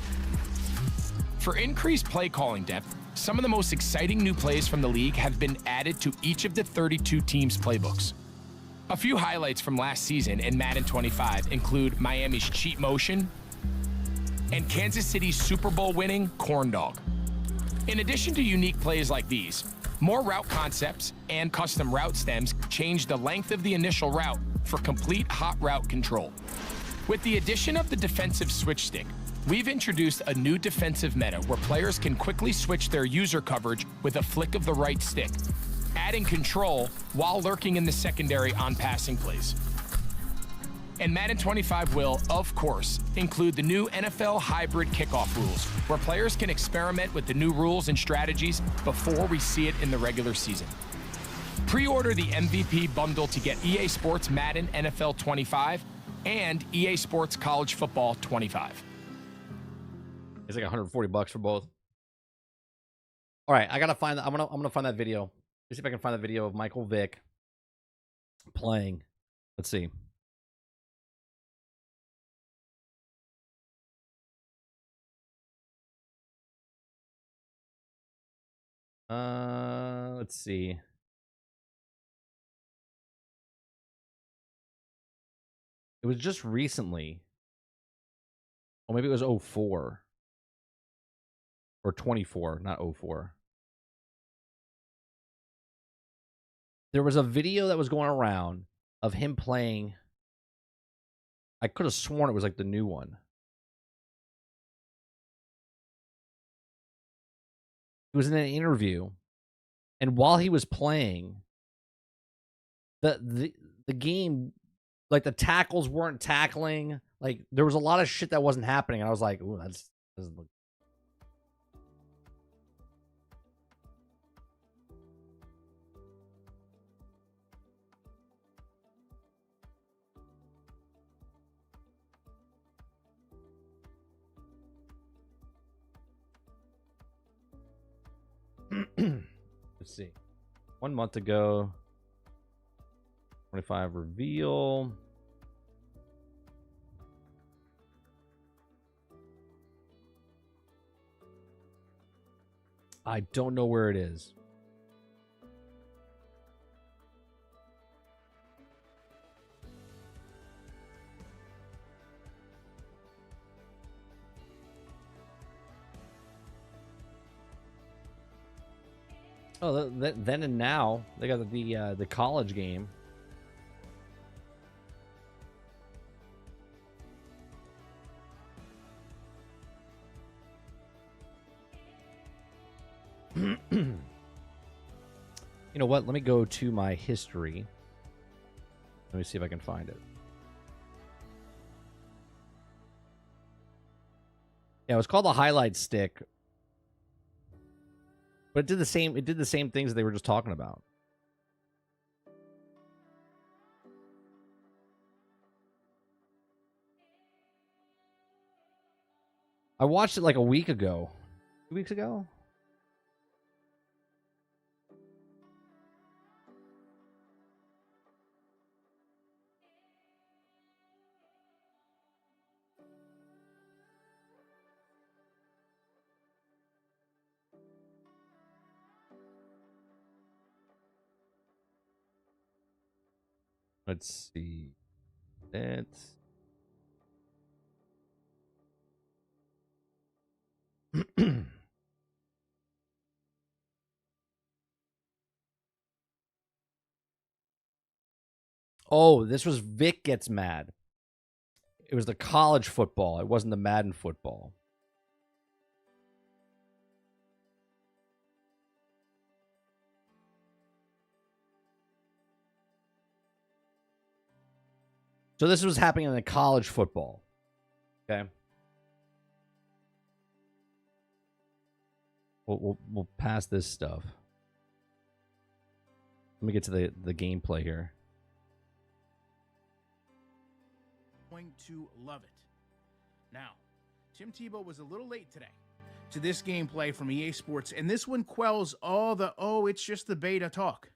For increased play calling depth, some of the most exciting new plays from the league have been added to each of the 32 teams' playbooks. A few highlights from last season in Madden 25 include Miami's cheat motion and Kansas City's Super Bowl winning corn dog. In addition to unique plays like these, more route concepts and custom route stems change the length of the initial route for complete hot route control. With the addition of the defensive switch stick, we've introduced a new defensive meta where players can quickly switch their user coverage with a flick of the right stick, adding control while lurking in the secondary on passing plays. And Madden 25 will, of course, include the new NFL hybrid kickoff rules, where players can experiment with the new rules and strategies before we see it in the regular season. Pre-order the MVP bundle to get EA Sports Madden NFL 25 and EA Sports College Football 25. It's like $140 for both. All right, I gotta find. I'm gonna find that video. Let's see if I can find the video of Michael Vick playing. Let's see. Let's see. It was just recently. Or maybe it was 04. Or 24, not 04. There was a video that was going around of him playing. I could have sworn it was like the new one. He was in an interview, and while he was playing, the game, like the tackles weren't tackling. Like there was a lot of shit that wasn't happening, and I was like, "Ooh, that doesn't look." Let's see. 1 month ago, 25 reveal. I don't know where it is. Oh, then and now they got the college game. You know what? Let me go to my history. Let me see if I can find it. Yeah, it was called the highlight stick. But it did the same things they were just talking about. I watched it like a week ago. 2 weeks ago? Let's see. That's oh, this was Vic Gets Mad. It was the college football. It wasn't the Madden football. So this was happening in the college football. Okay. We'll pass this stuff. Let me get to the gameplay here. Going to love it. Now, Tim Tebow was a little late today to this gameplay from EA Sports, and this one quells all the, oh, it's just the beta talk.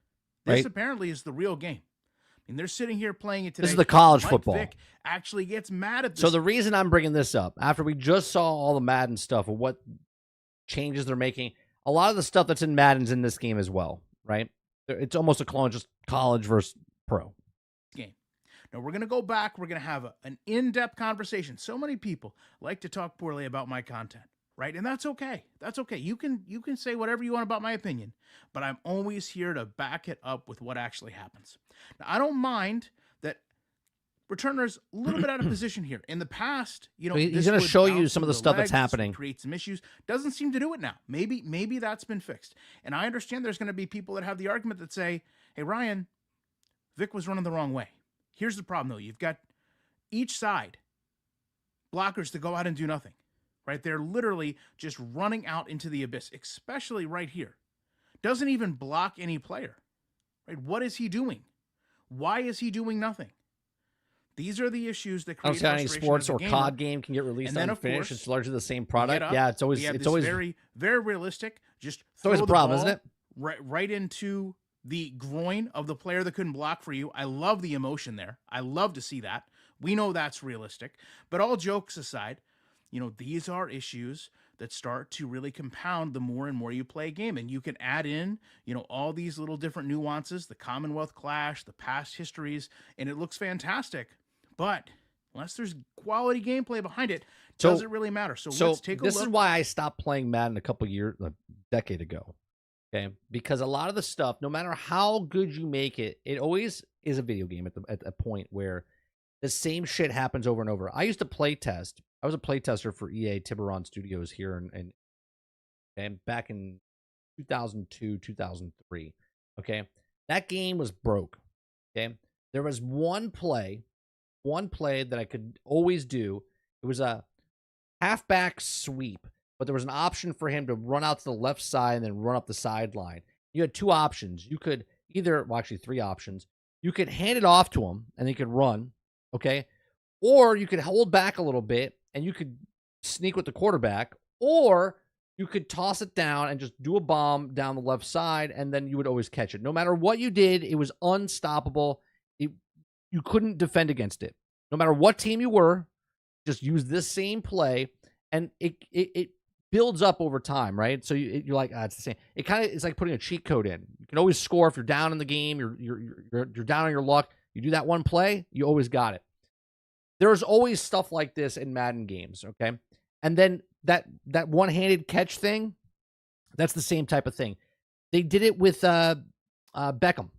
This Right. apparently is the real game. I mean, they're sitting here playing it today. This is the college Mike football. Vick actually gets mad at this. So the reason I'm bringing this up, after we just saw all the Madden stuff and what changes they're making, a lot of the stuff that's in Madden's in this game as well, right? It's almost a clone, just college versus pro. game. Now, we're going to go back. We're going to have an in-depth conversation. So many people like to talk poorly about my content, right? And that's okay. That's okay. You can say whatever you want about my opinion, but I'm always here to back it up with what actually happens. Now, I don't mind that Returner's a little bit out of position here. In the past, you know, He's this going to would show bounce you some of the through stuff that's legs, happening. create some issues. Doesn't seem to do it now. Maybe that's been fixed. And I understand there's going to be people that have the argument that say, hey, Ryan, Vic was running the wrong way. Here's the problem, though. You've got each side blockers to go out and do nothing, right? They're literally just running out into the abyss, especially right here. Doesn't even block any player, right? What is he doing? Why is he doing nothing? These are the issues that I don't create see how any frustration sports as a or gamer. COD game can get released And then, of unfinished. course, It's largely the same We product. get up, Yeah, it's always we have it's this always very, very realistic. Just always throw a the problem, ball isn't it? right into the groin of the player that couldn't block for you. I love the emotion there. I love to see that. We know that's realistic. But all jokes aside, you know, these are issues that start to really compound the more and more you play a game. And you can add in, you know, all these little different nuances, the Commonwealth Clash, the past histories, and it looks fantastic. But unless there's quality gameplay behind it, does it really matter? So let's take a look. This is why I stopped playing Madden a decade ago. Okay, because a lot of the stuff, no matter how good you make it, it always is a video game at a point where the same shit happens over and over. I used to play test. I was a play tester for EA Tiburon Studios here and back in 2002, 2003. Okay, that game was broke. Okay, there was one play that I could always do. It was a halfback sweep, but there was an option for him to run out to the left side and then run up the sideline. You had two options. You could actually three options. You could hand it off to him and he could run, okay? Or you could hold back a little bit and you could sneak with the quarterback, or you could toss it down and just do a bomb down the left side, and then you would always catch it. No matter what you did, it was unstoppable. You couldn't defend against it. No matter what team you were, just use this same play, and it builds up over time, right? So you're like, it's the same. It kind of is like putting a cheat code in. You can always score if you're down in the game. You're down on your luck. You do that one play, you always got it. There's always stuff like this in Madden games, okay? And then that one-handed catch thing, that's the same type of thing. They did it with Beckham.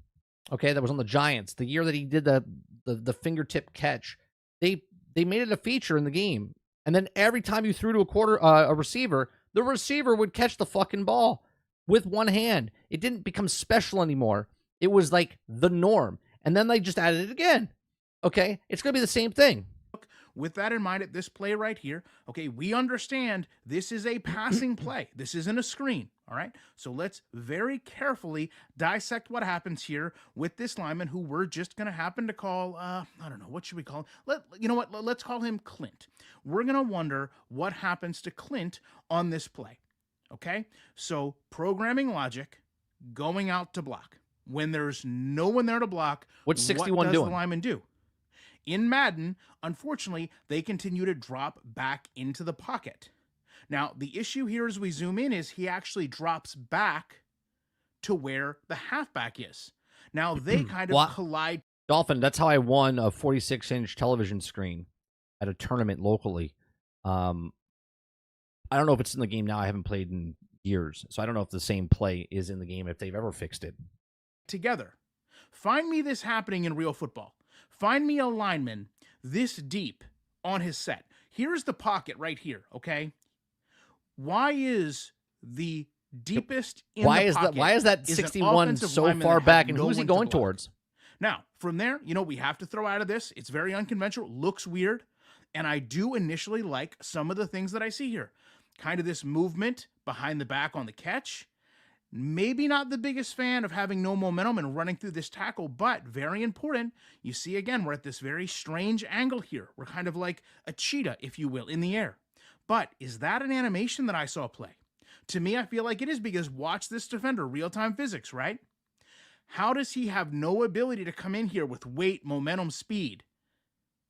Okay, that was on the Giants. The year that he did the fingertip catch, they made it a feature in the game. And then every time you threw to a receiver, the receiver would catch the fucking ball with one hand. It didn't become special anymore. It was like the norm. And then they just added it again. Okay, it's going to be the same thing. with that in mind, at this play right here, okay, we understand this is a passing play. This isn't a screen, all right? So let's very carefully dissect what happens here with this lineman who we're just going to happen to call, I don't know, what should we call him? You know what? Let's call him Clint. We're going to wonder what happens to Clint on this play, okay? So programming logic, going out to block. When there's no one there to block, what's 61 what does doing? The lineman do? In Madden, unfortunately, they continue to drop back into the pocket. Now, the issue here as we zoom in is he actually drops back to where the halfback is. Now, they kind of collide. Dolphin, that's how I won a 46-inch television screen at a tournament locally. I don't know if it's in the game now. I haven't played in years, so I don't know if the same play is in the game, if they've ever fixed it. Together. Find me this happening in real football. Find me a lineman this deep on his set. Here's the pocket right here, okay? Why is the deepest in the pocket? Why is that 61 so far back, and who's he going towards? Now, from there, you know, we have to throw out of this. It's very unconventional, looks weird, and I do initially like some of the things that I see here. Kind of this movement behind the back on the catch. Maybe not the biggest fan of having no momentum and running through this tackle, but very important. You see, again, we're at this very strange angle here. We're kind of like a cheetah, if you will, in the air. But is that an animation that I saw play? To me, I feel like it is, because watch this defender, real-time physics, right? How does he have no ability to come in here with weight, momentum, speed?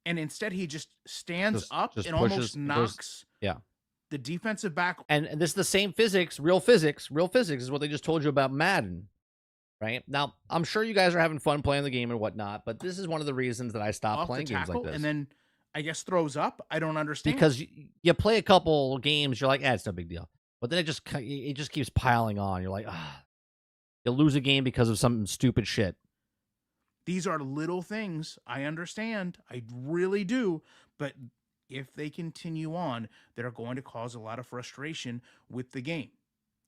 And instead he just stands up and pushes, almost knocks the defensive back. And this is the same physics, real physics. Real physics is what they just told you about Madden, right? Now, I'm sure you guys are having fun playing the game and whatnot, but this is one of the reasons that I stopped playing games like this. And then, I guess, throws up. I don't understand. Because you play a couple games, you're like, it's no big deal. But then it just keeps piling on. You're like, you'll lose a game because of some stupid shit. These are little things. I understand. I really do. But if they continue on, they're going to cause a lot of frustration with the game.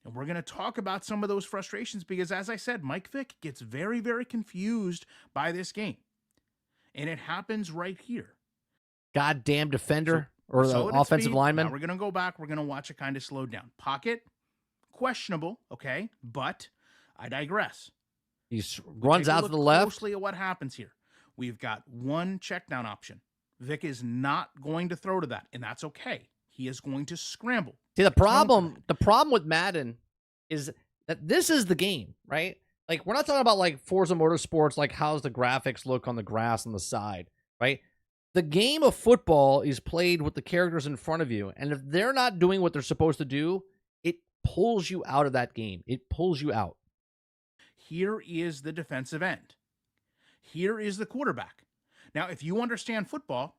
And we're going to talk about some of those frustrations because, as I said, Mike Vick gets very, very confused by this game. And it happens right here. Goddamn defender or the offensive lineman. Now we're going to go back. We're going to watch it kind of slow down. Pocket, questionable, okay? But I digress. He runs out to the left. Closely at what happens here. We've got one check down option. Vic is not going to throw to that, and that's okay. He is going to scramble. See, the problem with Madden is that this is the game, right? Like, we're not talking about like Forza Motorsports, like how's the graphics look on the grass on the side, right? The game of football is played with the characters in front of you, and if they're not doing what they're supposed to do, it pulls you out of that game. It pulls you out. Here is the defensive end. Here is the quarterback. Now, if you understand football,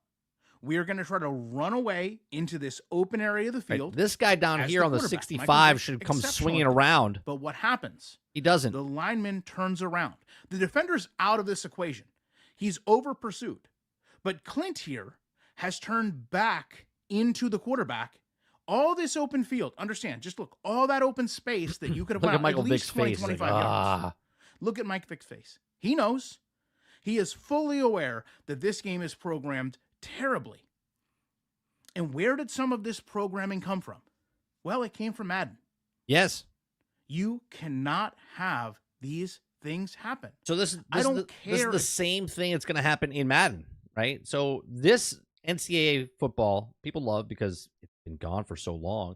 we are going to try to run away into this open area of the field. Right. This guy down here on the 65 should come swinging around. But what happens? He doesn't. The lineman turns around. The defender's out of this equation. He's over pursued. But Clint here has turned back into the quarterback. All this open field, understand, just look, all that open space that you could have look went at Michael at least Vick's 20, face. 25 yards. Look at Mike Vick's face. He knows. He is fully aware that this game is programmed terribly. And where did some of this programming come from? Well, it came from Madden. Yes. You cannot have these things happen. So this is the same thing that's going to happen in Madden, right? So this NCAA football, people love because it's been gone for so long.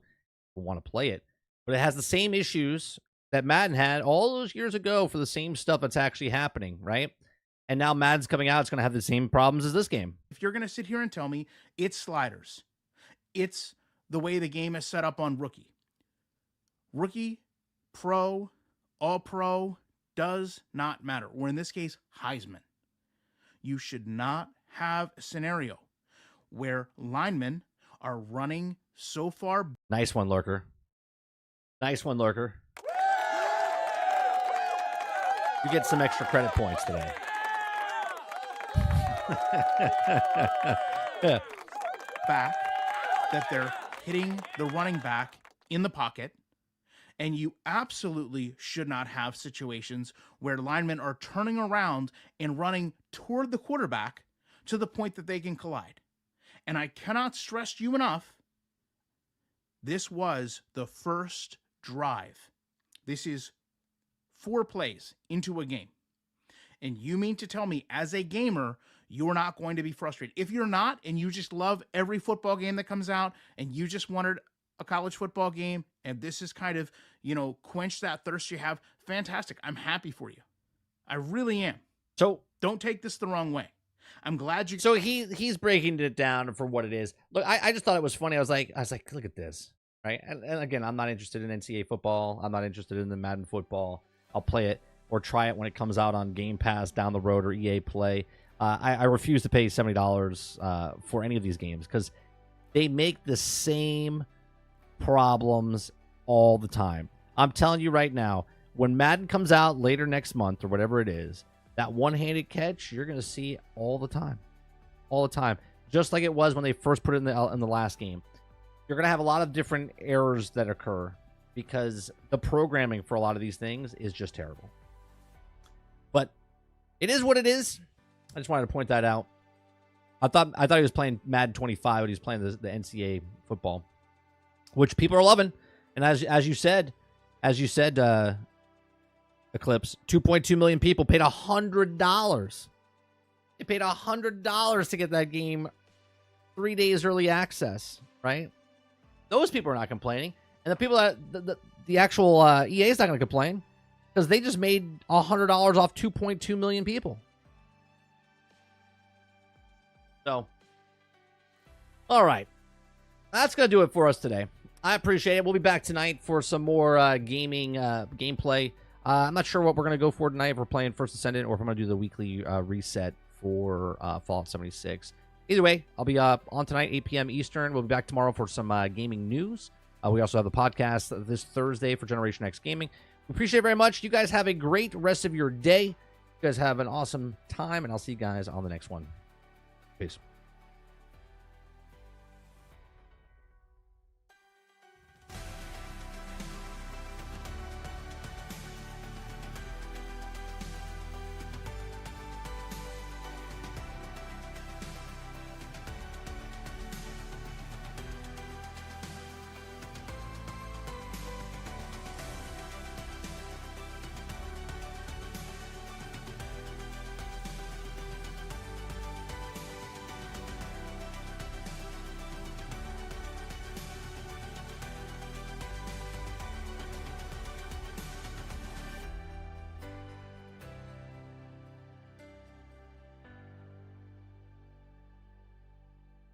People want to play it. But it has the same issues that Madden had all those years ago for the same stuff that's actually happening, right? And now Madden's coming out. It's going to have the same problems as this game. If you're going to sit here and tell me it's sliders, it's the way the game is set up on rookie. Rookie, pro, all-pro, does not matter. Or in this case, Heisman. You should not have a scenario where linemen are running so far. Nice one, Lurker. Nice one, Lurker. You get some extra credit points today. Back that they're hitting the running back in the pocket, and you absolutely should not have situations where linemen are turning around and running toward the quarterback to the point that they can collide. And I cannot stress to you enough, this was the first drive. This is 4 plays into a game. And you mean to tell me, as a gamer, you're not going to be frustrated? If you're not, and you just love every football game that comes out, and you just wanted a college football game, and this is kind of, quench that thirst you have, fantastic. I'm happy for you. I really am. So don't take this the wrong way. I'm glad you. So he's breaking it down for what it is. Look, I just thought it was funny. I was like, look at this, right? And again, I'm not interested in NCAA football. I'm not interested in the Madden football. I'll play it or try it when it comes out on Game Pass down the road or EA Play. I refuse to pay $70 for any of these games because they make the same problems all the time. I'm telling you right now, when Madden comes out later next month or whatever it is, that one-handed catch you're going to see all the time, just like it was when they first put it in the last game. You're going to have a lot of different errors that occur because the programming for a lot of these things is just terrible. But it is what it is. I just wanted to point that out. I thought he was playing Madden 25, but he's playing the NCAA football, which people are loving. And as you said, Eclipse, 2.2 million people paid $100. They paid $100 to get that game 3 days early access, right? Those people are not complaining. And the people that the actual EA is not going to complain because they just made $100 off 2.2 million people. So, all right. That's going to do it for us today. I appreciate it. We'll be back tonight for some more gaming gameplay. I'm not sure what we're going to go for tonight, if we're playing First Ascendant or if I'm going to do the weekly reset for Fallout 76. Either way, I'll be on tonight, 8 p.m. Eastern. We'll be back tomorrow for some gaming news. We also have the podcast this Thursday for Generation X Gaming. We appreciate it very much. You guys have a great rest of your day. You guys have an awesome time, and I'll see you guys on the next one. Peace.